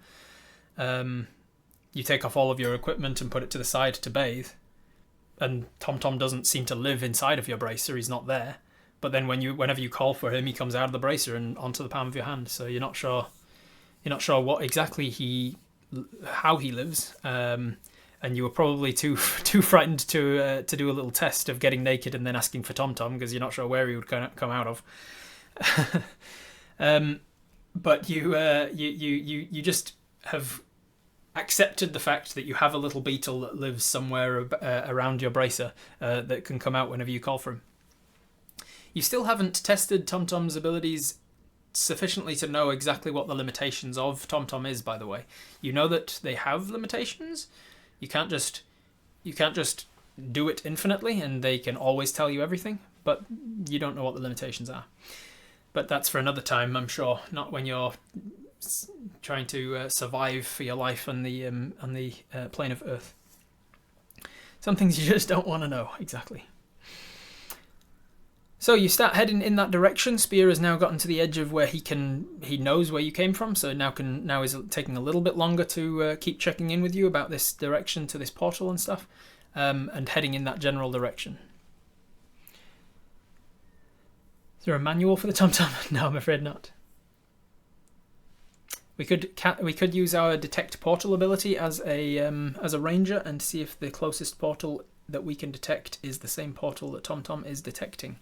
you take off all of your equipment and put it to the side to bathe, and TomTom doesn't seem to live inside of your bracer. He's not there. But then whenever you call for him, he comes out of the bracer and onto the palm of your hand. So you're not sure what exactly how he lives. And you were probably too frightened to do a little test of getting naked and then asking for TomTom, because you're not sure where he would come out of. But you just have accepted the fact that you have a little beetle that lives somewhere around your bracer that can come out whenever you call for him. You still haven't tested TomTom's abilities sufficiently to know exactly what the limitations of TomTom is, by the way. You know that they have limitations. You can't just do it infinitely and they can always tell you everything, but you don't know what the limitations are. But that's for another time, I'm sure, not when you're trying to survive for your life on the plane of Earth. Some things you just don't want to know, exactly. So you start heading in that direction. Spear has now gotten to the edge of where he knows where you came from. So now is taking a little bit longer to keep checking in with you about this direction to this portal and stuff, and heading in that general direction. Is there a manual for the TomTom? No, I'm afraid not. We could use our detect portal ability as a ranger and see if the closest portal that we can detect is the same portal that TomTom is detecting.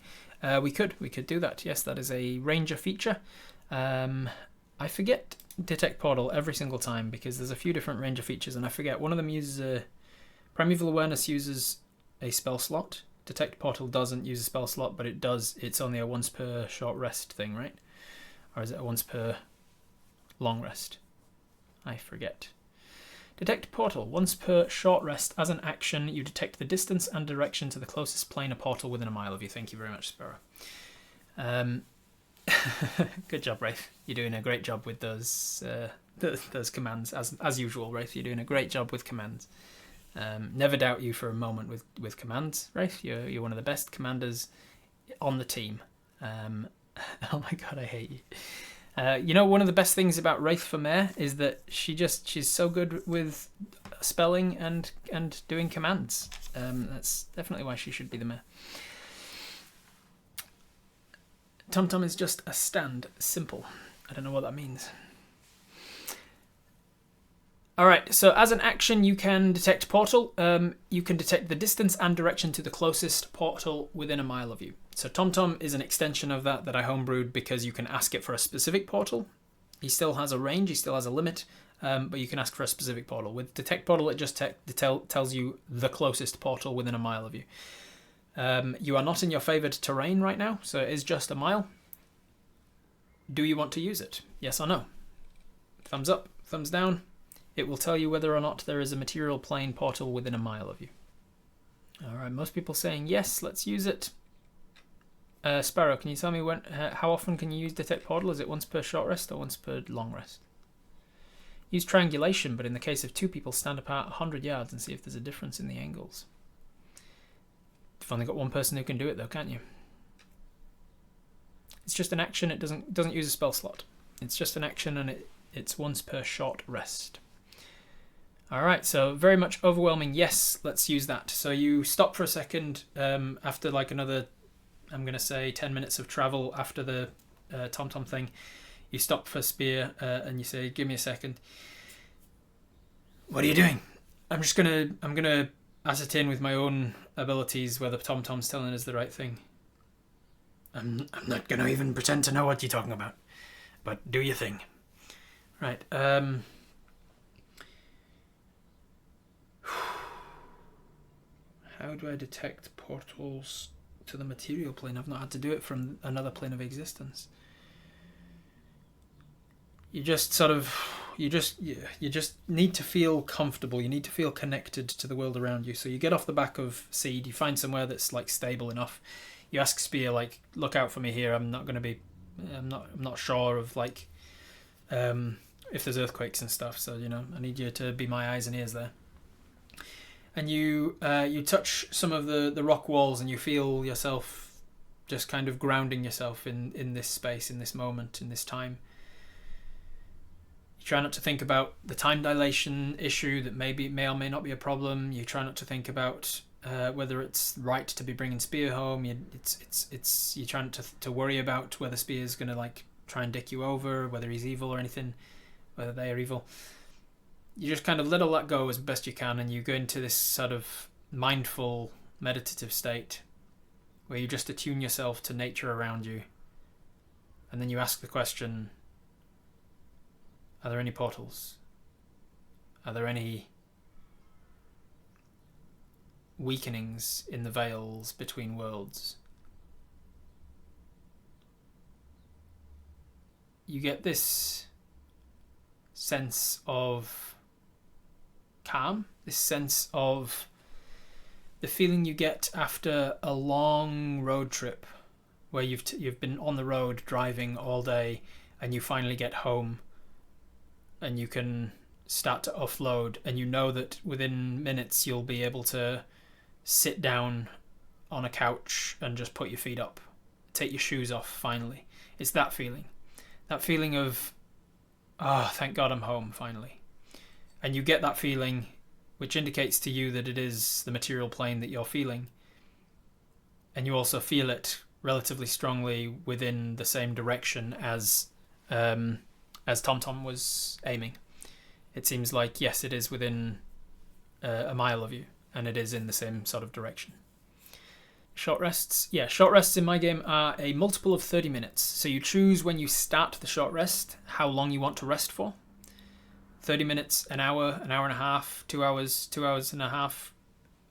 We could do that. Yes, that is a ranger feature. I forget detect portal every single time because there's a few different ranger features, and I forget one of them uses primeval awareness uses a spell slot. Detect portal doesn't use a spell slot, but it does. It's only a once per short rest thing, right? Or is it a once per long rest? I forget. Detect portal. Once per short rest, as an action, you detect the distance and direction to the closest planar portal within a mile of you. Thank you very much, Sparrow. Good job, Wraith. You're doing a great job with those commands. As usual, Wraith, you're doing a great job with commands. Never doubt you for a moment with commands, Wraith. You're one of the best commanders on the team. Oh my god, I hate you. One of the best things about Wraith for Mare is that she's so good with spelling and doing commands. That's definitely why she should be the Mare. TomTom is just a stand. Simple. I don't know what that means. Alright, so as an action you can detect portal. You can detect the distance and direction to the closest portal within a mile of you. So TomTom is an extension of that I homebrewed because you can ask it for a specific portal. He still has a range, he still has a limit, but you can ask for a specific portal. With detect portal, it just tells you the closest portal within a mile of you. You are not in your favoured terrain right now, so it is just a mile. Do you want to use it? Yes or no? Thumbs up, thumbs down. It will tell you whether or not there is a material plane portal within a mile of you. Alright, most people saying yes, let's use it. Sparrow, can you tell me how often can you use detect portal? Is it once per short rest or once per long rest? Use triangulation, but in the case of two people, stand apart 100 yards and see if there's a difference in the angles. You've only got one person who can do it though, can't you? It's just an action, it doesn't use a spell slot. It's just an action and it's once per short rest. Alright, so very much overwhelming yes, let's use that. So you stop for a second after like another, I'm going to say 10 minutes of travel after the TomTom thing. You stop for Spear and you say, give me a second. What are you doing? I'm going to ascertain with my own abilities whether TomTom's telling us the right thing. I'm not going to even pretend to know what you're talking about. But do your thing. Right, how do I detect portals to the material plane? I've not had to do it from another plane of existence. You just need to feel comfortable. You need to feel connected to the world around you. So you get off the back of Seed. You find somewhere that's like stable enough. You ask Spear, like, look out for me here. I'm not sure of like if there's earthquakes and stuff. So I need you to be my eyes and ears there. And you touch some of the rock walls and you feel yourself just kind of grounding yourself in this space, in this moment, in this time. You try not to think about the time dilation issue that may or may not be a problem. You try not to think about whether it's right to be bringing Spear home. You try not to worry about whether Spear's going to like try and dick you over, whether he's evil or anything, whether they are evil. You just kind of let all that go as best you can, and you go into this sort of mindful, meditative state where you just attune yourself to nature around you. And then you ask the question, are there any portals? Are there any weakenings in the veils between worlds? You get this sense of calm, this sense of the feeling you get after a long road trip where you've been on the road driving all day and you finally get home and you can start to offload, and you know that within minutes you'll be able to sit down on a couch and just put your feet up take your shoes off finally. It's that feeling. That feeling of, oh, thank God I'm home finally. And you get that feeling, which indicates to you that it is the material plane that you're feeling. And you also feel it relatively strongly within the same direction as TomTom was aiming. It seems like, yes, it is within a mile of you, and it is in the same sort of direction. Short rests. Yeah, short rests in my game are a multiple of 30 minutes. So you choose when you start the short rest how long you want to rest for. 30 minutes, an hour and a half, 2 hours, 2 hours and a half.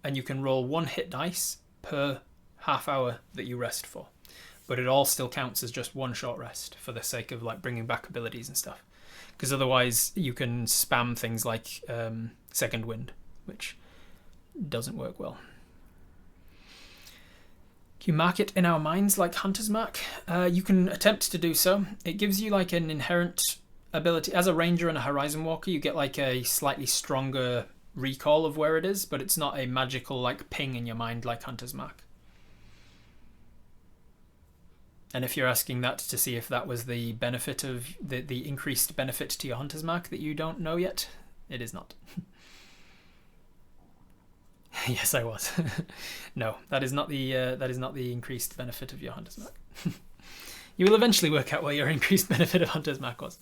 And you can roll 1 hit dice per half hour that you rest for. But it all still counts as just 1 short rest for the sake of like bringing back abilities and stuff. Because otherwise you can spam things like second wind, which doesn't work well. Can you mark it in our minds like Hunter's Mark? You can attempt to do so. It gives you like an inherent ability. As a ranger and a horizon walker, you get like a slightly stronger recall of where it is, but it's not a magical like ping in your mind like Hunter's Mark. And if you're asking that to see if that was the benefit of the increased benefit to your Hunter's Mark that you don't know yet, it is not. Yes, I was. No, that is not the increased benefit of your Hunter's Mark. You will eventually work out what your increased benefit of Hunter's Mark was.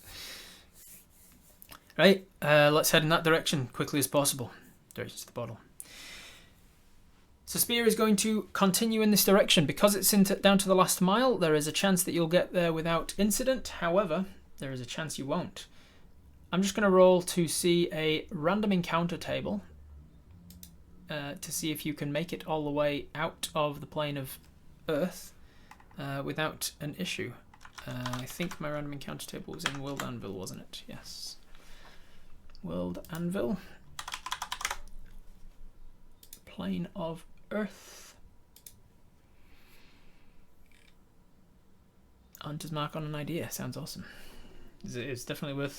Right, let's head in that direction quickly as possible. Direction to the bottle. So Spear is going to continue in this direction. Because it's down to the last mile, there is a chance that you'll get there without incident. However, there is a chance you won't. I'm just going to roll to see a random encounter table. To see if you can make it all the way out of the plane of Earth without an issue. I think my random encounter table was in World Anvil, wasn't it? Yes. World Anvil. Plane of Earth. Hunter's Mark on an idea. Sounds awesome. It's definitely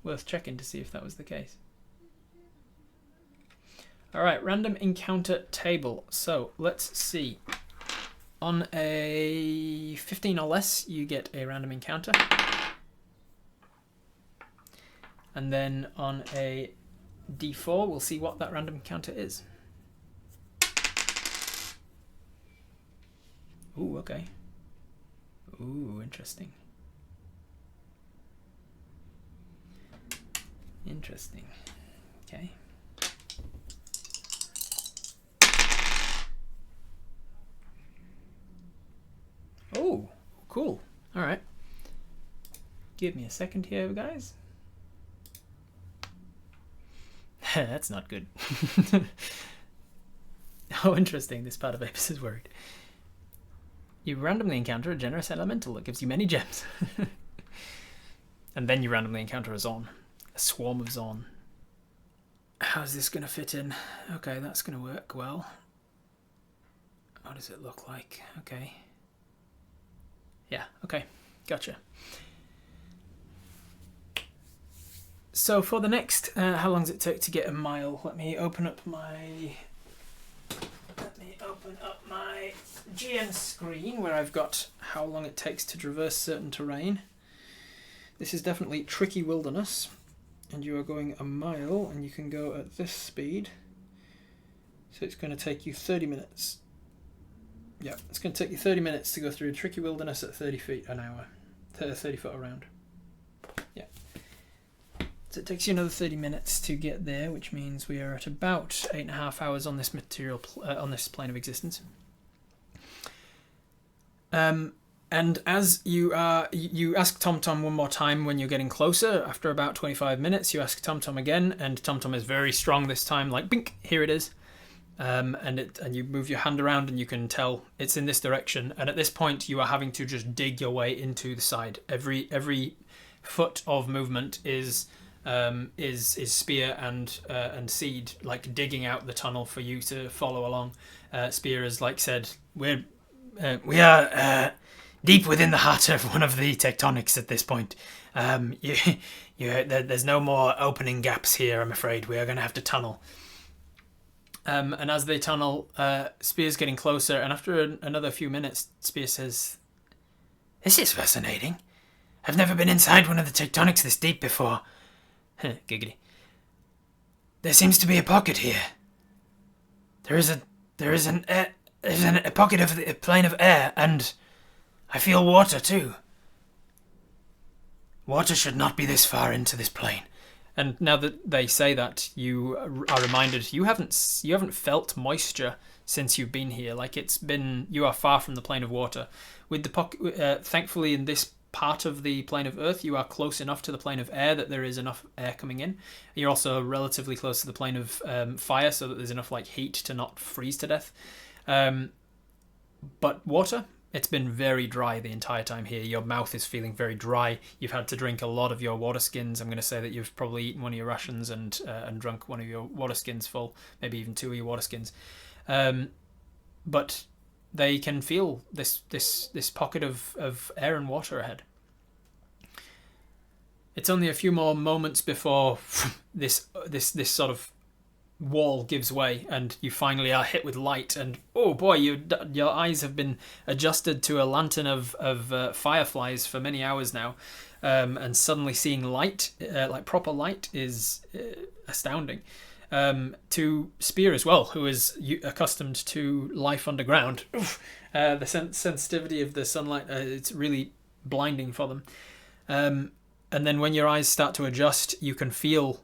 worth checking to see if that was the case. Alright, random encounter table. So, let's see. On a 15 or less, you get a random encounter. And then on a D4, we'll see what that random encounter is. Ooh, okay. Ooh, interesting. Interesting. Okay. Oh, cool. All right. Give me a second here, guys. That's not good. Oh, interesting. This part of Apis is worried. You randomly encounter a generous elemental that gives you many gems. And then you randomly encounter a zorn. A swarm of zorn. How's this going to fit in? Okay, that's going to work well. What does it look like? Okay. Yeah, okay, gotcha. So for the next, how long does it take to get a mile? Let me open up my GM screen where I've got how long it takes to traverse certain terrain. This is definitely tricky wilderness, and you are going a mile, and you can go at this speed. So it's going to take you 30 minutes. Yeah, it's going to take you 30 minutes to go through a tricky wilderness at 30 feet an hour. 30 foot around. Yeah. So it takes you another 30 minutes to get there, which means we are at about 8.5 hours on this material, on this plane of existence. And as you ask TomTom one more time when you're getting closer. After about 25 minutes, you ask TomTom again, and TomTom is very strong this time. Like, bink, here it is. And you move your hand around, and you can tell it's in this direction. And at this point, you are having to just dig your way into the side. Every foot of movement is Spear and Seed, like digging out the tunnel for you to follow along. Spear has like said, we are deep within the heart of one of the tectonics at this point. There's no more opening gaps here, I'm afraid. We are going to have to tunnel. And as they tunnel, Spear's getting closer, and after another few minutes, Spear says, This is fascinating. I've never been inside one of the tectonics this deep before. Giggity. There seems to be a pocket here. There's a pocket of the plane of air, and I feel water too. Water should not be this far into this plane. And now that they say that, you are reminded you haven't felt moisture since you've been here. Like you are far from the plane of water. With the pocket, thankfully, in this part of the plane of Earth, you are close enough to the plane of air that there is enough air coming in. You're also relatively close to the plane of fire, so that there's enough like heat to not freeze to death. But water, it's been very dry the entire time here. Your mouth is feeling very dry. You've had to drink a lot of your water skins. I'm going to say that you've probably eaten one of your rations and drunk one of your water skins full, maybe even two of your water skins. But they can feel this pocket of air and water ahead. It's only a few more moments before this sort of wall gives way and you finally are hit with light, and oh boy, your eyes have been adjusted to a lantern of fireflies for many hours now, and suddenly seeing light, like proper light, is astounding. To Spear as well, who is accustomed to life underground, the sensitivity of the sunlight, it's really blinding for them. And then when your eyes start to adjust, you can feel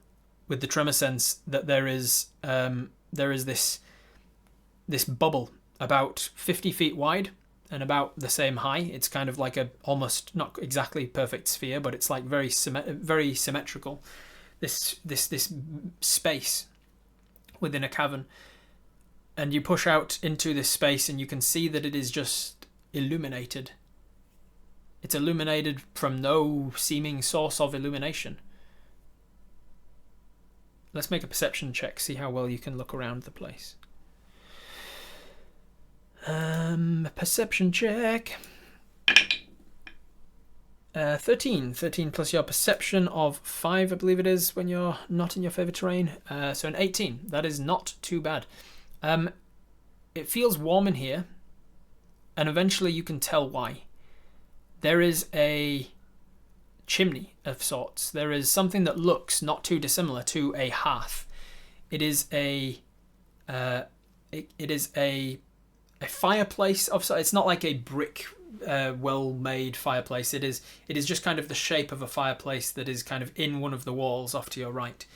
with the tremor sense that there is this bubble about 50 feet wide and about the same high. It's kind of like a almost not exactly perfect sphere, but it's like very symmetrical. This space within a cavern, and you push out into this space and you can see that it is just illuminated. It's illuminated from no seeming source of illumination. Let's make a perception check, see how well you can look around the place. Perception check. 13 plus your perception of 5, I believe it is, when you're not in your favourite terrain. So an 18. That is not too bad. It feels warm in here, and eventually you can tell why. There is a chimney of sorts. There is something that looks not too dissimilar to a hearth. It is a fireplace of sorts. It's not like a brick well-made fireplace. It is just kind of the shape of a fireplace that is kind of in one of the walls off to your right.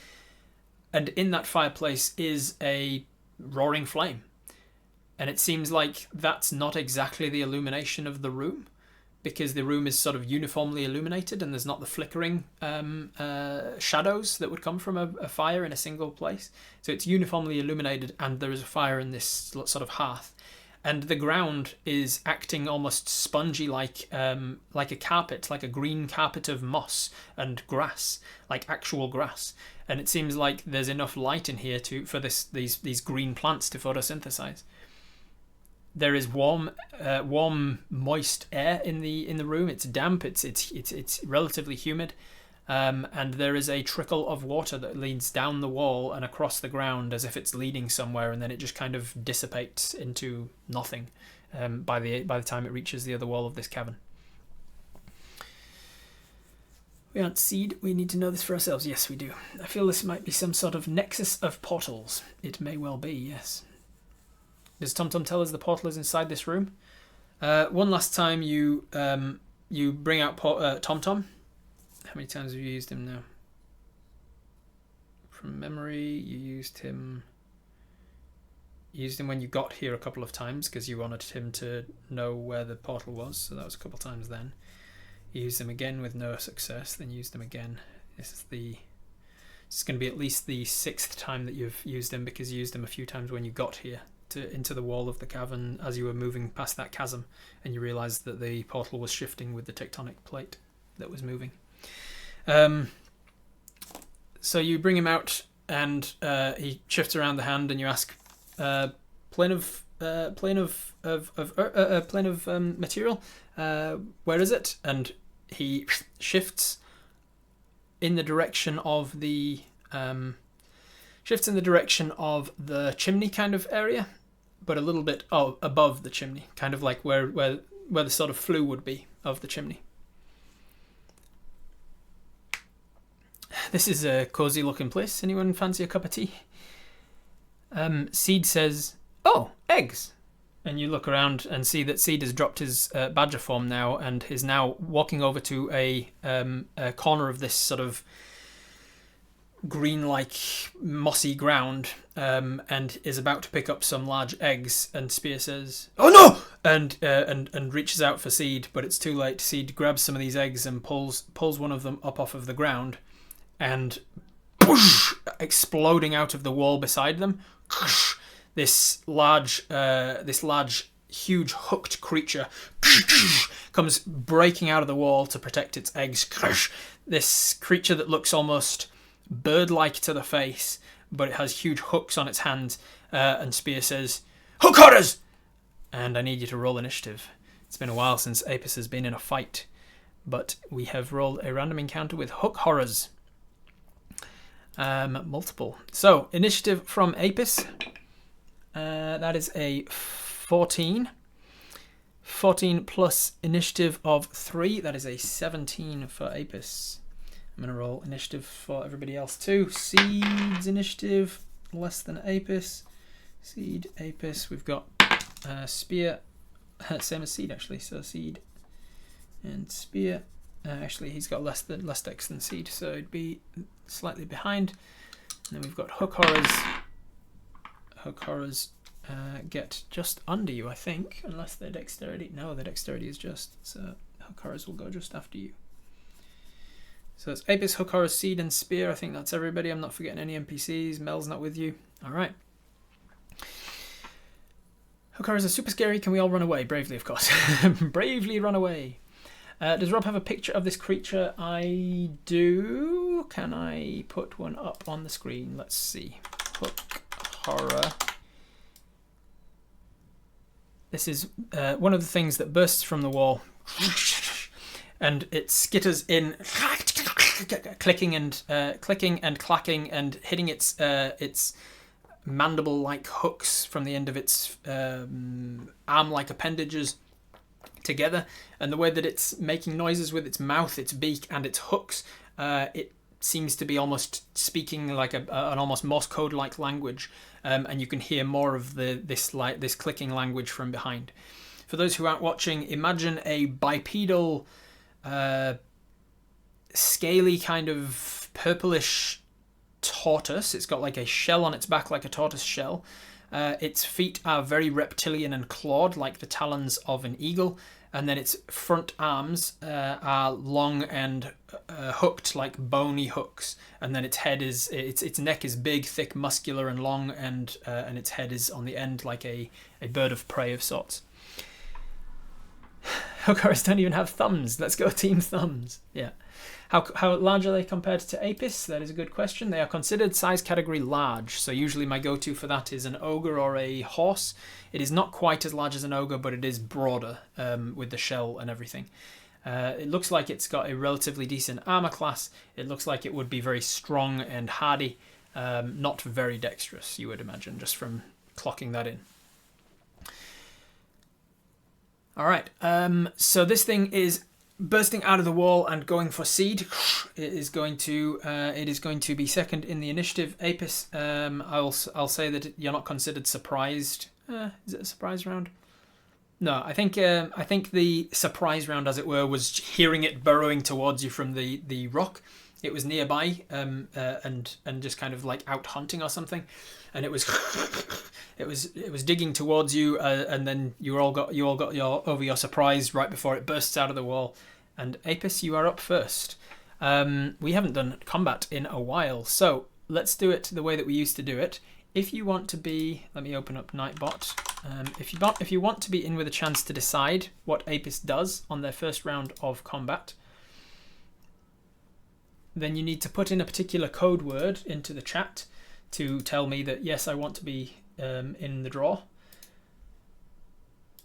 And in that fireplace is a roaring flame. And it seems like that's not exactly the illumination of the room, because the room is sort of uniformly illuminated and there's not the flickering shadows that would come from a fire in a single place. So it's uniformly illuminated and there is a fire in this sort of hearth. And the ground is acting almost spongy, like a carpet, like a green carpet of moss and grass, like actual grass. And it seems like there's enough light in here for these green plants to photosynthesize. There is warm, moist air in the room. It's damp. It's relatively humid, and there is a trickle of water that leads down the wall and across the ground as if it's leading somewhere, and then it just kind of dissipates into nothing by the time it reaches the other wall of this cavern. We aren't seed. We need to know this for ourselves. Yes, we do. I feel this might be some sort of nexus of portals. It may well be. Yes. Does TomTom tell us the portal is inside this room? One last time you bring out TomTom. How many times have you used him now? From memory, you used him when you got here a couple of times because you wanted him to know where the portal was. So that was a couple of times then. You used him again with no success. Then used him again. This is going to be at least the 6th time that you've used him, because you used him a few times when you got here into the wall of the cavern as you were moving past that chasm, and you realised that the portal was shifting with the tectonic plate that was moving. So you bring him out, and he shifts around the hand, and you ask, plane of material, where is it? And he shifts in the direction of the chimney kind of area, but a little bit above the chimney, kind of like where where the sort of flue would be of the chimney. This is a cozy looking place. Anyone fancy a cup of tea? Seed says, "Oh, eggs." And you look around and see that Seed has dropped his badger form now and is now walking over to a corner of this sort of green-like mossy ground and is about to pick up some large eggs. And Spear says, "Oh no!" and reaches out for Seed, but it's too late. Seed grabs some of these eggs and pulls one of them up off of the ground, and whoosh, exploding out of the wall beside them. This large, huge hooked creature comes breaking out of the wall to protect its eggs. This creature that looks almost bird-like to the face, but it has huge hooks on its hands. And Spear says, "Hook horrors!" And I need you to roll initiative. It's been a while since Apis has been in a fight, but we have rolled a random encounter with hook horrors. Multiple. So, initiative from Apis. That is a 14. 14 plus initiative of 3. That is a 17 for Apis. I'm going to roll initiative for everybody else too. Seed's initiative less than Apis. Seed, Apis. We've got Spear. Same as Seed actually. So Seed and Spear. Actually, he's got less dex than Seed, so it'd be slightly behind. And then we've got hook horrors. Hook horrors get just under you, I think, unless their dexterity. No, their dexterity is just. So hook horrors will go just after you. So it's Apis, hook horrors, Seed, and Spear. I think that's everybody. I'm not forgetting any NPCs. Mel's not with you. All right. Hook horrors are super scary. Can we all run away? Bravely, of course. Bravely run away. Does Rob have a picture of this creature? I do. Can I put one up on the screen? Let's see. Hook horror. This is one of the things that bursts from the wall, and it skitters in, clicking and clacking and hitting its mandible-like hooks from the end of its arm-like appendages together, and the way that it's making noises with its mouth, its beak, and its hooks, it seems to be almost speaking like an almost Morse code-like language, and you can hear more of this clicking language from behind. For those who aren't watching, imagine a bipedal, scaly kind of purplish tortoise. It's got like a shell on its back, like a tortoise shell. Its feet are very reptilian and clawed, like the talons of an eagle, and then its front arms are long and hooked like bony hooks, and then its head is its neck is big, thick, muscular, and long, and its head is on the end like a bird of prey of sorts. Hook horrors don't even have thumbs. Let's go team thumbs. Yeah. How large are they compared to Apis? That is a good question. They are considered size category large, so usually my go-to for that is an ogre or a horse. It is not quite as large as an ogre, but it is broader with the shell and everything. It looks like it's got a relatively decent armor class. It looks like it would be very strong and hardy, not very dexterous, you would imagine, just from clocking that in. All right, so this thing is bursting out of the wall and going for Seed. It is going to be second in the initiative. Apis, I'll say that you're not considered surprised. Is it a surprise round? No, I think the surprise round, as it were, was hearing it burrowing towards you from the rock. It was nearby, and just kind of like out hunting or something, and it was digging towards you, and then you all got over your surprise right before it bursts out of the wall. And Apis, you are up first. We haven't done combat in a while, so let's do it the way that we used to do it. If you want to be, let me open up Nightbot. If you want to be in with a chance to decide what Apis does on their first round of combat, then you need to put in a particular code word into the chat to tell me that yes, I want to be in the draw.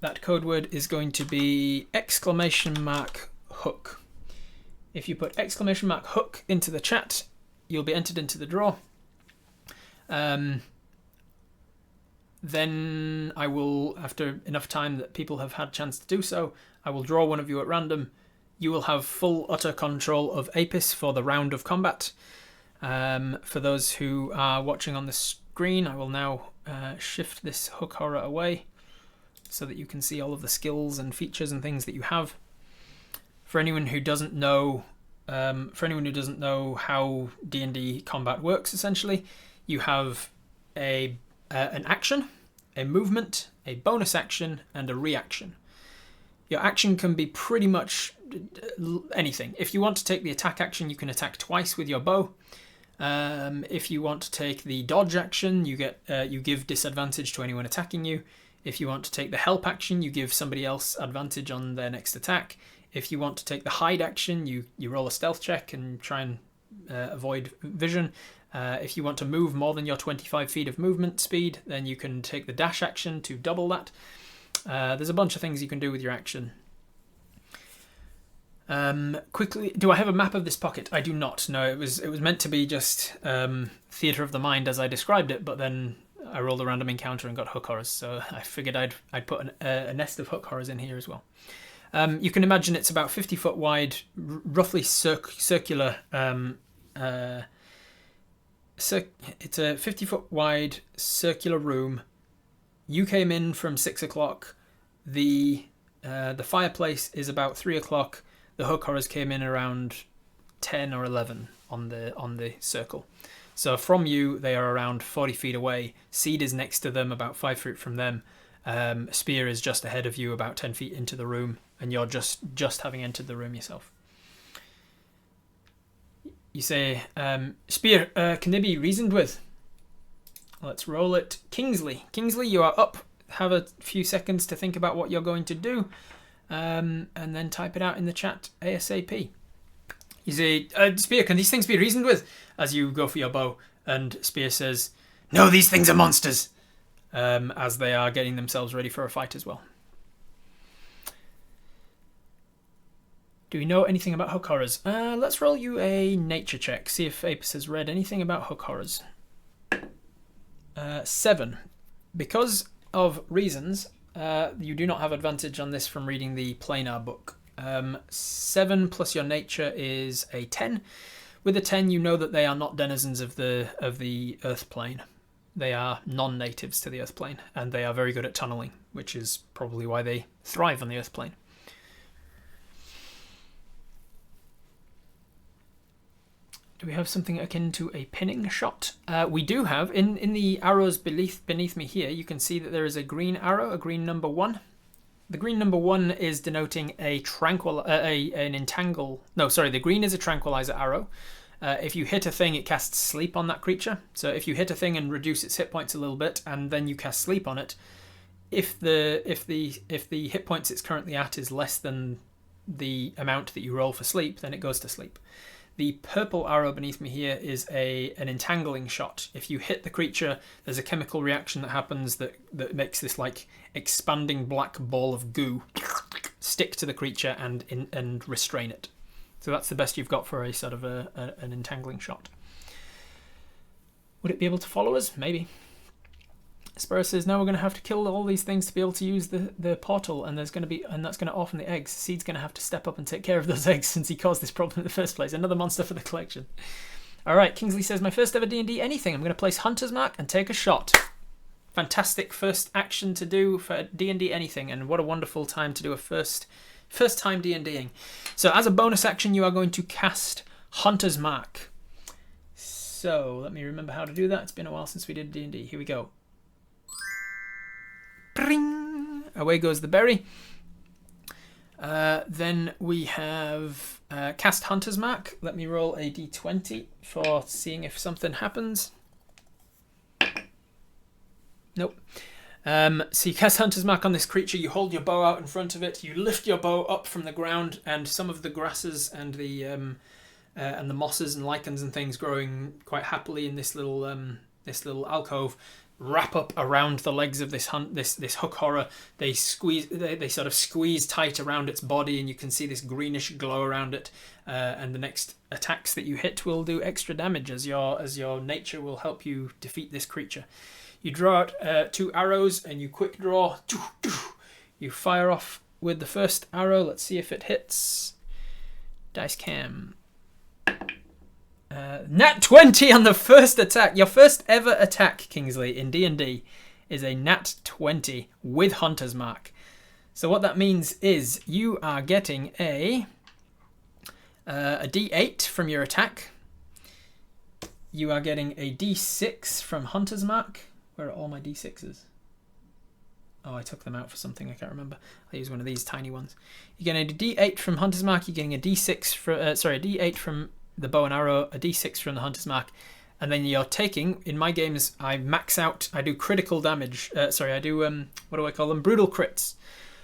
That code word is going to be !hook. If you put !hook into the chat, you'll be entered into the draw. Then I will, after enough time that people have had a chance to do so, I will draw one of you at random. You will have full, utter control of Apis for the round of combat. For those who are watching on the screen, I will now shift this hook horror away so that you can see all of the skills and features and things that you have. For anyone who doesn't know, how D&D combat works, essentially, you have an action, a movement, a bonus action, and a reaction. Your action can be pretty much anything. If you want to take the attack action, you can attack twice with your bow. If you want to take the dodge action, you give disadvantage to anyone attacking you. If you want to take the help action, you give somebody else advantage on their next attack. If you want to take the hide action, you roll a stealth check and try and avoid vision. If you want to move more than your 25 feet of movement speed, then you can take the dash action to double that. There's a bunch of things you can do with your action. Quickly, do I have a map of this pocket? I do not. No, it was meant to be just theatre of the mind as I described it, but then I rolled a random encounter and got hook horrors, so I figured I'd put a nest of hook horrors in here as well. You can imagine it's about 50 foot wide, roughly circular. It's a 50 foot wide circular room. You came in from 6 o'clock. The fireplace is about 3 o'clock. The hook horrors came in around 10 or 11 on the circle. So from you, they are around 40 feet away. Seed is next to them, about 5 feet from them. Spear is just ahead of you, about 10 feet into the room, and you're just having entered the room yourself. You say, Spear, can they be reasoned with? Let's roll it. Kingsley, you are up. Have a few seconds to think about what you're going to do, and then type it out in the chat ASAP. You say, Spear, can these things be reasoned with? As you go for your bow, and Spear says, No, these things are monsters. As they are getting themselves ready for a fight as well. Do we know anything about hook horrors? Let's roll you a nature check. See if Apis has read anything about hook horrors. 7. Because of reasons, you do not have advantage on this from reading the planar book. 7 plus your nature is a 10. With a 10, you know that they are not denizens of the earth plane. They are non-natives to the earth plane, and they are very good at tunneling, which is probably why they thrive on the earth plane. Do we have something akin to a pinning shot? We do have. In the arrows beneath me here, you can see that there is a green arrow, a green number 1. The green number 1 is denoting the green is a tranquilizer arrow. If you hit a thing, it casts sleep on that creature. So if you hit a thing and reduce its hit points a little bit, and then you cast sleep on it, if the hit points it's currently at is less than the amount that you roll for sleep, then it goes to sleep. The purple arrow beneath me here is an entangling shot. If you hit the creature, there's a chemical reaction that happens that makes this like expanding black ball of goo stick to the creature and restrain it. So that's the best you've got for a sort of an entangling shot. Would it be able to follow us? Maybe. Spur says, now we're going to have to kill all these things to be able to use the portal, and that's going to orphan the eggs. Seed's going to have to step up and take care of those eggs since he caused this problem in the first place. Another monster for the collection. All right, Kingsley says, my first ever D&D anything. I'm going to place Hunter's Mark and take a shot. Fantastic first action to do for D&D anything, and what a wonderful time to do a first time D&Ding. So as a bonus action, you are going to cast Hunter's Mark. So let me remember how to do that. It's been a while since we did D&D. Here we go. Bring! Away goes the berry. Then we have cast Hunter's Mark. Let me roll a d20 for seeing if something happens. Nope. So you cast Hunter's Mark on this creature. You hold your bow out in front of it. You lift your bow up from the ground, and some of the grasses and the mosses and lichens and things growing quite happily in this little alcove wrap up around the legs of this hook horror. They sort of squeeze tight around its body, and you can see this greenish glow around it. And the next attacks that you hit will do extra damage as your nature will help you defeat this creature. You draw out 2 arrows and you quick draw. You fire off with the first arrow. Let's see if it hits. Dice cam. Nat 20 on the first attack. Your first ever attack, Kingsley, in D&D is a Nat 20 with Hunter's Mark. So what that means is you are getting a D8 from your attack. You are getting a D6 from Hunter's Mark. Where are all my D6s? Oh, I took them out for something. I can't remember. I'll use one of these tiny ones. You're getting a D8 from Hunter's Mark. You're getting a D6 from a D8 from the bow and arrow, a D6 from the Hunter's Mark, and then you're taking. In my games, I max out. I do critical damage. I do what do I call them? Brutal crits.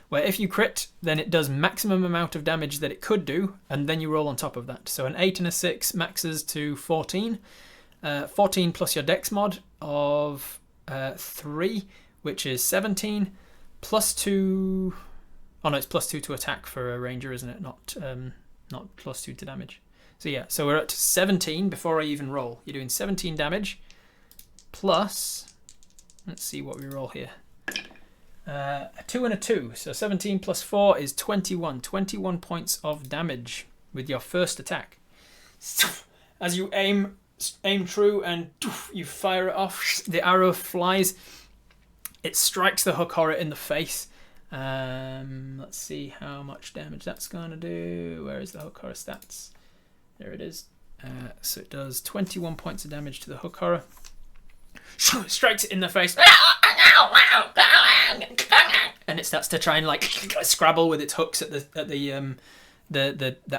Where if you crit, then it does maximum amount of damage that it could do, and then you roll on top of that. So an 8 and a 6 maxes to 14. 14 plus your dex mod of 3, which is 17, plus 2... Oh no, it's plus 2 to attack for a ranger, isn't it? Not plus 2 to damage. So yeah, so we're at 17 before I even roll. You're doing 17 damage, plus... Let's see what we roll here. A 2 and a 2, so 17 plus 4 is 21. 21 points of damage with your first attack. As you aim true and you fire it off, the arrow flies. It strikes the hook horror in the face. Let's see how much damage that's going to do. Where is the hook horror stats? There it is. So it does 21 points of damage to the hook horror. Strikes it in the face. And it starts to try and like scrabble with its hooks at the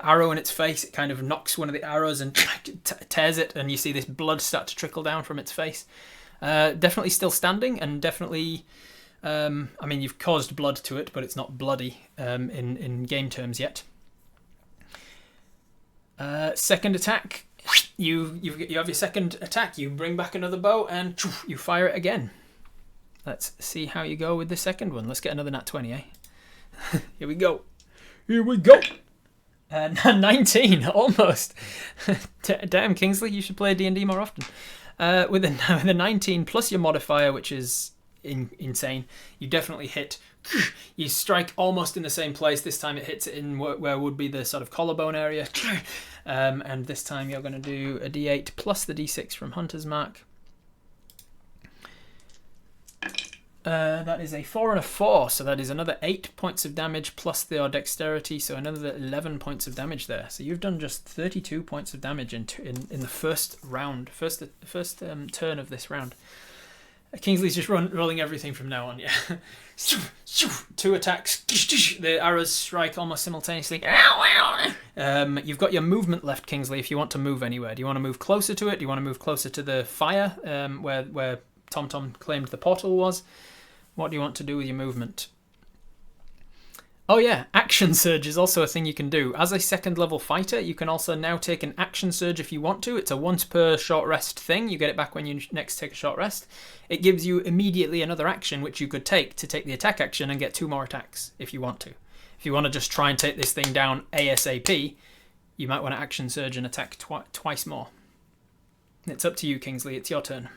arrow in its face. It kind of knocks one of the arrows and tears it, and you see this blood start to trickle down from its face. Definitely still standing, and definitely, I mean, you've caused blood to it, but it's not bloody in game terms yet. Second attack, you have your second attack. You bring back another bow and you fire it again. Let's see how you go with the second one. Let's get another nat 20, eh? Here we go. Here we go. 19, almost. Damn, Kingsley, you should play D&D more often. With a 19 plus your modifier, which is insane, you definitely hit. You strike almost in the same place. This time it hits it in where would be the sort of collarbone area. And this time you're going to do a D8 plus the D6 from Hunter's Mark. That is a 4 and a 4, so that is another 8 points of damage plus your dexterity, so another 11 points of damage there. So you've done just 32 points of damage in the first round, first turn of this round. Kingsley's just rolling everything from now on, yeah. 2 attacks, the arrows strike almost simultaneously. You've got your movement left, Kingsley, if you want to move anywhere. Do you want to move closer to it? Do you want to move closer to the fire where Tom claimed the portal was? What do you want to do with your movement? Oh yeah, action surge is also a thing you can do. As a second level fighter, you can also now take an action surge if you want to. It's a once per short rest thing. You get it back when you next take a short rest. It gives you immediately another action which you could take to take the attack action and get 2 more attacks if you want to. If you want to just try and take this thing down ASAP, you might want to action surge and attack twice more. It's up to you, Kingsley. It's your turn.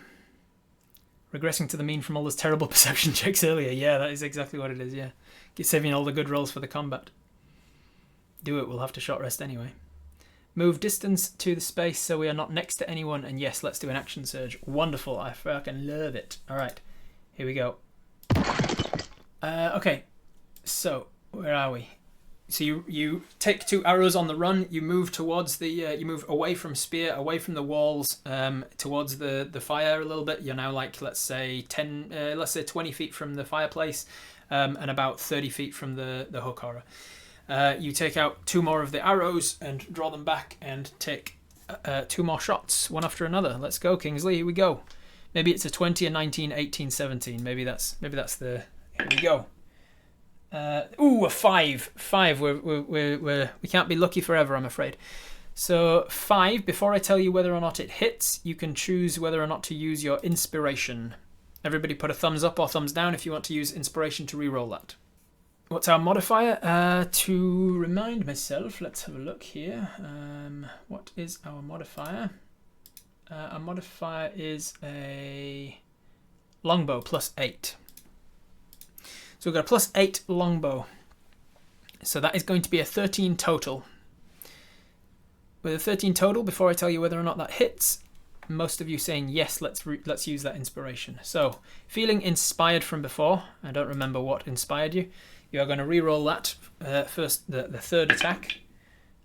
Regressing to the mean from all those terrible perception checks earlier. Yeah, that is exactly what it is, yeah. Get saving all the good rolls for the combat. Do it, we'll have to short rest anyway. Move distance to the space so we are not next to anyone. And yes, let's do an action surge. Wonderful, I fucking love it. Alright, here we go. Okay, so where are we? So you take 2 arrows on the run. You move towards the you move away from spear, away from the walls, towards the fire a little bit. You're now like let's say 20 feet from the fireplace, and about 30 feet from the hook horror. You take out 2 more of the arrows and draw them back and take 2 more shots, one after another. Let's go, Kingsley. Here we go. Maybe it's a 20, a 19, 18, 17. Maybe that's the. Here we go. A 5. 5. We can't be lucky forever, I'm afraid. So 5. Before I tell you whether or not it hits, you can choose whether or not to use your inspiration. Everybody put a thumbs up or thumbs down if you want to use inspiration to reroll that. What's our modifier? To remind myself, let's have a look here. What is our modifier? Our modifier is a longbow plus 8. So we've got a plus 8 longbow. So that is going to be a 13 total. With a 13 total, before I tell you whether or not that hits, most of you saying yes, let's use that inspiration. So, feeling inspired from before, I don't remember what inspired you. You are going to re-roll that first, the third attack,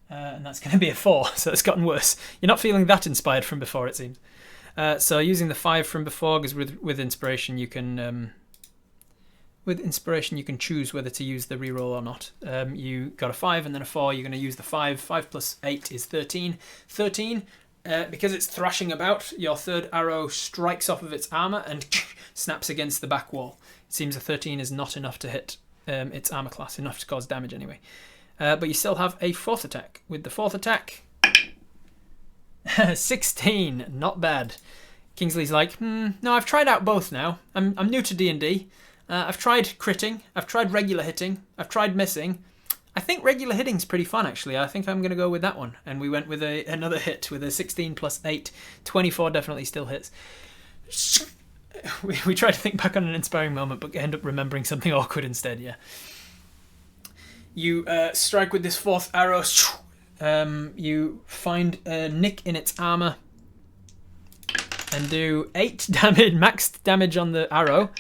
and that's going to be a 4, so it's gotten worse. You're not feeling that inspired from before, it seems. So using the 5 from before, because with inspiration you can choose whether to use the reroll or not. You got a 5 and then a 4. You're going to use the 5. 5 plus 8 is 13. 13. Because it's thrashing about, your third arrow strikes off of its armor and snaps against the back wall. It seems a 13 is not enough to hit its armor class, enough to cause damage anyway. But you still have a 4th attack. With the 4th attack, 16, not bad. Kingsley's like, no, I've tried out both now. I'm new to D&D. I've tried critting, I've tried regular hitting, I've tried missing. I think regular hitting's pretty fun, actually. I think I'm going to go with that one. And we went with another hit with a 16 plus 8. 24 definitely still hits. We tried to think back on an inspiring moment, but end up remembering something awkward instead, yeah. You strike with this 4th arrow. You find a nick in its armor and do 8 damage, maxed damage on the arrow.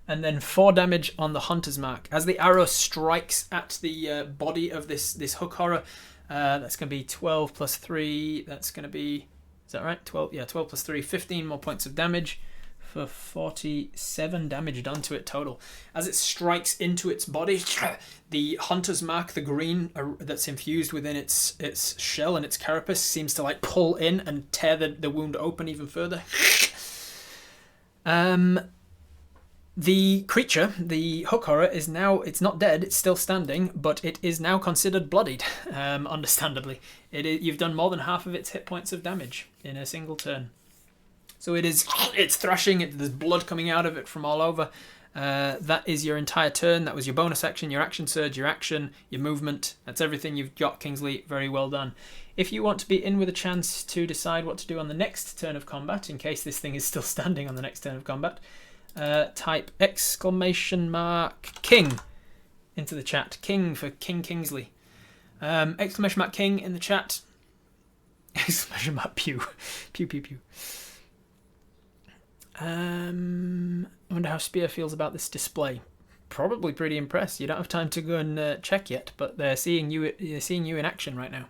And then 4 damage on the hunter's mark. As the arrow strikes at the body of this hook horror, that's going to be 12 plus 3. That's going to be, is that right? 12, yeah, 12 plus 3, 15 more points of damage for 47 damage done to it total. As it strikes into its body, the hunter's mark, the green that's infused within its shell and its carapace, seems to like pull in and tear the wound open even further. The creature, the hook horror, is now, it's not dead, it's still standing, but it is now considered bloodied, understandably. You've done more than half of its hit points of damage in a single turn. So it's thrashing, there's blood coming out of it from all over. That is your entire turn. That was your bonus action, your action surge, your action, your movement. That's everything you've got, Kingsley. Very well done. If you want to be in with a chance to decide what to do on the next turn of combat, in case this thing is still standing on the next turn of combat, type exclamation mark King into the chat. King for King Kingsley. Exclamation mark King in the chat. Exclamation mark Pew. Pew pew pew. I wonder how Spear feels about this display. Probably pretty impressed. You don't have time to go and check yet, but they're seeing you in action right now.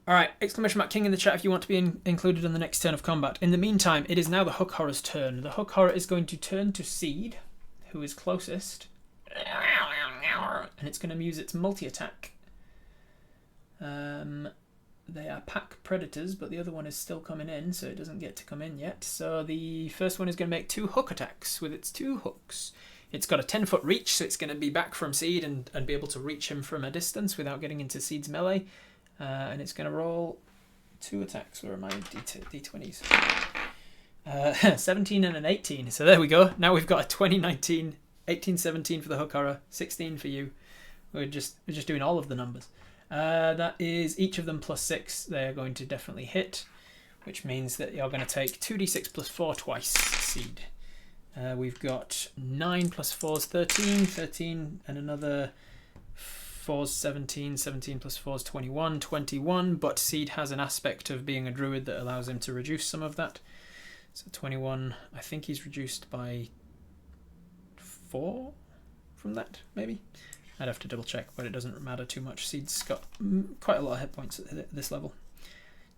Alright, exclamation mark King in the chat if you want to be included in the next turn of combat. In the meantime, it is now the Hook Horror's turn. The Hook Horror is going to turn to Seed, who is closest. And it's going to use its multi-attack. They are pack predators, but the other one is still coming in, so it doesn't get to come in yet. So the first one is going to make 2 hook attacks with its 2 hooks. It's got a 10-foot reach, so it's going to be back from Seed and be able to reach him from a distance without getting into Seed's melee. And it's going to roll 2 attacks. Where are my D20s? 17 and an 18. So there we go. Now we've got a 2019, 18, 17 for the Hook Horror, 16 for you. We're just doing all of the numbers. That is each of them plus 6. They're going to definitely hit, which means that you're going to take 2d6 plus 4 twice, Seed. We've got 9 plus 4 is 13, 13 and another 4 is 17, 17 plus 4 is 21, 21, but Seed has an aspect of being a druid that allows him to reduce some of that. So 21, I think he's reduced by 4 from that, maybe? I'd have to double check, but it doesn't matter too much. Seed's got quite a lot of hit points at this level.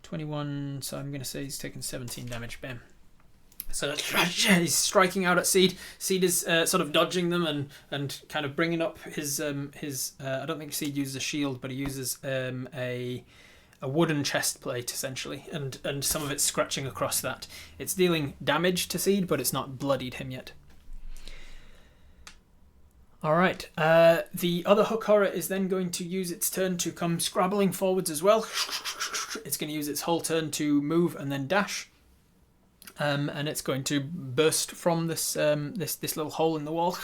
21, so I'm going to say he's taken 17 damage, bam. So he's striking out at Seed. Seed is sort of dodging them and kind of bringing up his I don't think Seed uses a shield, but he uses a wooden chest plate essentially, and some of it's scratching across that. It's dealing damage to Seed, but it's not bloodied him yet. All right. The other Hook Horror is then going to use its turn to come scrabbling forwards as well. It's going to use its whole turn to move and then dash. And it's going to burst from this this little hole in the wall.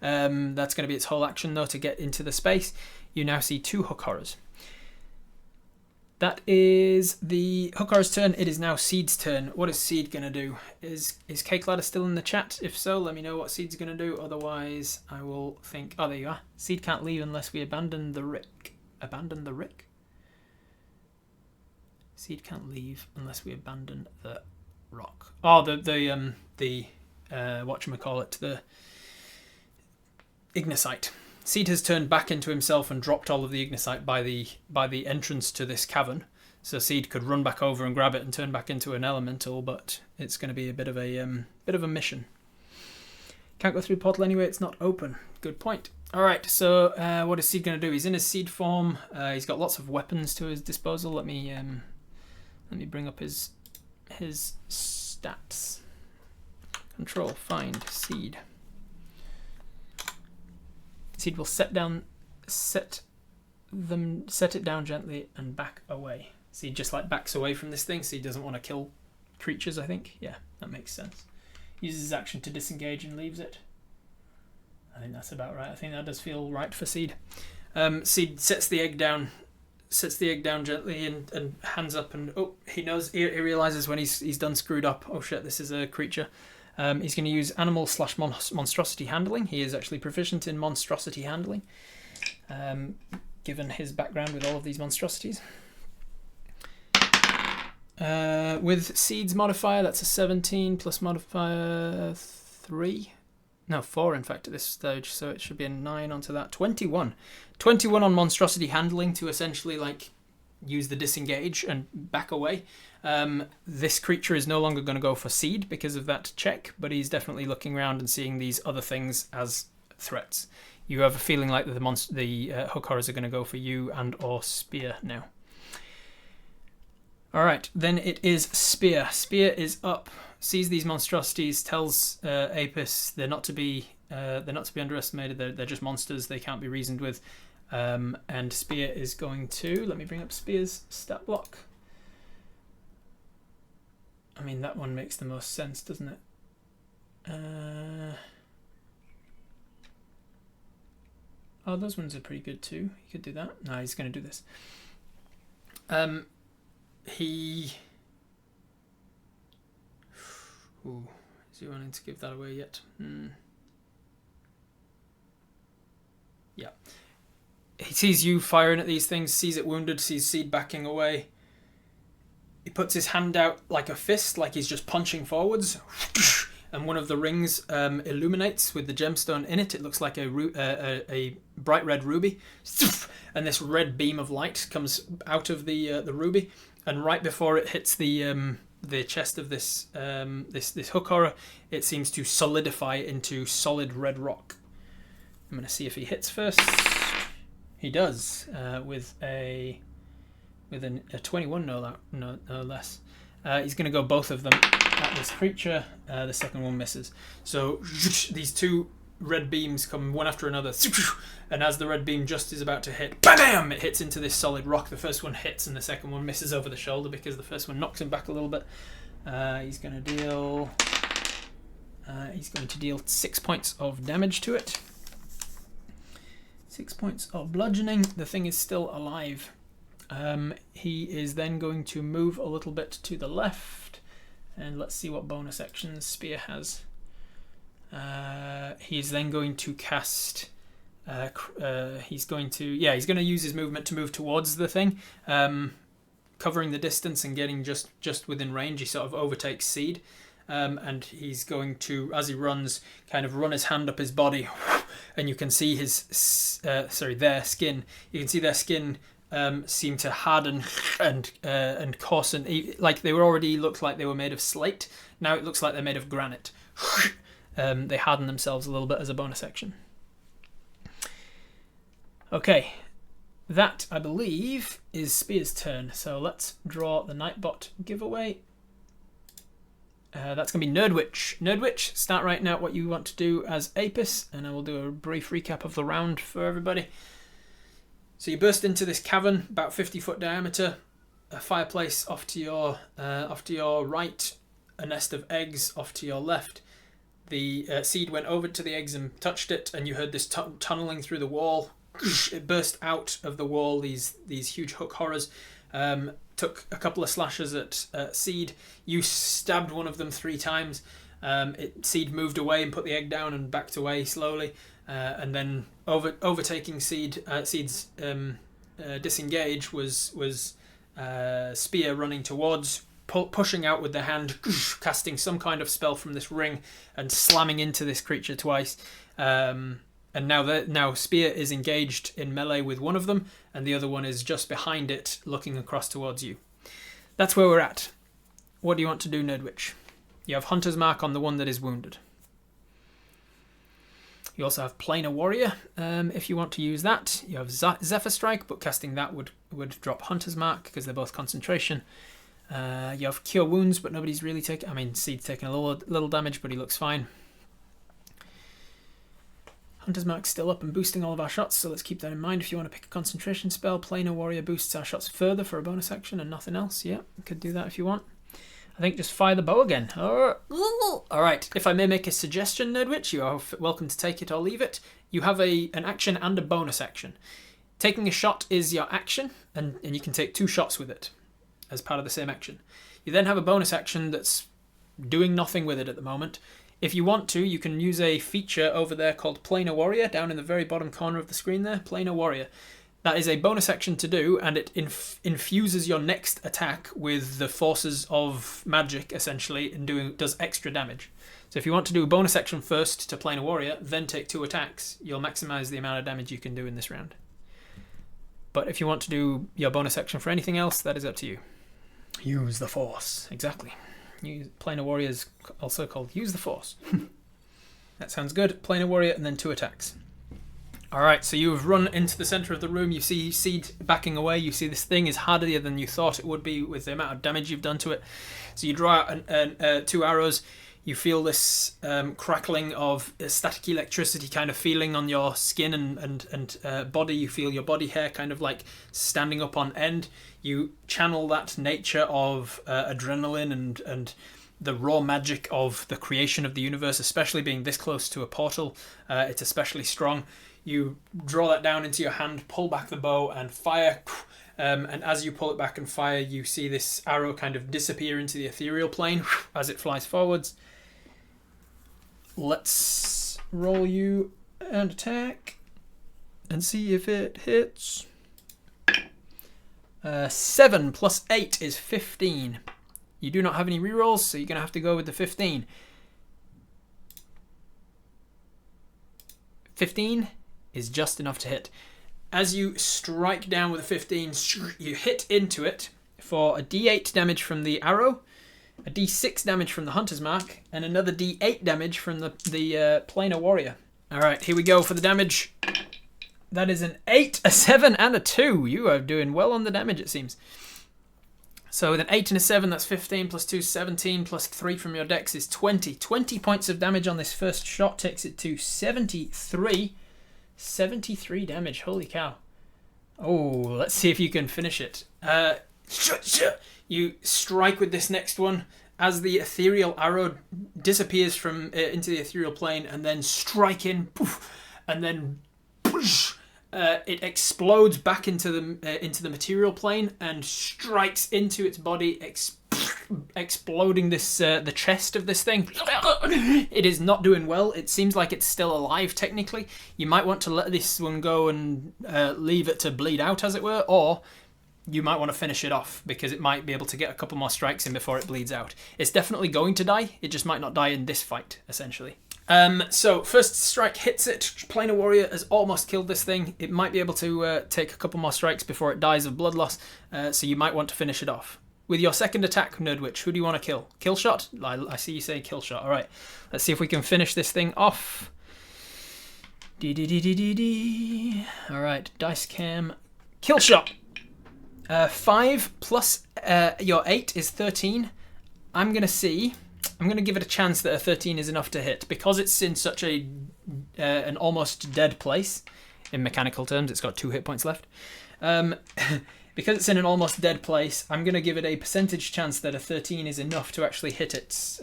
That's going to be its whole action, though, to get into the space. You now see 2 Hook Horrors. That is the hook horror's turn. It is now Seed's turn. What is Seed going to do? Is Cake Ladder still in the chat? If so, let me know what Seed's going to do. Otherwise, I will think... Oh, there you are. Seed can't leave unless we abandon the rick. Abandon the rick? Seed can't leave unless we abandon the rock. Oh, the whatchamacallit, the Ignesite. Seed has turned back into himself and dropped all of the Ignesite by the entrance to this cavern. So Seed could run back over and grab it and turn back into an elemental, but it's going to be a bit of a mission. Can't go through the portal anyway, it's not open. Good point. Alright, so what is Seed going to do? He's in his Seed form. He's got lots of weapons to his disposal. Let me bring up his stats. Control, find, Seed. Seed will set it down gently and back away. Seed just like backs away from this thing. Seed doesn't want to kill creatures, I think. Yeah, that makes sense. Uses his action to disengage and leaves it. I think that's about right. I think that does feel right for Seed. Seed sets the egg down gently and hands up, and he realizes when he's done screwed up. Oh shit, this is a creature. He's going to use animal / monstrosity handling. He is actually proficient in monstrosity handling, given his background with all of these monstrosities. With Seed's modifier, that's a 17 plus modifier 3. No, 4 in fact at this stage, so it should be a 9 onto that. 21. 21 on monstrosity handling to essentially like use the disengage and back away. This creature is no longer going to go for Seed because of that check, but he's definitely looking around and seeing these other things as threats. You have a feeling like the hook horrors are going to go for you and or Spear now. Alright, then it is Spear. Spear is up, sees these monstrosities, tells Apis they're not to be underestimated, they're just monsters, they can't be reasoned with. And Spear is going to... Let me bring up Spear's stat block. I mean, that one makes the most sense, doesn't it? Oh, those ones are pretty good too. He could do that. No, he's going to do this. Ooh, is he wanting to give that away yet? Yeah. He sees you firing at these things, sees it wounded, sees Seed backing away. He puts his hand out like a fist, like he's just punching forwards, and one of the rings illuminates with the gemstone in it. It looks like a bright red ruby, and this red beam of light comes out of the ruby, and right before it hits the chest of this hook horror, it seems to solidify into solid red rock. I'm going to see if he hits first. He does, with a 21, no less. He's going to go both of them at this creature. The second one misses. So these two red beams come one after another, and as the red beam just is about to hit, bam! It hits into this solid rock. The first one hits, and the second one misses over the shoulder because the first one knocks him back a little bit. He's going to deal 6 points of damage to it. 6 points of bludgeoning. The thing is still alive. He is then going to move a little bit to the left, and let's see what bonus actions Spear has. He's then going to cast. He's going to use his movement to move towards the thing, covering the distance and getting just within range. He sort of overtakes Seed. And he's going to, as he runs, kind of run his hand up his body, and you can see their skin. You can see their skin seem to harden and coarsen. Like they were already looked like they were made of slate. Now it looks like they're made of granite. They harden themselves a little bit as a bonus action. Okay, that I believe is Spear's turn. So let's draw the Nightbot giveaway. That's going to be Nerdwitch. Nerdwitch, start writing out what you want to do as Apis, and I will do a brief recap of the round for everybody. So you burst into this cavern, about 50-foot diameter, a fireplace off to your right, a nest of eggs off to your left. The Seed went over to the eggs and touched it, and you heard this tunneling through the wall. It burst out of the wall, these huge hook horrors. Took a couple of slashes at Seed. You stabbed one of them 3 times. Seed moved away and put the egg down and backed away slowly. And then overtaking Seed's disengage was Spear running towards, pushing out with the hand, casting some kind of spell from this ring and slamming into this creature twice. And now Spear is engaged in melee with one of them, and the other one is just behind it, looking across towards you. That's where we're at. What do you want to do, Nerdwitch? You have Hunter's Mark on the one that is wounded. You also have Planar Warrior, if you want to use that. You have Zephyr Strike, but casting that would drop Hunter's Mark, because they're both concentration. You have Cure Wounds, but nobody's really taking... I mean, Seed's taking a little damage, but he looks fine. Hunter's Mark's still up and boosting all of our shots, so let's keep that in mind. If you want to pick a concentration spell, Planar Warrior boosts our shots further for a bonus action and nothing else. Yeah, you could do that if you want. I think just fire the bow again. Alright, if I may make a suggestion, Nerdwitch, you are welcome to take it or leave it. You have an action and a bonus action. Taking a shot is your action, and you can take 2 shots with it as part of the same action. You then have a bonus action that's doing nothing with it at the moment. If you want to, you can use a feature over there called Planar Warrior, down in the very bottom corner of the screen there, Planar Warrior. That is a bonus action to do, and it infuses your next attack with the forces of magic, essentially, and does extra damage. So if you want to do a bonus action first to Planar Warrior, then take 2 attacks, you'll maximize the amount of damage you can do in this round. But if you want to do your bonus action for anything else, that is up to you. Use the Force. Exactly. Planar Warrior is also called Use the Force. That sounds good. Planar Warrior and then 2 attacks. Alright, so you have run into the centre of the room. You see Seed backing away. You see this thing is harder than you thought it would be with the amount of damage you've done to it. So you draw out 2 arrows. You feel this crackling of static electricity kind of feeling on your skin and body. You feel your body hair kind of like standing up on end. You channel that nature of adrenaline and the raw magic of the creation of the universe, especially being this close to a portal. It's especially strong. You draw that down into your hand, pull back the bow and fire. And as you pull it back and fire, you see this arrow kind of disappear into the ethereal plane as it flies forwards. Let's roll you an attack and see if it hits. 7 plus 8 is 15. You do not have any rerolls, so you're going to have to go with the 15. 15 is just enough to hit. As you strike down with a 15, you hit into it for a d8 damage from the arrow, a d6 damage from the Hunter's Mark, and another d8 damage from the Planar Warrior. Alright, here we go for the damage. That is an 8, a 7, and a 2. You are doing well on the damage, it seems. So with an 8 and a 7, that's 15, plus 2, 17, plus 3 from your dex is 20. 20 points of damage on this first shot takes it to 73. 73 damage, holy cow. Oh, let's see if you can finish it. You strike with this next one as the ethereal arrow disappears from into the ethereal plane, and then strike in, poof, and then poof, it explodes back into the material plane and strikes into its body, exploding this the chest of this thing. It is not doing well. It seems like it's still alive technically. You might want to let this one go and leave it to bleed out, as it were, or you might want to finish it off because it might be able to get a couple more strikes in before it bleeds out. It's definitely going to die. It just might not die in this fight, essentially. So first strike hits it. Planar Warrior has almost killed this thing. It might be able to take a couple more strikes before it dies of blood loss, so you might want to finish it off. With your second attack, Nerdwitch, who do you want to kill? Kill shot? I see you say kill shot. Alright, let's see if we can finish this thing off. Alright, dice cam. Kill shot! 5 plus your 8 is 13. I'm going to give it a chance that a 13 is enough to hit. Because it's in such an almost dead place, in mechanical terms, it's got 2 hit points left. Because it's in an almost dead place, I'm going to give it a percentage chance that a 13 is enough to actually hit its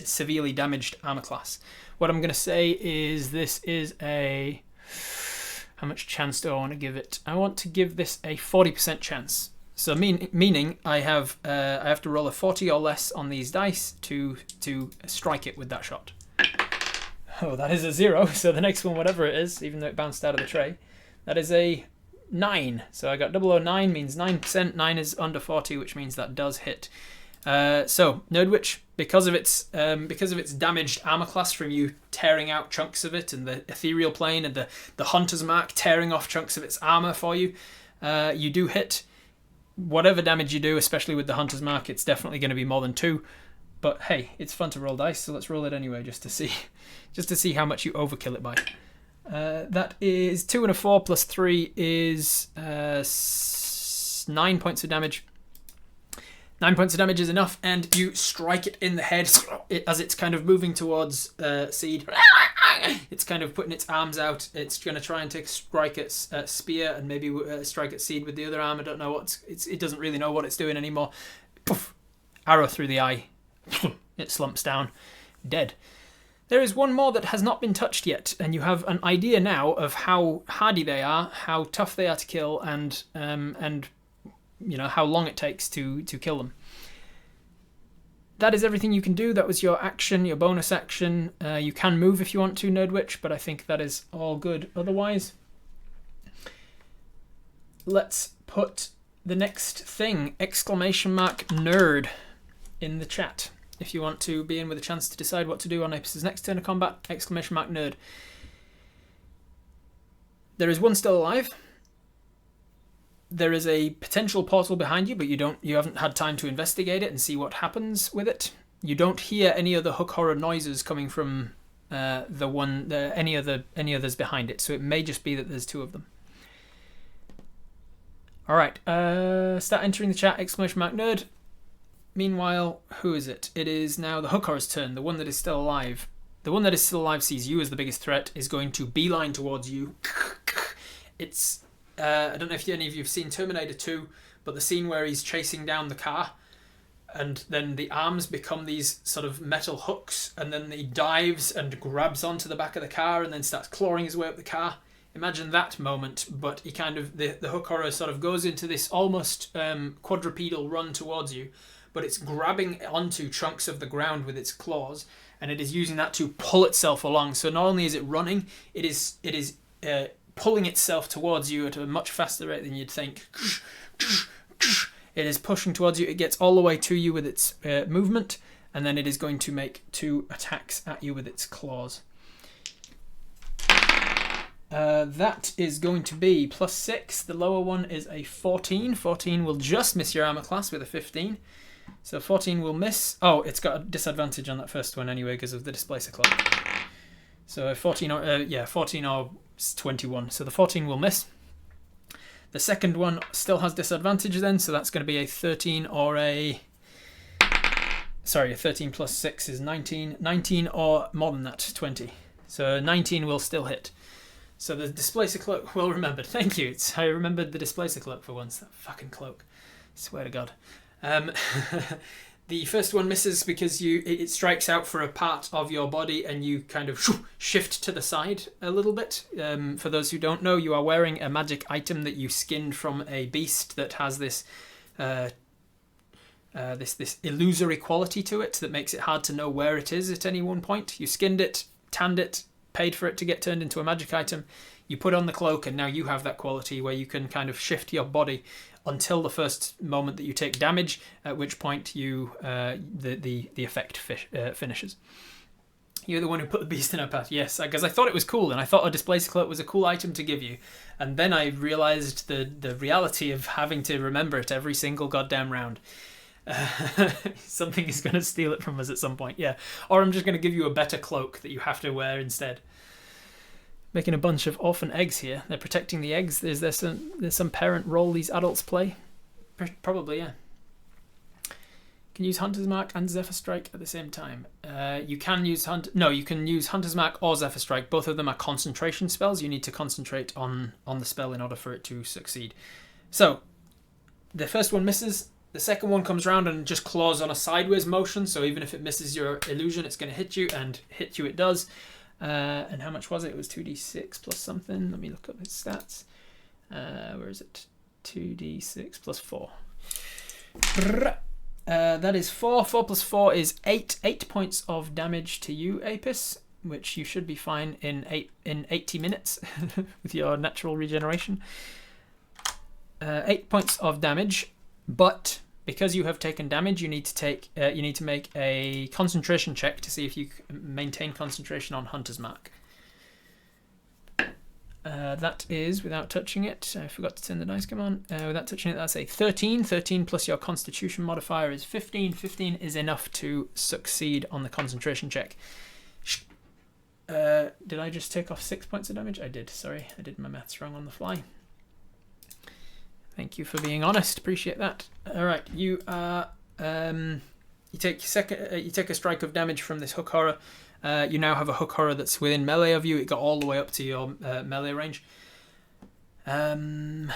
severely damaged armor class. What I'm going to say is this is how much chance do I want to give it? I want to give this a 40% chance. So meaning I have to roll a 40 or less on these dice to strike it with that shot. Oh, that is a 0. So the next one, whatever it is, even though it bounced out of the tray, that is a 9. So I got 009 means 9%. 9 is under 40, which means that does hit. So Nerdwitch, because of its damaged armor class from you tearing out chunks of it, and the ethereal plane and the hunter's mark tearing off chunks of its armor for you, you do hit. Whatever damage you do, especially with the hunter's mark, it's definitely going to be more than 2. But hey, it's fun to roll dice, so let's roll it anyway, just to see how much you overkill it by. That is 2 and a 4 plus 3 is 9 points of damage. 9 points of damage is enough, and you strike it in the head as it's kind of moving towards Seed. It's kind of putting its arms out. It's going to try and strike its spear and maybe strike its Seed with the other arm. I don't know it doesn't really know what it's doing anymore. Poof, arrow through the eye. It slumps down, dead. There is one more that has not been touched yet, and you have an idea now of how hardy they are, how tough they are to kill, and you know how long it takes to kill them. That is everything you can do. That was your action, your bonus action. You can move if you want to, Nerdwitch, but I think that is all good otherwise. Let's put the next thing, ! Nerd, in the chat. If you want to be in with a chance to decide what to do on Apis' next turn of combat, ! Nerd. There is one still alive. There is a potential portal behind you, but you haven't had time to investigate it and see what happens with it. You don't hear any other hook horror noises coming from any others behind it, so it may just be that there's 2 of them. All right, start entering the chat, ! Nerd. Meanwhile, who is it? It is now the hook horror's turn, the one that is still alive. The one that is still alive sees you as the biggest threat, is going to beeline towards you. It's I don't know if any of you have seen Terminator 2, but the scene where he's chasing down the car and then the arms become these sort of metal hooks, and then he dives and grabs onto the back of the car and then starts clawing his way up the car. Imagine that moment, but he kind of the hook horror sort of goes into this almost quadrupedal run towards you, but it's grabbing onto chunks of the ground with its claws, and it is using that to pull itself along. So not only is it running, it is pulling itself towards you at a much faster rate than you'd think. It is pushing towards you. It gets all the way to you with its movement, and then it is going to make 2 attacks at you with its claws. That is going to be +6. The lower one is a 14. 14 will just miss your armor class with a 15. So 14 will miss. Oh, it's got a disadvantage on that first one anyway because of the displacer cloak. So 14 or 21. So the 14 will miss. The second one still has disadvantage then, so that's going to be a 13 or a... Sorry, a 13 plus 6 is 19. 19 or more than that, 20. So 19 will still hit. So the displacer cloak, well remembered. Thank you. I remembered the displacer cloak for once. That fucking cloak. Swear to God. The first one misses because it strikes out for a part of your body and you kind of shift to the side a little bit. For those who don't know, you are wearing a magic item that you skinned from a beast that has this this illusory quality to it that makes it hard to know where it is at any one point. You skinned it, tanned it, paid for it to get turned into a magic item. You put on the cloak and now you have that quality where you can kind of shift your body until the first moment that you take damage, at which point you the effect finishes. You're the one who put the beast in her path. Yes, because I thought it was cool, and I thought a displacer cloak was a cool item to give you. And then I realised the reality of having to remember it every single goddamn round. Something is going to steal it from us at some point, yeah. Or I'm just going to give you a better cloak that you have to wear instead. Making a bunch of orphan eggs here. They're protecting the eggs. There's some parent role these adults play? Probably, yeah. Can use Hunter's Mark and Zephyr Strike at the same time. You can use you can use Hunter's Mark or Zephyr Strike. Both of them are concentration spells. You need to concentrate on the spell in order for it to succeed. So, the first one misses. The second one comes around and just claws on a sideways motion. So even if it misses your illusion, it's going to hit you, and hit you it does. And how much was it? It was 2d6 plus something. Let me look up its stats. Where is it? 2d6 plus 4. That is 4. 4 plus 4 is 8. 8 points of damage to you, Apis, which you should be fine in 80 minutes with your natural regeneration. 8 points of damage, but because you have taken damage, you need to make a concentration check to see if you maintain concentration on Hunter's Mark. That is without touching it. I forgot to turn the dice. Come on. Without touching it, that's a 13. 13 plus your Constitution modifier is 15. 15 is enough to succeed on the concentration check. Did I just take off 6 points of damage? I did. Sorry, I did my maths wrong on the fly. Thank you for being honest. Appreciate that. All right, you take a strike of damage from this hook horror. You now have a hook horror that's within melee of you. It got all the way up to your melee range. Shame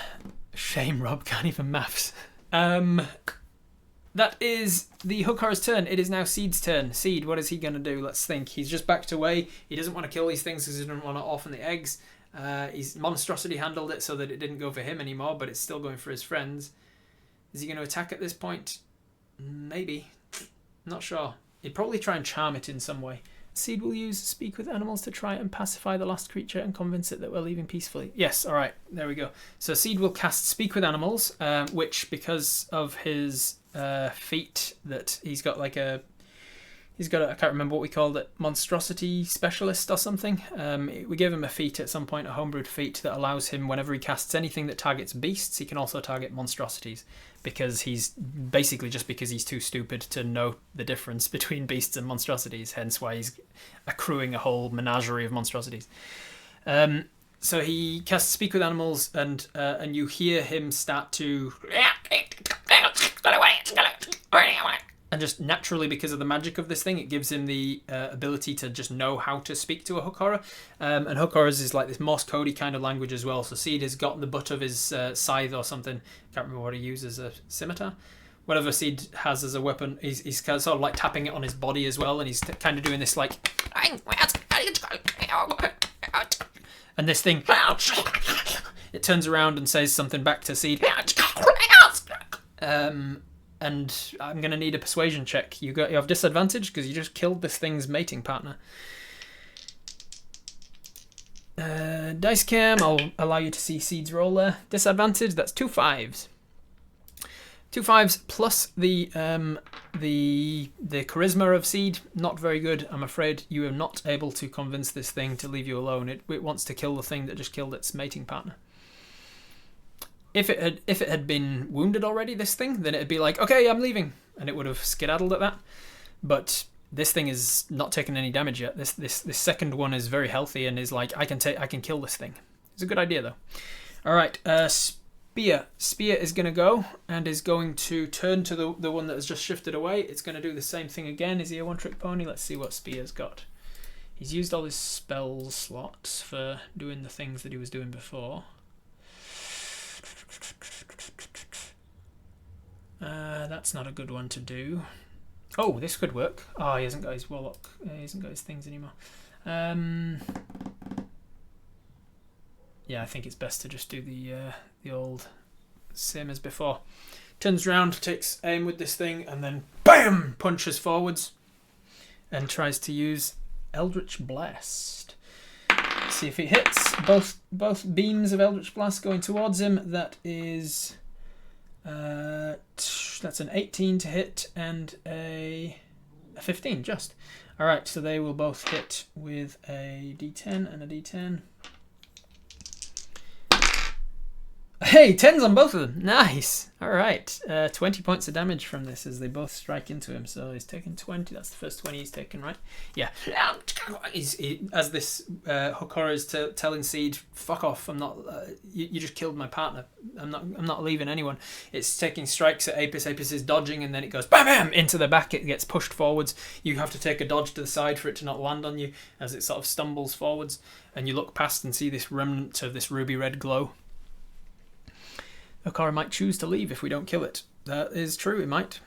Rob can't even maths. That is the hook horror's turn. It is now Seed's turn. Seed, what is he going to do? Let's think. He's just backed away. He doesn't want to kill these things because he doesn't want to orphan the eggs. His monstrosity handled it so that it didn't go for him anymore, but it's still going for his friends. Is he going to attack at this point? Maybe. Not sure. He'd probably try and charm it in some way. Seed will use Speak with Animals to try and pacify the last creature and convince it that we're leaving peacefully. Yes, all right, there we go. So Seed will cast Speak with Animals, which because of his feat that he's got like a... He's got I can't remember what we called it, monstrosity specialist or something. We gave him a feat at some point, a homebrewed feat that allows him, whenever he casts anything that targets beasts, he can also target monstrosities. Because he's too stupid to know the difference between beasts and monstrosities, hence why he's accruing a whole menagerie of monstrosities. So he casts Speak with Animals, and you hear him start to... And just naturally, because of the magic of this thing, it gives him the ability to just know how to speak to a hook horror. And hook horrors is like this Morse codey kind of language as well. So Seed has got the butt of his scythe or something. Can't remember what he uses, a scimitar. Whatever Seed has as a weapon, he's kind of sort of like tapping it on his body as well. And he's kind of doing this like... And this thing... It turns around and says something back to Seed. And I'm going to need a persuasion check. You have disadvantage because you just killed this thing's mating partner. Dice cam, I'll allow you to see Seed's roll there. Disadvantage, that's 2 5s. 2 5s plus the charisma of Seed. Not very good. I'm afraid you are not able to convince this thing to leave you alone. It wants to kill the thing that just killed its mating partner. If it had been wounded already, this thing, then it'd be like, okay, I'm leaving, and it would have skedaddled at that. But this thing is not taking any damage yet. This second one is very healthy and is like, I can kill this thing. It's a good idea though. All right, Spear. Spear is going to go and is going to turn to the one that has just shifted away. It's going to do the same thing again. Is he a one-trick pony? Let's see what Spear's got. He's used all his spell slots for doing the things that he was doing before. That's not a good one to do. Oh, this could work. Oh, he hasn't got his warlock. He hasn't got his things anymore. Yeah, I think it's best to just do the old same as before. Turns around, takes aim with this thing, and then BAM! Punches forwards and tries to use Eldritch Blast. See if it hits. Both beams of Eldritch Blast going towards him. That is that's an 18 to hit and a 15 just. All right, so they will both hit with a D10 and a D10. Hey, 10s on both of them. Nice. All right. 20 points of damage from this as they both strike into him. So he's taken 20. That's the first 20 he's taken, right? Yeah. As this hook horror is telling Seed, fuck off. I'm not. You just killed my partner. I'm not leaving anyone. It's taking strikes at Apis. Apis is dodging, and then it goes bam, bam into the back. It gets pushed forwards. You have to take a dodge to the side for it to not land on you as it sort of stumbles forwards. And you look past and see this remnant of this ruby red glow. Hokara might choose to leave if we don't kill it. That is true, it might.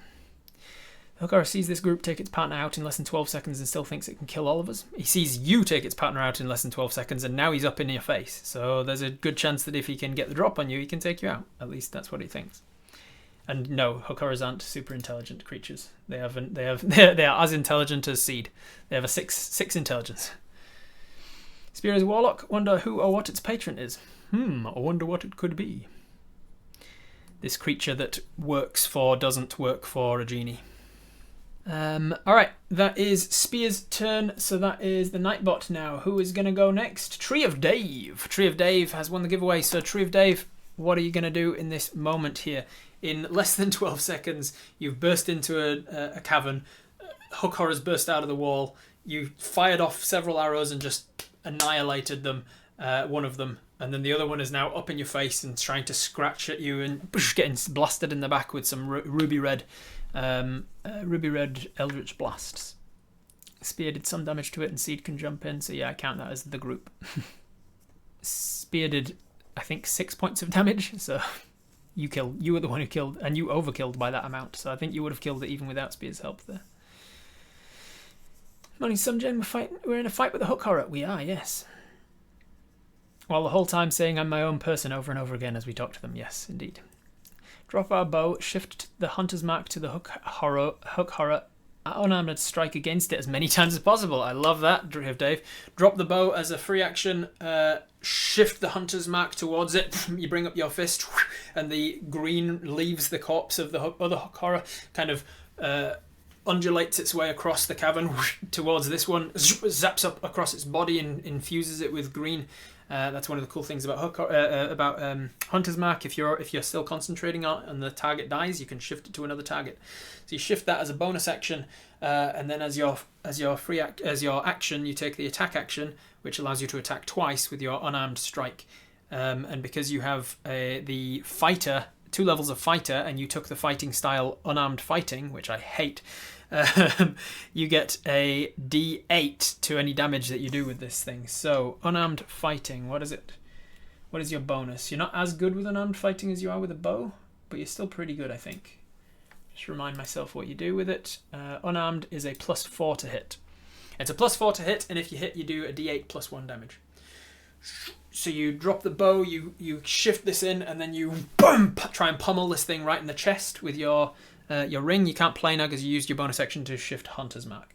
Hokara sees this group take its partner out in less than 12 seconds and still thinks it can kill all of us. He sees you take its partner out in less than 12 seconds and now he's up in your face. So there's a good chance that if he can get the drop on you, he can take you out. At least that's what he thinks. And no, Hokoras aren't super intelligent creatures. They are as intelligent as Seed. They have a six intelligence. Spear is a warlock. Wonder who or what its patron is. I wonder what it could be. This creature that doesn't work for a genie. Alright, that is Spear's turn, so that is the Nightbot now. Who is going to go next? Tree of Dave. Tree of Dave has won the giveaway, so Tree of Dave, what are you going to do in this moment here? In less than 12 seconds, you've burst into a cavern, hook horrors burst out of the wall, you fired off several arrows and just annihilated them, one of them, and then the other one is now up in your face and trying to scratch at you and getting blasted in the back with some ruby red eldritch blasts. Spear did some damage to it and Seed can jump in, so yeah, I count that as the group. Spear did, I think, 6 points of damage, so you were the one who killed, and you overkilled by that amount, so I think you would have killed it even without Spear's help there. Morning Sunjane, we're in a fight with a hook horror. We are, yes. While the whole time saying I'm my own person over and over again as we talk to them. Yes, indeed. Drop our bow, shift the hunter's mark to the hook horror, unarmed strike against it as many times as possible. I love that, Dave. Drop the bow as a free action, shift the hunter's mark towards it, you bring up your fist, and the green leaves the corpse of the other hook horror, kind of undulates its way across the cavern towards this one, zaps up across its body and infuses it with green. That's one of the cool things about Hunter's Mark. If you're still concentrating on it and the target dies, you can shift it to another target. So you shift that as a bonus action, and then as your action, you take the attack action, which allows you to attack twice with your unarmed strike. And because you have the fighter, 2 levels of fighter, and you took the fighting style unarmed fighting, which I hate. You get a D8 to any damage that you do with this thing. So unarmed fighting, what is it? What is your bonus? You're not as good with unarmed fighting as you are with a bow, but you're still pretty good, I think. Just remind myself what you do with it. Unarmed is a +4 to hit. It's a +4 to hit, and if you hit, you do a D8 +1 damage. So you drop the bow, you shift this in, and then you boom, try and pummel this thing right in the chest with your ring. You can't play now because you used your bonus action to shift Hunter's Mark.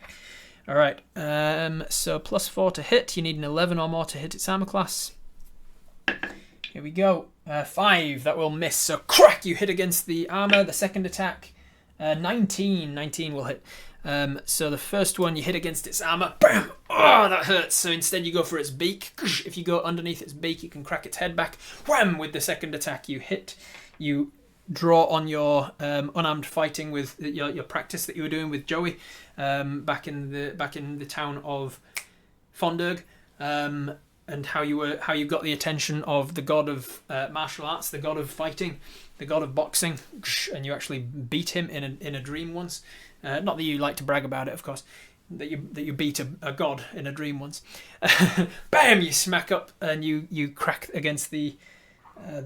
All right, so +4 to hit. You need an 11 or more to hit its armor class. Here we go. 5, that will miss. So crack, you hit against the armor. The second attack, 19 will hit. So the first one you hit against its armor. Bam! Oh, that hurts. So instead you go for its beak. If you go underneath its beak, you can crack its head back. Wham! With the second attack, you hit. You draw on your unarmed fighting with your practice that you were doing with Joey back in the town of Fondurg, and how you got the attention of the god of martial arts, the god of fighting, the god of boxing, and you actually beat him in a dream once. Not that you like to brag about it, of course. That you beat a god in a dream once. Bam! You smack up and you crack against the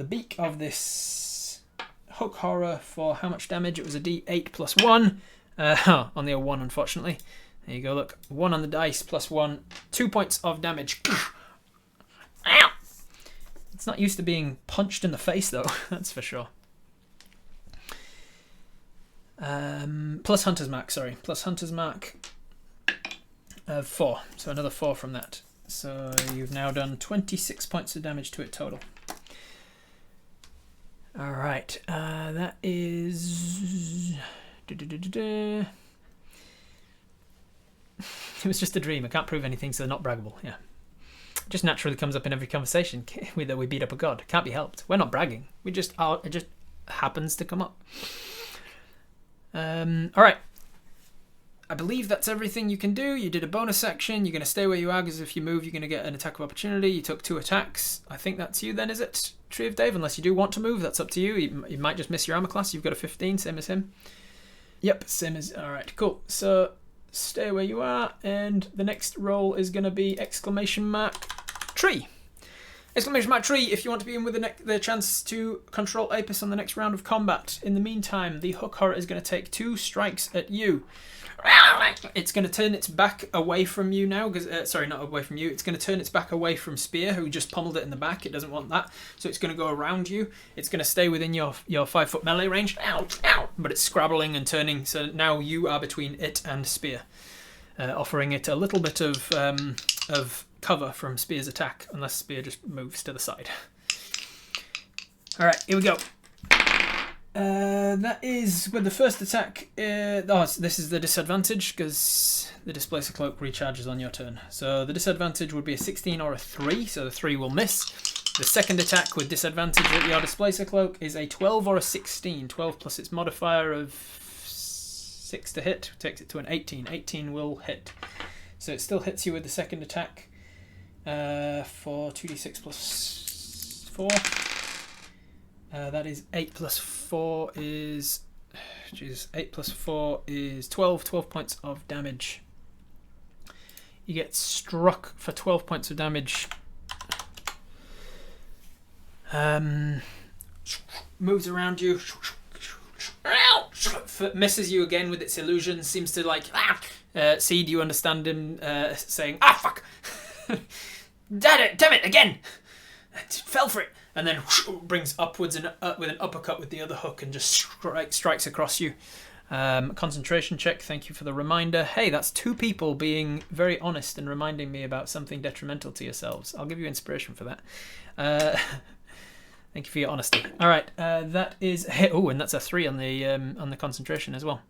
beak of this hook horror for how much damage? It was a D8 +1. Only a 1, unfortunately. There you go. Look, 1 on the dice +1, 2 points of damage. Ow! It's not used to being punched in the face, though. That's for sure. Plus Hunter's Mark, sorry. Plus Hunter's Mark 4. So another 4 from that. So you've now done 26 points of damage to it total. Alright. That is... It was just a dream. I can't prove anything, so they're not braggable. Yeah. It just naturally comes up in every conversation that we beat up a god. Can't be helped. We're not bragging. We just are. It just happens to come up. Alright. I believe that's everything you can do. You did a bonus action. You're going to stay where you are because if you move, you're going to get an attack of opportunity. You took 2 attacks. I think that's you then, is it? Tree of Dave, unless you do want to move, that's up to you. You might just miss your armor class. You've got a 15, same as him. Yep, same as... Alright, cool. So, stay where you are, and the next roll is going to be ! Tree. Exclamation mark tree if you want to be in with the chance to control Apis on the next round of combat. In the meantime, the hook horror is going to take 2 strikes at you. It's going to turn its back away from you now. Sorry, not away from you. It's going to turn its back away from Spear, who just pummeled it in the back. It doesn't want that. So it's going to go around you. It's going to stay within your 5-foot melee range. But it's scrabbling and turning. So now you are between it and Spear. Offering it a little bit of cover from Spear's attack, unless Spear just moves to the side. Alright, here we go. That is with the first attack. This is the disadvantage because the Displacer Cloak recharges on your turn. So the disadvantage would be a 16 or a 3, so the 3 will miss. The second attack with disadvantage at your Displacer Cloak is a 12 or a 16. 12 plus its modifier of 6 to hit takes it to an 18. 18 will hit. So it still hits you with the second attack for 2d6 plus 4. That is 8 plus 4 is... 8 plus 4 is 12. 12 points of damage. You get struck for 12 points of damage. Moves around you. Misses you again with its illusion. Seems to like... Seed, you understand him saying, fuck! Damn it, again! Fell for it! And then brings upwards and with an uppercut with the other hook and just strikes across you. Concentration check, thank you for the reminder. Hey, that's 2 people being very honest and reminding me about something detrimental to yourselves. I'll give you inspiration for that. Thank you for your honesty. All right, that is... Oh, and that's a 3 on the concentration as well.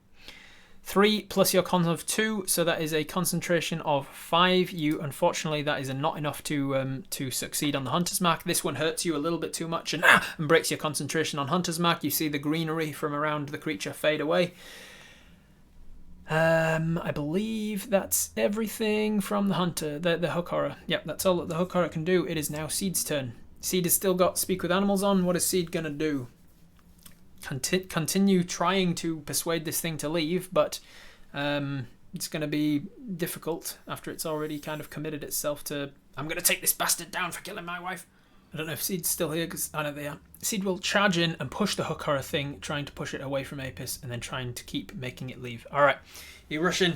3 plus your con of 2, so that is a concentration of 5. You, unfortunately, that is not enough to succeed on the Hunter's Mark. This one hurts you a little bit too much and breaks your concentration on Hunter's Mark. You see the greenery from around the creature fade away. I believe that's everything from the Hunter, the Hook Horror. Yep, that's all that the Hook Horror can do. It is now Seed's turn. Seed has still got Speak with Animals on. What is Seed going to do? Continue trying to persuade this thing to leave, but it's going to be difficult after it's already kind of committed itself to, I'm going to take this bastard down for killing my wife. I don't know if Seed's still here, because I know they are. Seed will charge in and push the hook horror thing, trying to push it away from Apis, and then trying to keep making it leave. Alright, you rush in.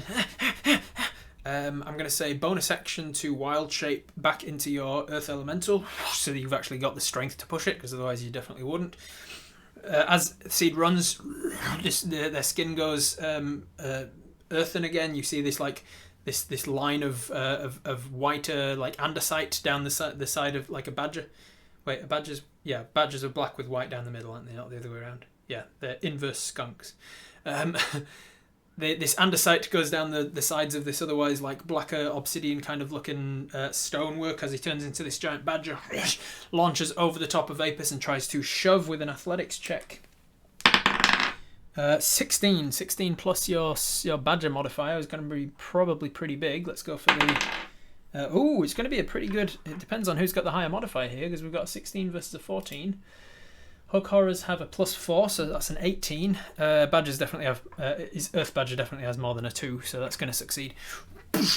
I'm going to say bonus action to wild shape back into your earth elemental, so that you've actually got the strength to push it, because otherwise you definitely wouldn't. As Seed runs, their skin goes earthen again. You see this like this line of whiter like andesite down the side of like a badger. Wait, badgers are black with white down the middle, aren't they? Not the other way around. Yeah, they're inverse skunks. This andesite goes down the sides of this otherwise like blacker obsidian kind of looking stonework as he turns into this giant badger, launches over the top of Apis and tries to shove with an athletics check. 16 plus your badger modifier is going to be probably pretty big. Let's go for the... it's going to be a pretty good... It depends on who's got the higher modifier here, because we've got a 16 versus a 14. Hook horrors have a +4, so that's an 18. Badgers definitely have... Earth Badger definitely has more than a 2, so that's going to succeed.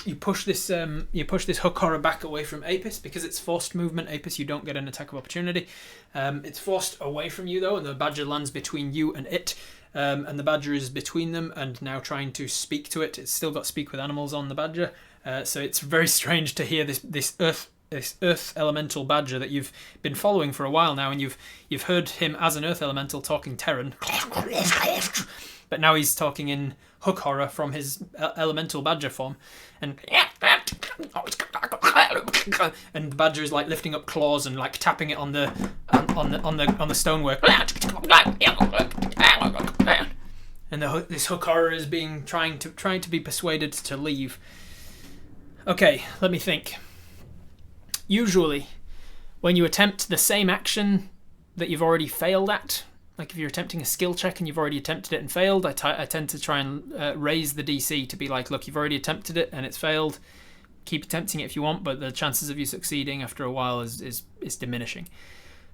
You push this hook horror back away from Apis. Because it's forced movement, Apis, you don't get an attack of opportunity. It's forced away from you, though, and the badger lands between you and it. And the badger is between them and now trying to speak to it. It's still got Speak with Animals on the badger. So it's very strange to hear this earth elemental badger that you've been following for a while now, and you've heard him as an earth elemental talking Terran, but now he's talking in hook horror from his elemental badger form, and the badger is like lifting up claws and like tapping it on the stonework, and this hook horror is trying to be persuaded to leave. Okay, let me think. Usually, when you attempt the same action that you've already failed at, like if you're attempting a skill check and you've already attempted it and failed, I tend to try and raise the DC to be like, look, you've already attempted it and it's failed. Keep attempting it if you want, but the chances of you succeeding after a while is diminishing.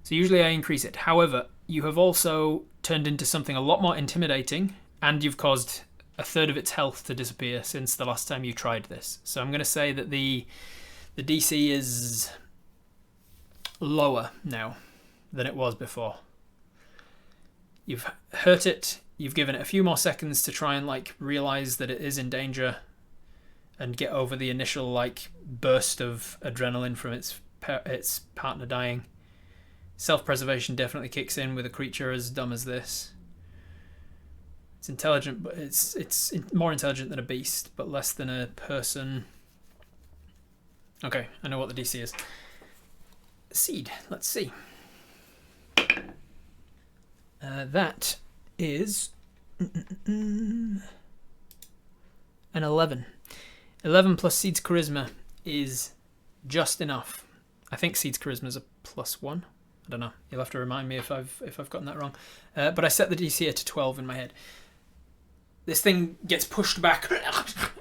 So usually I increase it. However, you have also turned into something a lot more intimidating, and you've caused a third of its health to disappear since the last time you tried this. So I'm going to say that the DC is lower now than it was before. You've hurt it. You've given it a few more seconds to try and like realize that it is in danger and get over the initial like burst of adrenaline from its partner dying. Self-preservation definitely kicks in with a creature as dumb as this. It's intelligent, but it's more intelligent than a beast, but less than a person. Okay, I know what the DC is. Seed, let's see. That is an 11. 11 plus Seed's Charisma is just enough. I think Seed's Charisma is a +1. I don't know. You'll have to remind me if I've gotten that wrong. But I set the DC to 12 in my head. This thing gets pushed back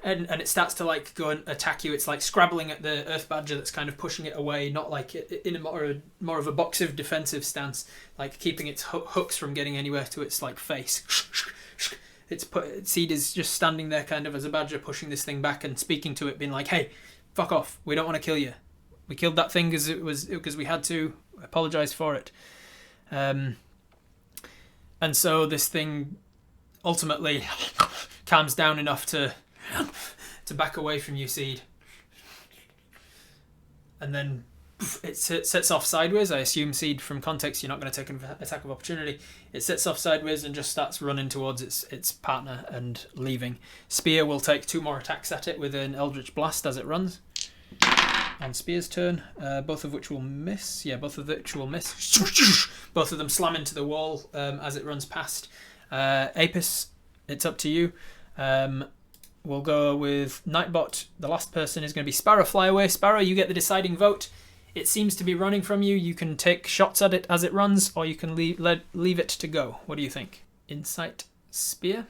and it starts to like go and attack you. It's like scrabbling at the earth badger that's kind of pushing it away, not like in a more of a boxive defensive stance, like keeping its hooks from getting anywhere to its like face. Seed is just standing there kind of as a badger pushing this thing back and speaking to it, being like, hey, fuck off. We don't want to kill you. We killed that thing because we had to. Apologize for it. And so this thing ultimately calms down enough to back away from you, Seed. And then it sets off sideways. I assume, Seed, from context, you're not going to take an attack of opportunity. It sets off sideways and just starts running towards its partner and leaving. Spear will take 2 more attacks at it with an Eldritch Blast as it runs. On Spear's turn, both of which will miss. Yeah, both of which will miss. Both of them slam into the wall as it runs past. Apis, it's up to you. We'll go with Nightbot. The last person is going to be Sparrow. Fly away. Sparrow, you get the deciding vote. It seems to be running from you. You can take shots at it as it runs, or you can leave it to go. What do you think? Insight, Spear?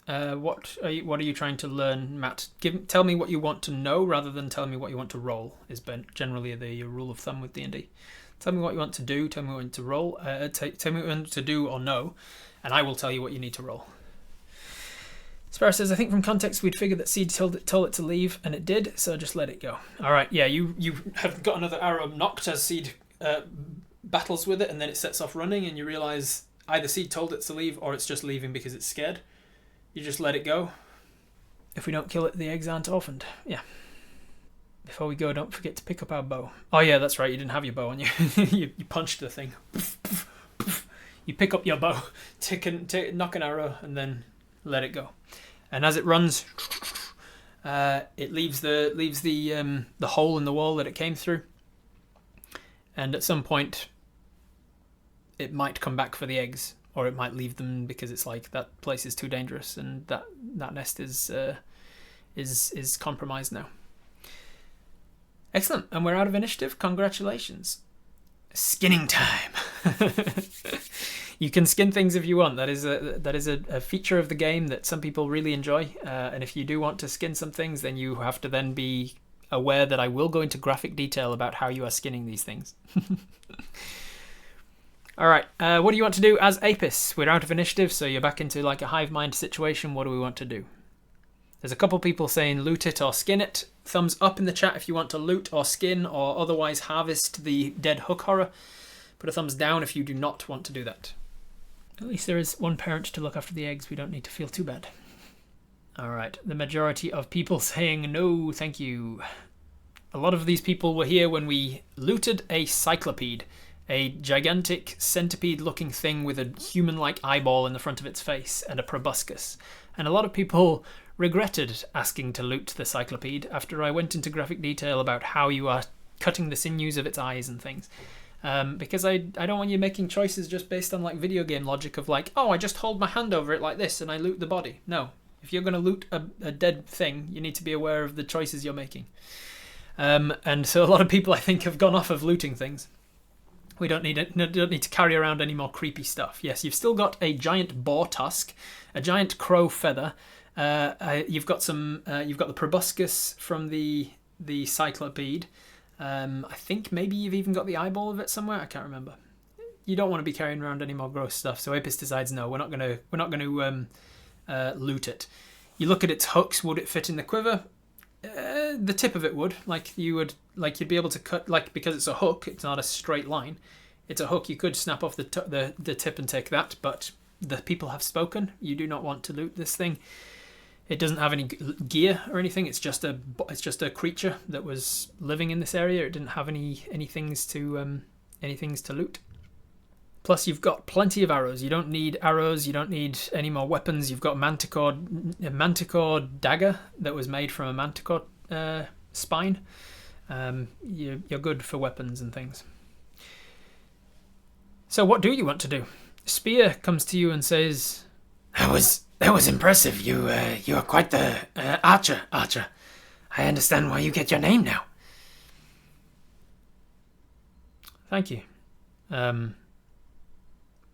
What are you trying to learn, Matt? Tell me what you want to know rather than tell me what you want to roll. Is generally the rule of thumb with D&D. Tell me what you want to do. Tell me what you want to roll. Tell me what you want to do or know, and I will tell you what you need to roll. Sparrow says, I think from context we'd figured that Seed told it to leave, and it did, so just let it go. All right, yeah, you have got another arrow knocked as Seed battles with it, and then it sets off running, and you realise either Seed told it to leave or it's just leaving because it's scared. You just let it go. If we don't kill it, the eggs aren't orphaned. Yeah. Before we go, don't forget to pick up our bow. Oh yeah, that's right, you didn't have your bow on you. You punched the thing. You pick up your bow, knock an arrow, and then let it go. And as it runs, it leaves the hole in the wall that it came through. And at some point, it might come back for the eggs. Or it might leave them because it's like that place is too dangerous and that nest is compromised now. Excellent, and we're out of initiative. Congratulations. Skinning time. You can skin things if you want. That is a feature of the game that some people really enjoy. And if you do want to skin some things, then you have to then be aware that I will go into graphic detail about how you are skinning these things. All right, what do you want to do as Apis? We're out of initiative, so you're back into like a hive mind situation. What do we want to do? There's a couple people saying loot it or skin it. Thumbs up in the chat if you want to loot or skin or otherwise harvest the dead hook horror. Put a thumbs down if you do not want to do that. At least there is one parent to look after the eggs. We don't need to feel too bad. All right, the majority of people saying no, thank you. A lot of these people were here when we looted a cyclopede. A gigantic centipede-looking thing with a human-like eyeball in the front of its face and a proboscis. And a lot of people regretted asking to loot the cyclopede after I went into graphic detail about how you are cutting the sinews of its eyes and things. Because I don't want you making choices just based on like video game logic of like, oh, I just hold my hand over it like this and I loot the body. No. If you're going to loot a dead thing, you need to be aware of the choices you're making. And so a lot of people, I think, have gone off of looting things. We don't need to carry around any more creepy stuff. Yes, you've still got a giant boar tusk, a giant crow feather. You've got the proboscis from the cyclopede. I think maybe you've even got the eyeball of it somewhere. I can't remember. You don't want to be carrying around any more gross stuff. So Apis decides no, we're not going to loot it. You look at its hooks. Would it fit in the quiver? The tip of it would, you'd be able to cut, because it's a hook, it's not a straight line. It's a hook. You could snap off the tip and take that, but the people have spoken. You do not want to loot this thing. It doesn't have any gear or anything. It's just a creature that was living in this area. It didn't have any things to loot. Plus, you've got plenty of arrows. You don't need arrows. You don't need any more weapons. You've got a manticore dagger that was made from a manticore spine. You're good for weapons and things. So what do you want to do? Spear comes to you and says, That was impressive. You are quite the archer. I understand why you get your name now. Thank you.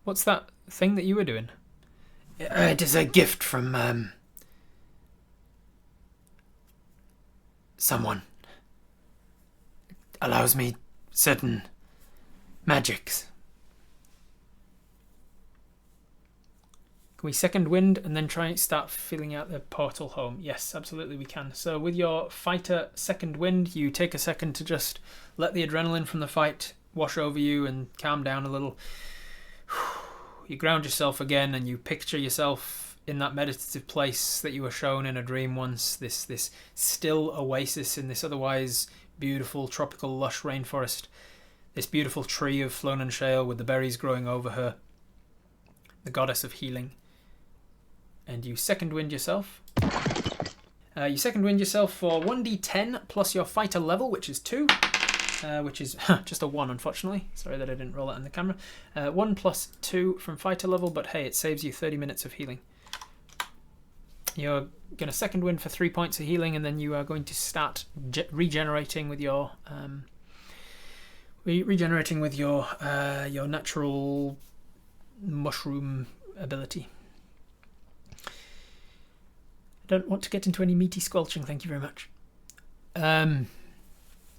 What's that thing that you were doing? It is a gift from someone. It allows me certain magics. Can we second wind and then try and start filling out the portal home? Yes, absolutely we can. So with your fighter second wind, you take a second to just let the adrenaline from the fight wash over you and calm down a little. You ground yourself again and you picture yourself in that meditative place that you were shown in a dream once, this still oasis in this otherwise beautiful tropical lush rainforest, this beautiful tree of Flonan shale with the berries growing over her, the goddess of healing. And you second wind yourself. You second wind yourself for 1d10 plus your fighter level, which is 2. Which is just a 1, unfortunately. Sorry that I didn't roll that in the camera. 1 plus 2 from fighter level, but hey, it saves you 30 minutes of healing. You're going to second wind for 3 points of healing, and then you are going to start regenerating with your your natural mushroom ability. I don't want to get into any meaty squelching, thank you very much.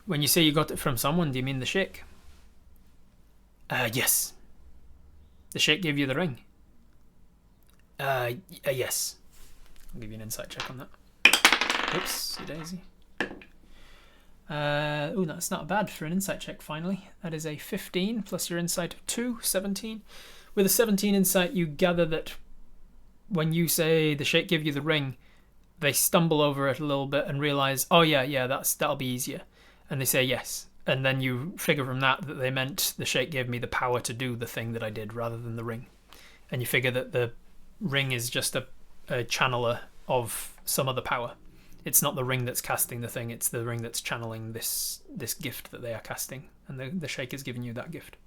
When you say you got it from someone, do you mean the sheikh? Yes. The sheikh gave you the ring? Yes. I'll give you an insight check on that. Oops, daisy. Oh, that's not bad for an insight check, finally. That is a 15 plus your insight of 2, 17. With a 17 insight, you gather that when you say the sheikh gave you the ring, they stumble over it a little bit and realise, oh yeah, that'll be easier. And they say yes. And then you figure from that they meant the sheikh gave me the power to do the thing that I did rather than the ring. And you figure that the ring is just a channeler of some other power. It's not the ring that's casting the thing, it's the ring that's channeling this gift that they are casting. And the sheikh has given them that gift.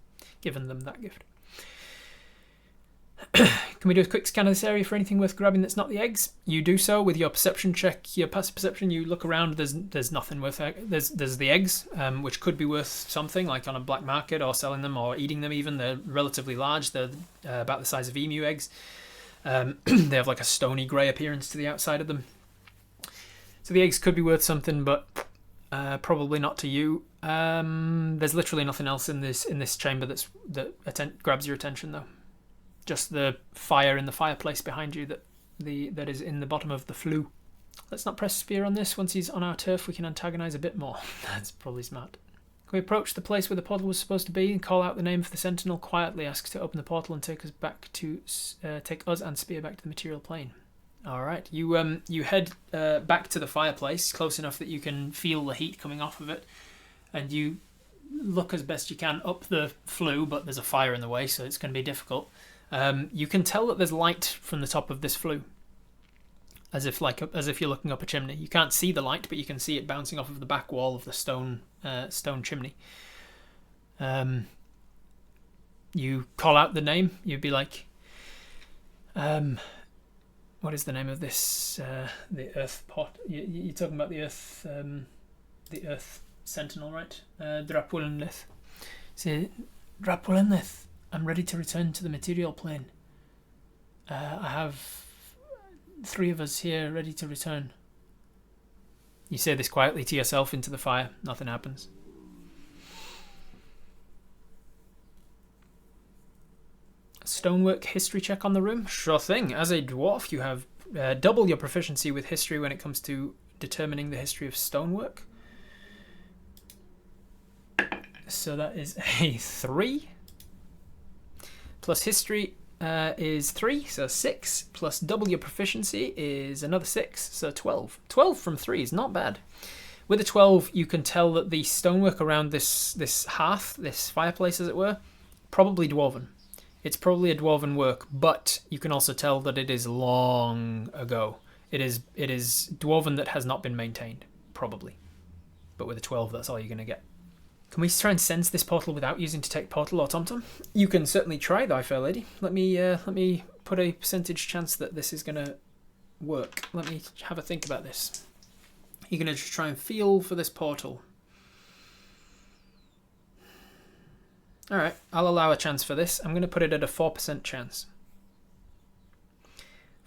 Can we do a quick scan of this area for anything worth grabbing that's not the eggs? You do so with your perception check, your passive perception. You look around. There's nothing worth. There's the eggs, which could be worth something, like on a black market or selling them or eating them. Even they're relatively large. They're about the size of emu eggs. They have like a stony grey appearance to the outside of them. So the eggs could be worth something, but probably not to you. There's literally nothing else in this chamber that grabs your attention though. Just the fire in the fireplace behind you that is in the bottom of the flue. Let's not press spear on this. Once he's on our turf, we can antagonise a bit more. That's probably smart. Can we approach the place where the portal was supposed to be and call out the name of the Sentinel? Quietly ask to open the portal and take us and Spear back to the material plane. All right. You head back to the fireplace, close enough that you can feel the heat coming off of it, and you look as best you can up the flue, but there's a fire in the way, so it's going to be difficult. You can tell that there's light from the top of this flue, as if you're looking up a chimney. You can't see the light, but you can see it bouncing off of the back wall of the stone chimney. You call out the name. You'd be like, what is the name of this? The Earth pot. You're talking about the Earth Sentinel, right? Drapulinlith. Say, Drapulinlith. I'm ready to return to the material plane. I have 3 of us here ready to return. You say this quietly to yourself into the fire. Nothing happens. Stonework history check on the room? Sure thing. As a dwarf, you have double your proficiency with history when it comes to determining the history of stonework. So that is a 3. Plus history is 3, so 6. Plus double your proficiency is another 6, so 12. 12 from 3 is not bad. With a 12, you can tell that the stonework around this hearth, this fireplace as it were, probably dwarven. It's probably a dwarven work, but you can also tell that it is long ago. It is dwarven that has not been maintained, probably. But with a 12, that's all you're going to get. Can we try and sense this portal without using detect portal or TomTom? You can certainly try, thy fair lady. Let me put a percentage chance that this is going to work. Let me have a think about this. You're going to just try and feel for this portal. Alright, I'll allow a chance for this. I'm going to put it at a 4% chance.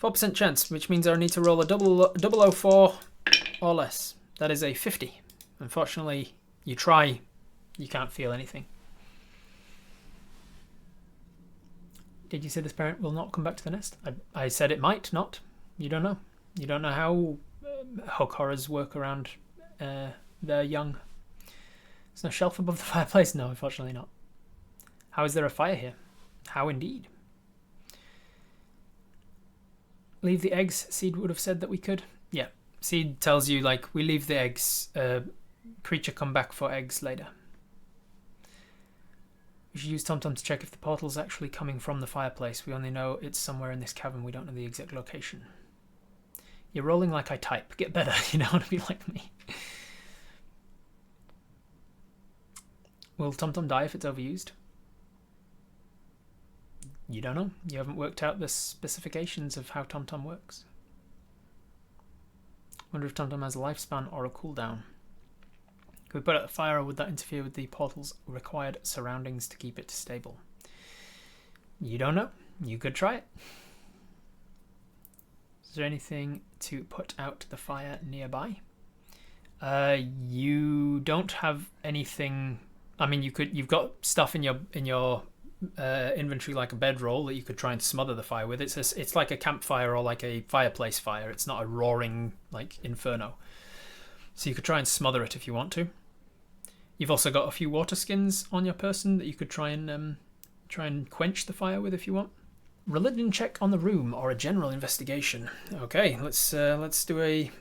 4% chance, which means I need to roll a 004 or less. That is a 50. Unfortunately, you try, you can't feel anything. Did you say this parent will not come back to the nest? I said it might not. You don't know. You don't know how hog horrors work around their young. There's no shelf above the fireplace? No, unfortunately not. How is there a fire here? How indeed. Leave the eggs. Seed would have said that we could. Yeah. Seed tells you, like, we leave the eggs. Creature come back for eggs later. We should use TomTom to check if the portal's actually coming from the fireplace. We only know it's somewhere in this cavern. We don't know the exact location. You're rolling like I type. Get better. You don't want to be like me. Will TomTom die if it's overused? You don't know. You haven't worked out the specifications of how TomTom works. Wonder if TomTom has a lifespan or a cooldown. Could we put out the fire, or would that interfere with the portal's required surroundings to keep it stable? You don't know. You could try it. Is there anything to put out the fire nearby? You don't have anything. I mean, you've got stuff in your inventory, like a bedroll that you could try and smother the fire with. It's like a campfire or like a fireplace fire. It's not a roaring like inferno. So you could try and smother it if you want to. You've also got a few water skins on your person that you could try and quench the fire with if you want. Religion check on the room or a general investigation. Okay, let's do a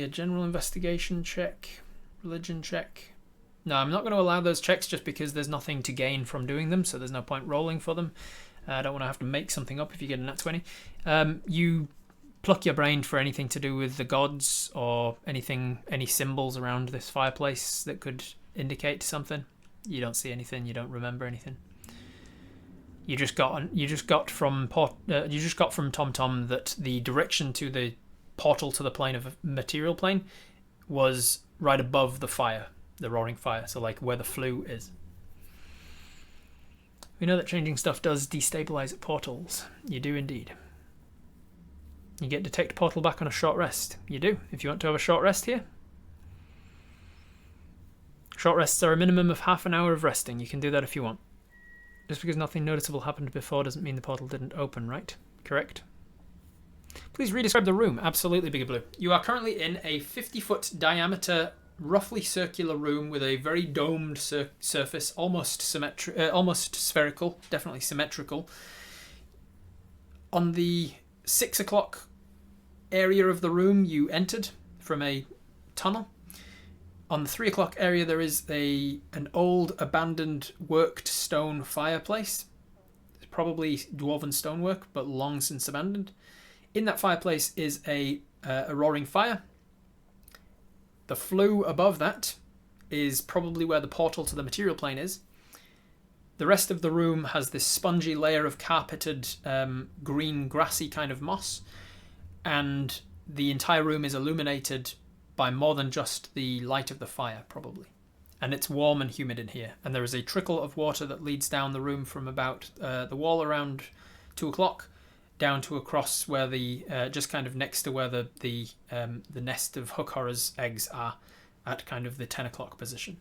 general investigation check, religion check. No, I'm not going to allow those checks just because there's nothing to gain from doing them, so there's no point rolling for them. I don't want to have to make something up if you get a nat 20. You pluck your brain for anything to do with the gods or any symbols around this fireplace that could indicate something. You don't see anything. You don't remember anything. You just got from TomTom that the direction to the portal to the plane of material plane was right above the fire. The roaring fire, so like where the flue is. We know that changing stuff does destabilize portals. You do indeed. You get detect portal back on a short rest. You do, if you want to have a short rest here. Short rests are a minimum of half an hour of resting. You can do that if you want. Just because nothing noticeable happened before doesn't mean the portal didn't open, right? Correct? Please redescribe the room. Absolutely, Bigger Blue. You are currently in a 50-foot diameter, roughly circular room with a very domed surface, almost spherical, definitely symmetrical. On the 6 o'clock area of the room, you entered from a tunnel. On the 3 o'clock area, there is an old, abandoned, worked stone fireplace. It's probably dwarven stonework, but long since abandoned. In that fireplace is a roaring fire. The flue above that is probably where the portal to the material plane is. The rest of the room has this spongy layer of carpeted green grassy kind of moss, and the entire room is illuminated by more than just the light of the fire, probably. And it's warm and humid in here, and there is a trickle of water that leads down the room from about the wall around 2 o'clock down to across where the just kind of next to where the nest of hook horrors eggs are, at kind of the 10 o'clock position.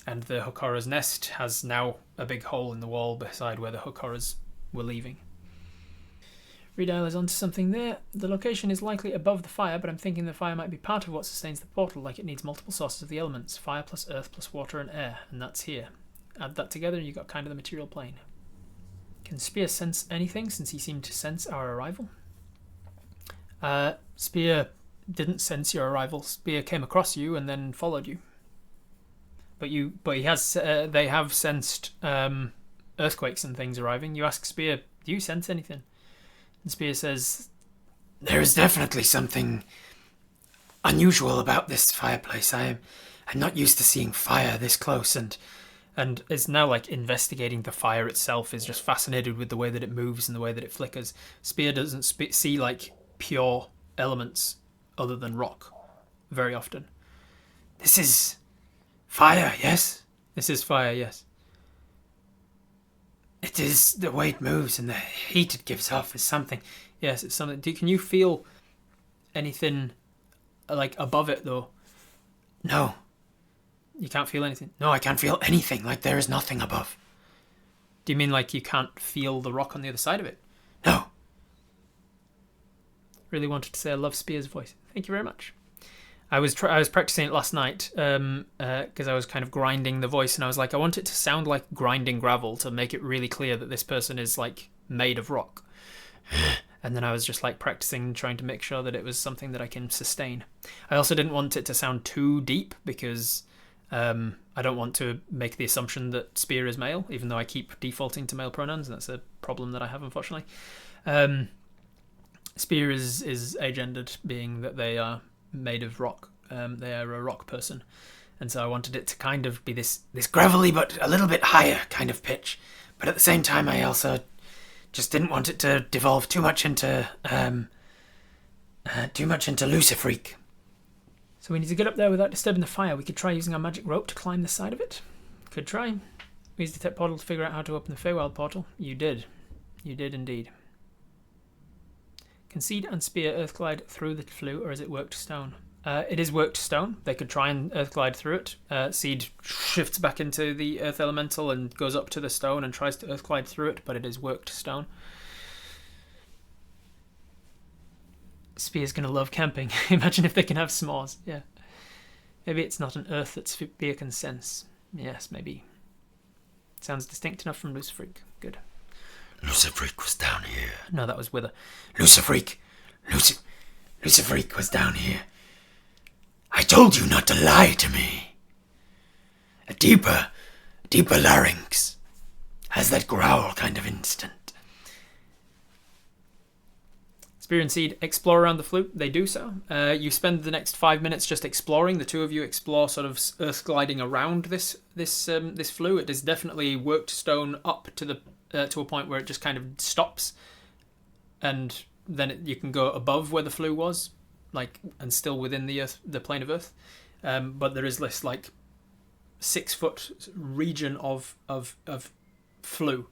And the hook horrors nest has now a big hole in the wall beside where the hook horrors were leaving. Redial is onto something there. The location is likely above the fire, but I'm thinking the fire might be part of what sustains the portal, like it needs multiple sources of the elements. Fire plus earth plus water and air, and that's here. Add that together and you've got kind of the material plane. Can Spear sense anything, since he seemed to sense our arrival? Spear didn't sense your arrival. Spear came across you and then followed you. But he has. They have sensed earthquakes and things arriving. You ask Spear, do you sense anything? And Spear says, there is definitely something unusual about this fireplace. I'm not used to seeing fire this close, and is now like investigating the fire itself. Is just fascinated with the way that it moves and the way that it flickers. Spear doesn't see like pure elements other than rock very often. This is fire, yes? This is fire, yes. It is the way it moves and the heat it gives off is something. Yes, it's something. Can you feel anything like above it though? No. You can't feel anything? No, I can't feel anything. Like there is nothing above. Do you mean like you can't feel the rock on the other side of it? No. Really wanted to say I love Spear's voice. Thank you very much. I was practicing it last night because I was kind of grinding the voice, and I was like, I want it to sound like grinding gravel to make it really clear that this person is like made of rock. And then I was just like practicing, trying to make sure that it was something that I can sustain. I also didn't want it to sound too deep because I don't want to make the assumption that Spear is male, even though I keep defaulting to male pronouns, and that's a problem that I have, unfortunately. Spear is agendered, being that they are made of rock. They are a rock person, and so I wanted it to kind of be this gravelly but a little bit higher kind of pitch. But at the same time, I also just didn't want it to devolve too much into Lucifreak. So we need to get up there without disturbing the fire. We could try using our magic rope to climb the side of it. Could try. We used the tech portal to figure out how to open the Feywild portal. You did. You did indeed. Can Seed and Spear earthglide through the flue, or is it worked stone? It is worked stone. They could try and earthglide through it. Seed shifts back into the earth elemental and goes up to the stone and tries to earthglide through it, but it is worked stone. Spear's going to love camping. Imagine if they can have s'mores. Yeah. Maybe it's not an earth that Spear can sense. Yes, maybe. Sounds distinct enough from Lucifreak. Good. Lucifreak was down here. No, that was Wither. Lucifreak was down here. I told you not to lie to me. A deeper larynx has that growl kind of instant. Spear and Seed explore around the flute. They do so. You spend the next 5 minutes just exploring. The two of you explore, sort of earth gliding around this flue. It is definitely worked stone up to a point where it just kind of stops, and then you can go above where the flue was, like, and still within the earth, the plane of Earth. But there is this like 6 foot region of flue.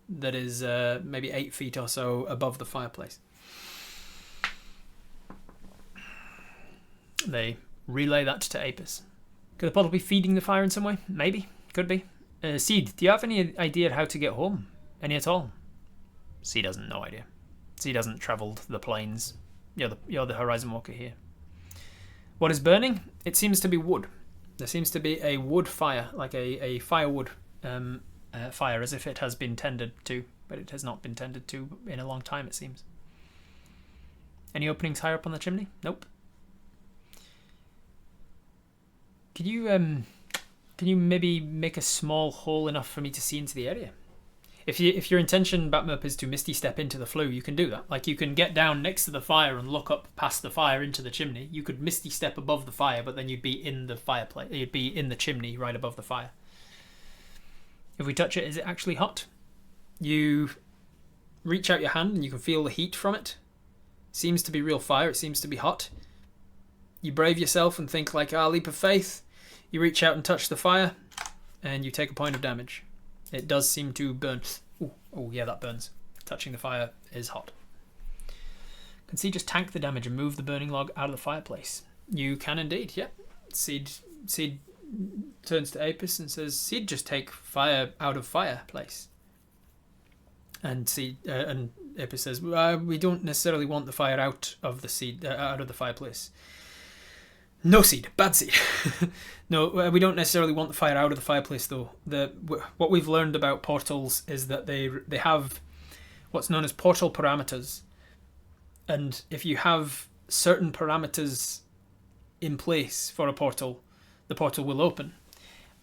That is maybe 8 feet or so above the fireplace. They relay that to Apis. Could the portal be feeding the fire in some way? Maybe. Could be. Seed, do you have any idea how to get home? Any at all? Seed has no idea. Seed hasn't travelled the plains. You're the Horizon Walker here. What is burning? It seems to be wood. There seems to be a wood fire, like a firewood fire, as if it has been tended to, but it has not been tended to in a long time, it seems. Any openings higher up on the chimney? Nope. Could you maybe make a small hole enough for me to see into the area? If your intention, Batmup, is to misty step into the flue, you can do that. Like, you can get down next to the fire and look up past the fire into the chimney. You could misty step above the fire, but then you'd be in the fireplace. You'd be in the chimney right above the fire. If we touch it, is it actually hot? You reach out your hand and you can feel the heat from it. Seems to be real fire. It seems to be hot. You brave yourself and think like, leap of faith. You reach out and touch the fire, and you take a point of damage. It does seem to burn. Oh yeah, that burns. Touching the fire is hot. Can Seed just tank the damage and move the burning log out of the fireplace? You can indeed, yeah. Seed turns to Apis and says, Seed, just take fire out of fireplace. And Ep says, we don't necessarily want the fire out of the fireplace. No seed, bad seed. No, we don't necessarily want the fire out of the fireplace though. What we've learned about portals is that they have what's known as portal parameters, and if you have certain parameters in place for a portal, the portal will open.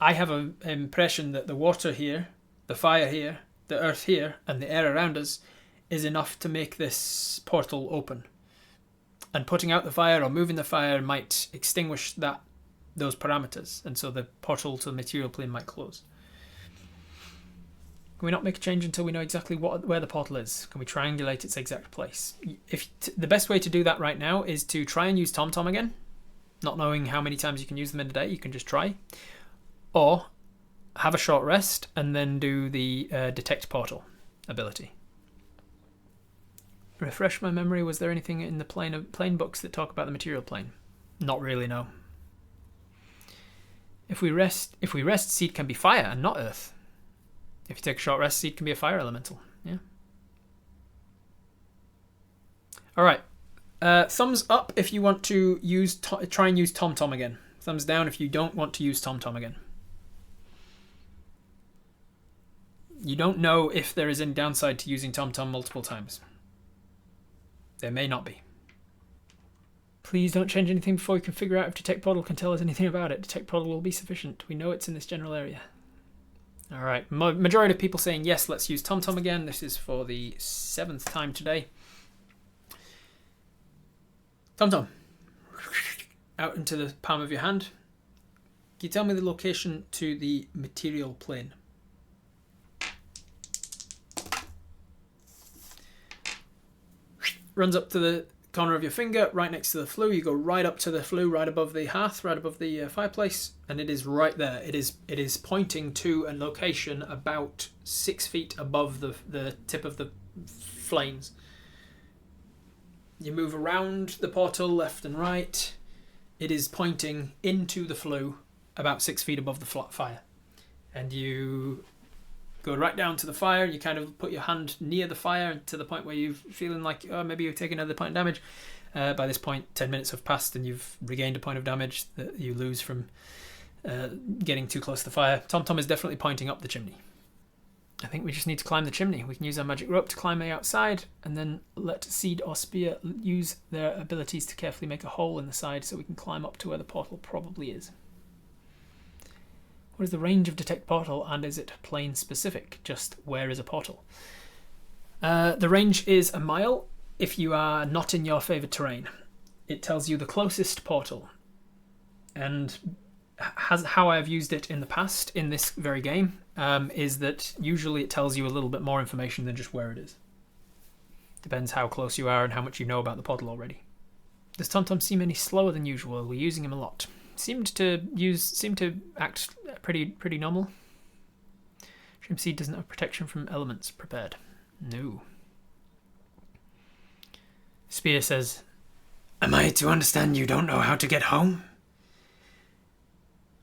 I have an impression that the water here, the fire here, the earth here, and the air around us is enough to make this portal open. And putting out the fire or moving the fire might extinguish those parameters, and so the portal to the material plane might close. Can we not make a change until we know exactly where the portal is? Can we triangulate its exact place? The best way to do that right now is to try and use TomTom again. Not knowing how many times you can use them in a day, you can just try. Or have a short rest and then do the detect portal ability. Refresh my memory, was there anything in the plane books that talk about the material plane? Not really, no. If we rest, seed can be fire and not earth. If you take a short rest, seed can be a fire elemental. Yeah. Alright. Thumbs up if you want to try and use TomTom again. Thumbs down if you don't want to use TomTom again. You don't know if there is any downside to using TomTom multiple times. There may not be. Please don't change anything before you can figure out if Detect Portal can tell us anything about it. Detect Portal will be sufficient. We know it's in this general area. Alright, majority of people saying yes, let's use TomTom again. This is for the 7th time today. TomTom. Out into the palm of your hand. Can you tell me the location to the material plane? Runs up to the corner of your finger, right next to the flue. You go right up to the flue, right above the hearth, right above the fireplace, and it is right there. It is pointing to a location about 6 feet above the tip of the flames. You move around the portal left and right. It is pointing into the flue about 6 feet above the flat fire, and you go right down to the fire. You kind of put your hand near the fire to the point where you're feeling like, oh, maybe you've taken another point of damage. By this point, 10 minutes have passed and you've regained a point of damage that you lose from getting too close to the fire. TomTom is definitely pointing up the chimney. I think we just need to climb the chimney. We can use our magic rope to climb outside and then let Seed or Spear use their abilities to carefully make a hole in the side so we can climb up to where the portal probably is. What is the range of Detect Portal, and is it plane specific? Just where is a portal? The range is 1 mile if you are not in your favoured terrain. It tells you the closest portal. And how I have used it in the past in this very game is that usually it tells you a little bit more information than just where it is. Depends how close you are and how much you know about the portal already. Does TomTom seem any slower than usual? We're using him a lot. Seemed to act pretty normal. Seed doesn't have protection from elements prepared. No. Spear says, am I to understand you don't know how to get home?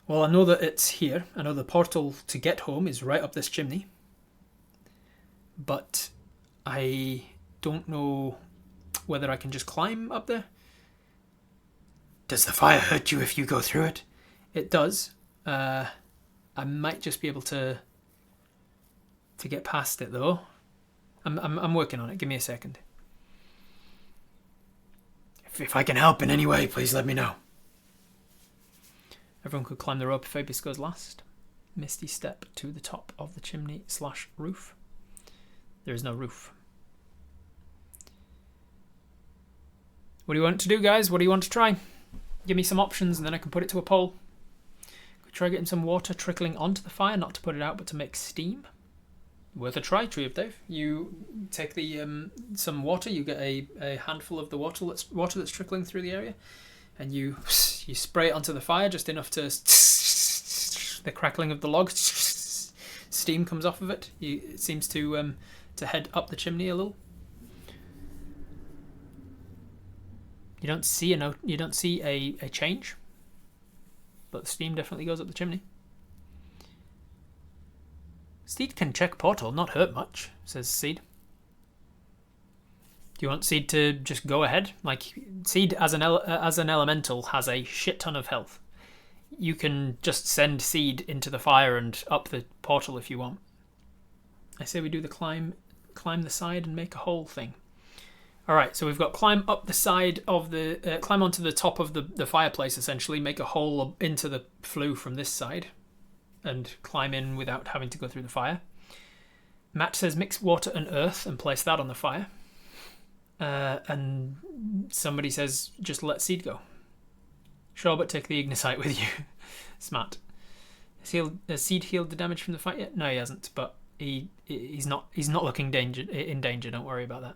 well, I know that it's here. I know the portal to get home is right up this chimney. But I don't know whether I can just climb up there. Does the fire hurt you if you go through it? It does. I might just be able to get past it though. I'm working on it. Give me a second. If I can help in any way, please let me know. Everyone could climb the rope if Fabius goes last. Misty step to the top of the chimney / roof. There is no roof. What do you want to do, guys? What do you want to try? Give me some options and then I can put it to a poll. Could try getting some water trickling onto the fire, not to put it out, but to make steam. Worth a try, Tree of Dave. You take the some water, you get a handful of the water that's trickling through the area, and you spray it onto the fire just enough to the crackling of the logs. Steam comes off of it. It seems to head up the chimney a little. You don't see a change, but the steam definitely goes up the chimney. Seed can check portal, not hurt much, says Seed. Do you want Seed to just go ahead? Like, Seed as an elemental has a shit ton of health. You can just send Seed into the fire and up the portal if you want. I say we do the climb the side and make a hole thing. Alright, so we've got climb up the side of the... climb onto the top of the fireplace, essentially. Make a hole into the flue from this side. And climb in without having to go through the fire. Matt says mix water and earth and place that on the fire. And somebody says just let Seed go. Sure, but take the Ignesite with you. Smart. Has Seed healed the damage from the fight yet? No, he hasn't, but he's not looking in danger, don't worry about that.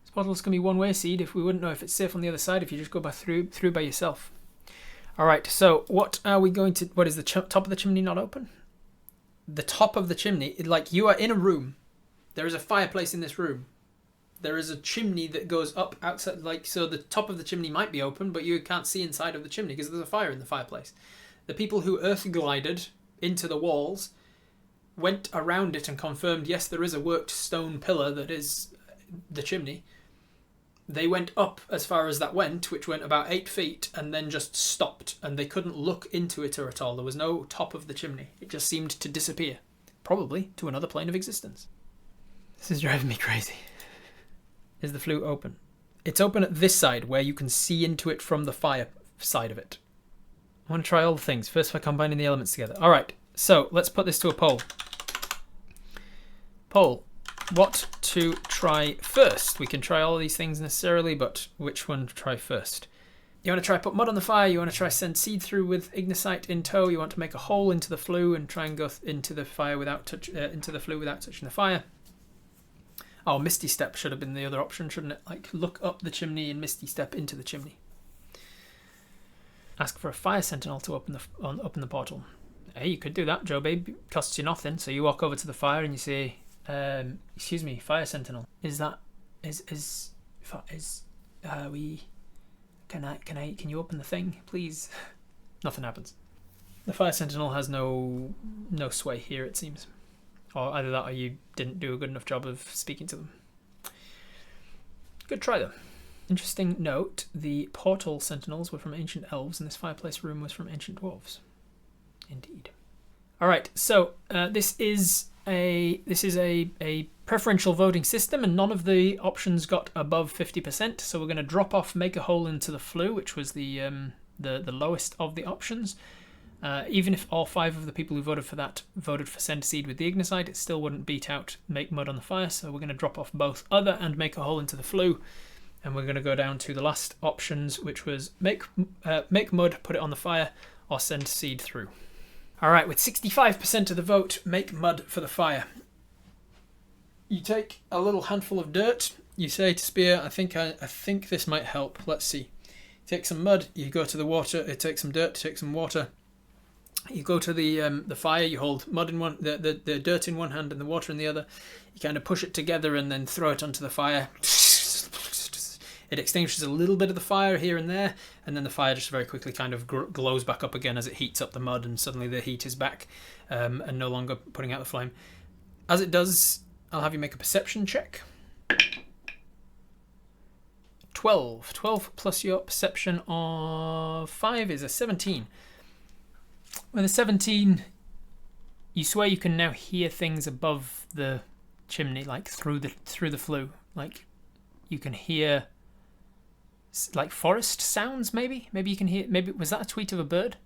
This portal's gonna be one way, Seed. If we wouldn't know if it's safe on the other side if you just go through by yourself. Alright, so what are we going to... What is the top of the chimney not open? The top of the chimney, like you are in a room. There is a fireplace in this room. There is a chimney that goes up outside, like, so the top of the chimney might be open, but you can't see inside of the chimney because there's a fire in the fireplace. The people who earth glided into the walls went around it and confirmed, yes, there is a worked stone pillar that is the chimney. They went up as far as that went, which went about 8 feet, and then just stopped, and they couldn't look into it at all. There was no top of the chimney. It just seemed to disappear, probably to another plane of existence. This is driving me crazy. Is the flue open? It's open at this side where you can see into it from the fire side of it. I want to try all the things. First by combining the elements together. Alright, so let's put this to a poll. Poll. What to try first? We can try all of these things necessarily, but which one to try first? You want to try put mud on the fire? You want to try send Seed through with Ignesite in tow? You want to make a hole into the flue and try and go into the fire without into the flue without touching the fire? Oh, Misty Step should have been the other option, shouldn't it? Like, look up the chimney and Misty Step into the chimney. Ask for a fire sentinel to open the portal. Hey, you could do that, Joe Babe. It costs you nothing. So you walk over to the fire and you say, excuse me, fire sentinel. Can you open the thing, please? Nothing happens. The fire sentinel has no sway here, it seems. Or either that or you didn't do a good enough job of speaking to them. Good try though. Interesting note, the portal sentinels were from ancient elves and this fireplace room was from ancient dwarves. Indeed. Alright, so this is a preferential voting system and none of the options got above 50%, so we're going to drop off make a hole into the flue, which was the lowest of the options. Even if all 5 of the people who voted for that voted for send Seed with the Ignicite, it still wouldn't beat out make mud on the fire, so we're going to drop off both other and make a hole into the flue, and we're going to go down to the last options, which was make mud, put it on the fire, or send Seed through. Alright, with 65% of the vote, make mud for the fire. You take a little handful of dirt, you say to Spear, I think this might help, let's see. Take some mud, you go to the water, take some dirt, take some water. You go to the fire, you hold mud in one, the dirt in one hand and the water in the other. You kind of push it together and then throw it onto the fire. It extinguishes a little bit of the fire here and there, and then the fire just very quickly kind of glows back up again as it heats up the mud, and suddenly the heat is back and no longer putting out the flame. As it does, I'll have you make a perception check. 12. 12 plus your perception of 5 is a 17. With a 17, you swear you can now hear things above the chimney, like through the flue. Like you can hear like forest sounds, maybe you can hear, maybe was that a tweet of a bird?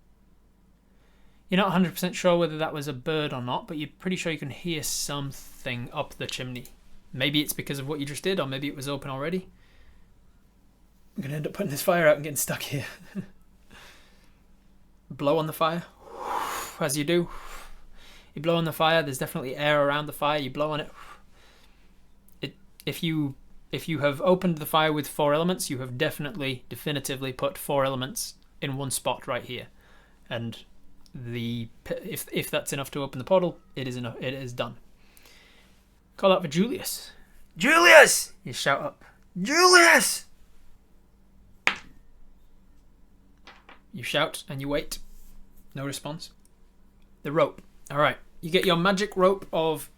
You're not 100% sure whether that was a bird or not, but you're pretty sure you can hear something up the chimney. Maybe it's because of what you just did, or maybe it was open already. I'm gonna end up putting this fire out and getting stuck here. Blow on the fire. As you do, you blow on the fire. There's definitely air around the fire. You blow on it. If you have opened the fire with 4 elements, you have definitively put 4 elements in one spot right here, and if that's enough to open the portal, it is enough. It is done. Call out for Julius. Julius! You shout up. Julius! You shout and you wait. No response. The rope. All right. You get your magic rope of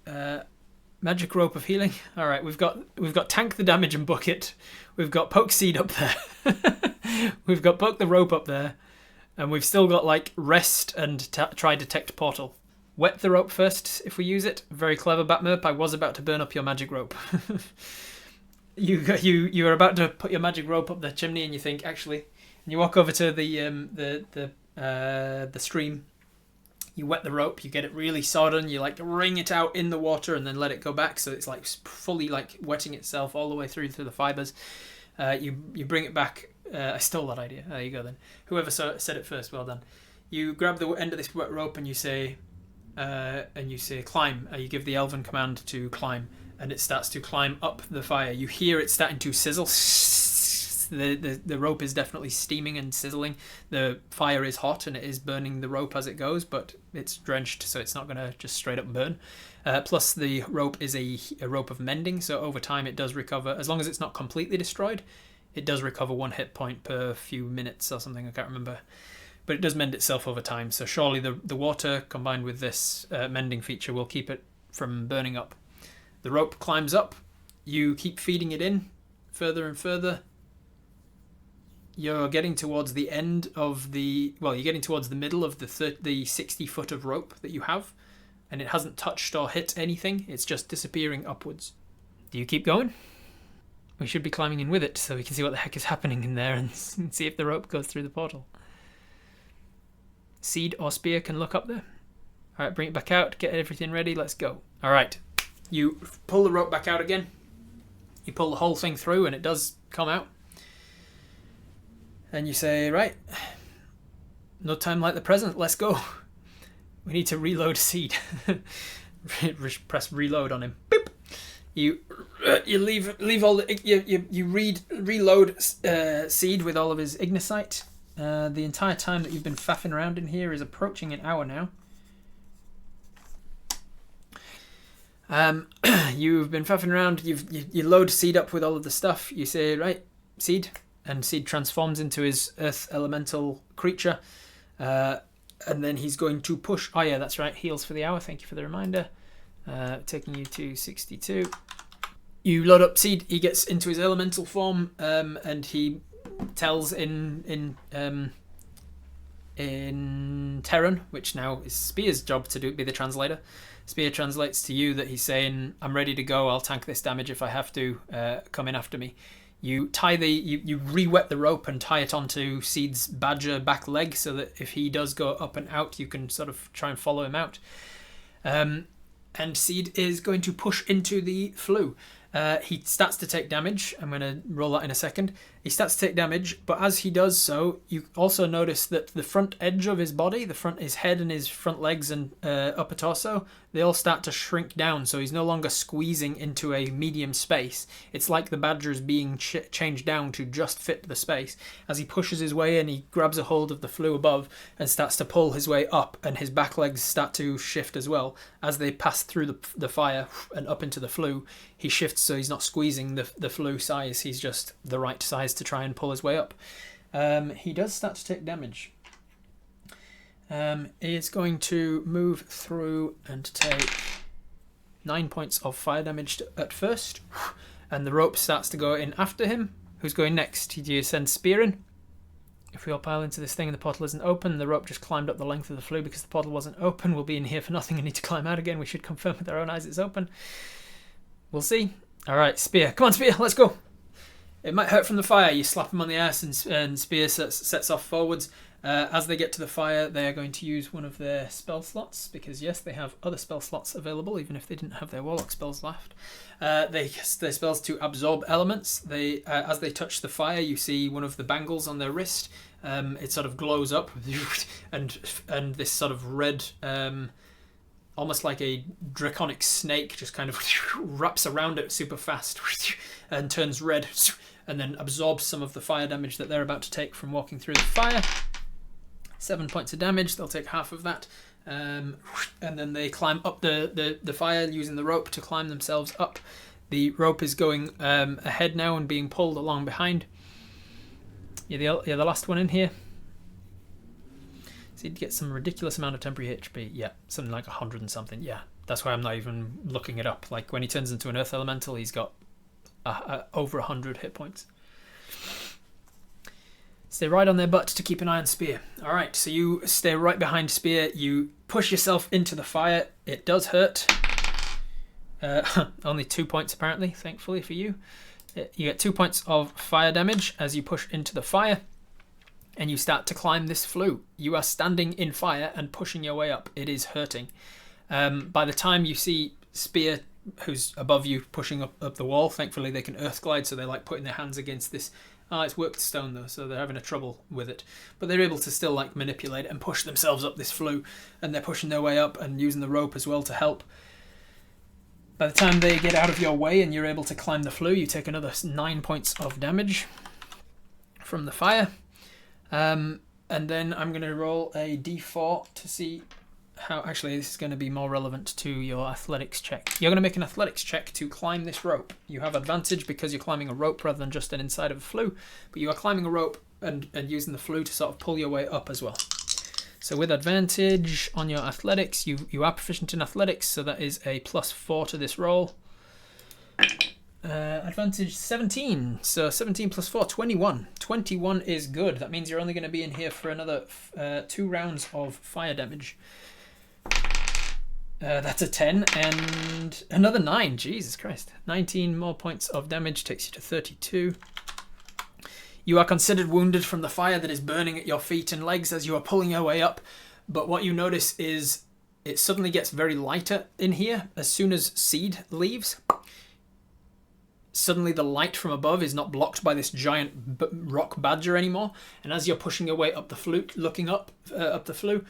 Magic rope of healing. All right, we've got tank the damage and bucket. We've got poke seed up there. We've got poke the rope up there, and we've still got like rest and try detect portal. Wet the rope first if we use it. Very clever, Batmerp. I was about to burn up your magic rope. You're about to put your magic rope up the chimney, and you think actually, and you walk over to the stream. You wet the rope, you get it really sodden, you like wring it out in the water and then let it go back so it's like fully like wetting itself all the way through to the fibers. You bring it back. I stole that idea. There you go then. Whoever said it first, well done. You grab the end of this wet rope and you say climb. You give the elven command to climb, and it starts to climb up the fire. You hear it starting to sizzle. The rope is definitely steaming and sizzling. The fire is hot and it is burning the rope as it goes, but it's drenched, so it's not going to just straight up burn. Plus the rope is a rope of mending, so over time it does recover. As long as it's not completely destroyed, it does recover 1 hit point per few minutes or something, I can't remember. But it does mend itself over time, so surely the water combined with this mending feature will keep it from burning up. The rope climbs up. You keep feeding it in further and further. You're getting towards the end of you're getting towards the middle of the 60 foot of rope that you have, and it hasn't touched or hit anything. It's just disappearing upwards. Do you keep going? We should be climbing in with it so we can see what the heck is happening in there and see if the rope goes through the portal. Seed or spear can look up there. All right, bring it back out, get everything ready, let's go. All right, you pull the rope back out again. You pull the whole thing through and it does come out. And you say, right, no time like the present, let's go. We need to reload seed. Press reload on him. Boop. You leave all the reload seed with all of his ignacite. The entire time that you've been faffing around in here is approaching an hour now. You've been faffing around. You load seed up with all of the stuff. You say, right, seed. And Seed transforms into his earth elemental creature. And then he's going to push. Oh, yeah, that's right. Heals for the hour. Thank you for the reminder. Taking you to 62. You load up Seed. He gets into his elemental form. And he tells in Terran, which now is Spear's job to be the translator. Spear translates to you that he's saying, I'm ready to go. I'll tank this damage if I have to. Come in after me. You tie you re-wet the rope and tie it onto Seed's badger back leg so that if he does go up and out, you can sort of try and follow him out. And Seed is going to push into the flue. He starts to take damage. I'm going to roll that in a second. He starts to take damage, but as he does so, you also notice that the front edge of his body, his head and his front legs and upper torso, they all start to shrink down, so he's no longer squeezing into a medium space. It's like the badger is being changed down to just fit the space. As he pushes his way in, he grabs a hold of the flue above and starts to pull his way up, and his back legs start to shift as well. As they pass through the fire and up into the flue, he shifts so he's not squeezing the flue size, he's just the right size to try and pull his way up. He does start to take damage. He is going to move through and take 9 points of fire damage at first, and the rope starts to go in after him. Who's going next? Do you send Spear in? If we all pile into this thing and the portal isn't open, the rope just climbed up the length of the flue because the portal wasn't open. We'll be in here for nothing and need to climb out again. We should confirm with our own eyes it's open. We'll see. Alright, Spear. Come on, Spear, let's go. It might hurt from the fire. You slap him on the ass and Spear sets off forwards. As they get to the fire, they are going to use one of their spell slots, because yes, they have other spell slots available, even if they didn't have their warlock spells left. They cast their spells to absorb elements. As they touch the fire, you see one of the bangles on their wrist. It sort of glows up, and this sort of red, almost like a draconic snake, just kind of wraps around it super fast and turns red, and then absorbs some of the fire damage that they're about to take from walking through the fire. 7 points of damage, they'll take half of that. And then they climb up the fire using the rope to climb themselves up. The rope is going ahead now and being pulled along behind. You're the last one in here. So you'd get some ridiculous amount of temporary HP. Yeah, something like 100 and something. Yeah, That's why I'm not even looking it up. Like when he turns into an earth elemental, he's got over 100 hit points. Stay right on their butt to keep an eye on Spear. All right, so you stay right behind Spear. You push yourself into the fire. It does hurt. Only 2 points apparently, thankfully for you. You get 2 points of fire damage as you push into the fire, and you start to climb this flue. You are standing in fire and pushing your way up. It is hurting. By the time you see Spear, who's above you, pushing up the wall, thankfully they can earth glide, so they're like putting their hands against this. It's worked stone though, so they're having a trouble with it. But they're able to still like manipulate it and push themselves up this flue, and they're pushing their way up and using the rope as well to help. By the time they get out of your way and you're able to climb the flue, you take another 9 points of damage from the fire. And then I'm going to roll a d4 to see how... Actually, this is going to be more relevant to your athletics check. You're going to make an athletics check to climb this rope. You have advantage because you're climbing a rope rather than just an inside of a flue. But you are climbing a rope and using the flue to sort of pull your way up as well. So with advantage on your athletics, you are proficient in athletics, so that is a +4 to this roll. Advantage 17, so 17 plus 4, 21. 21 is good. That means you're only going to be in here for another 2 rounds of fire damage. That's a 10 and another 9. Jesus Christ. 19 more points of damage takes you to 32. You are considered wounded from the fire that is burning at your feet and legs as you are pulling your way up. But what you notice is it suddenly gets very lighter in here as soon as Seed leaves. Suddenly the light from above is not blocked by this giant rock badger anymore. And as you're pushing your way up the flue, looking up the flue,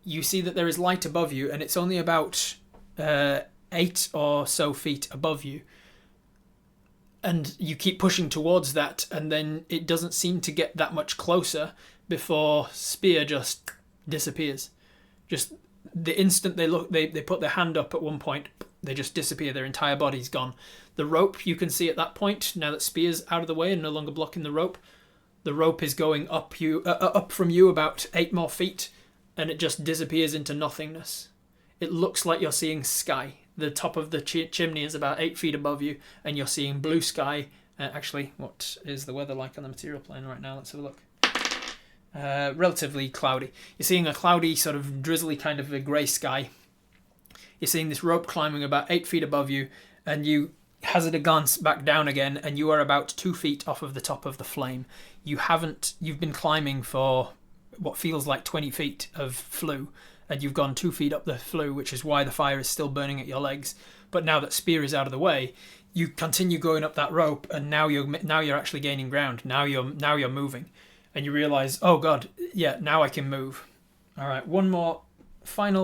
you see that there is light above you, and it's only about 8 or so feet above you. And you keep pushing towards that, and then it doesn't seem to get that much closer before Spear just disappears. Just the instant they put their hand up at one point, they just disappear. Their entire body's gone. The rope you can see at that point, now that Spear's out of the way and no longer blocking the rope is going up from you about 8 more feet, and it just disappears into nothingness. It looks like you're seeing sky. The top of the chimney is about 8 feet above you, and you're seeing blue sky. Actually, what is the weather like on the material plane right now? Let's have a look. Relatively cloudy. You're seeing a cloudy, sort of drizzly kind of a grey sky. You're seeing this rope climbing about 8 feet above you, and you hazard a glance back down again, and you are about 2 feet off of the top of the flame. You've been climbing for what feels like 20 feet of flue, and you've gone 2 feet up the flue, which is why the fire is still burning at your legs. But now that Spear is out of the way, you continue going up that rope, and now you're actually gaining ground. Now you're moving, and you realize, oh god, yeah, now I can move. All right, one more final.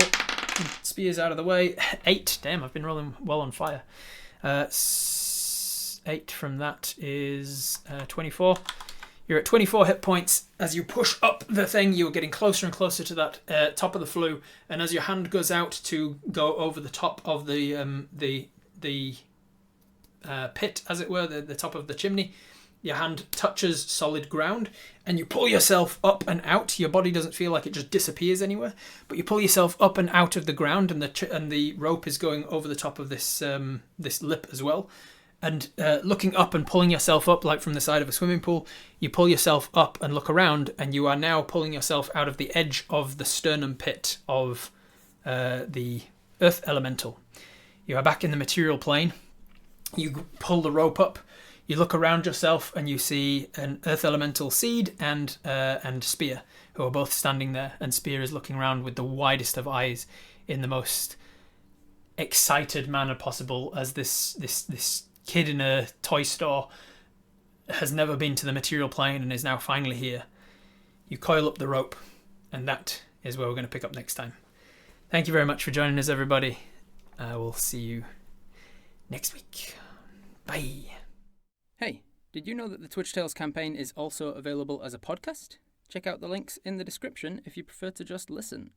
Spear's out of the way. 8. Damn, I've been rolling well on fire. 8 from that is 24. You're at 24 hit points. As you push up the thing, you're getting closer and closer to that top of the flue. And as your hand goes out to go over the top of the pit, as it were, the top of the chimney, your hand touches solid ground, and you pull yourself up and out. Your body doesn't feel like it just disappears anywhere, but you pull yourself up and out of the ground, and the rope is going over the top of this lip as well. And looking up and pulling yourself up like from the side of a swimming pool, you pull yourself up and look around, and you are now pulling yourself out of the edge of the sternum pit of the earth elemental. You are back in the material plane. You pull the rope up. You look around yourself and you see an earth elemental Seed and Spear, who are both standing there. And Spear is looking around with the widest of eyes in the most excited manner possible, as this kid in a toy store has never been to the material plane and is now finally here. You coil up the rope, and that is where we're going to pick up next time. Thank you very much for joining us, everybody. I will see you next week. Bye. Hey, did you know that the Twitch Tales campaign is also available as a podcast? Check out the links in the description if you prefer to just listen.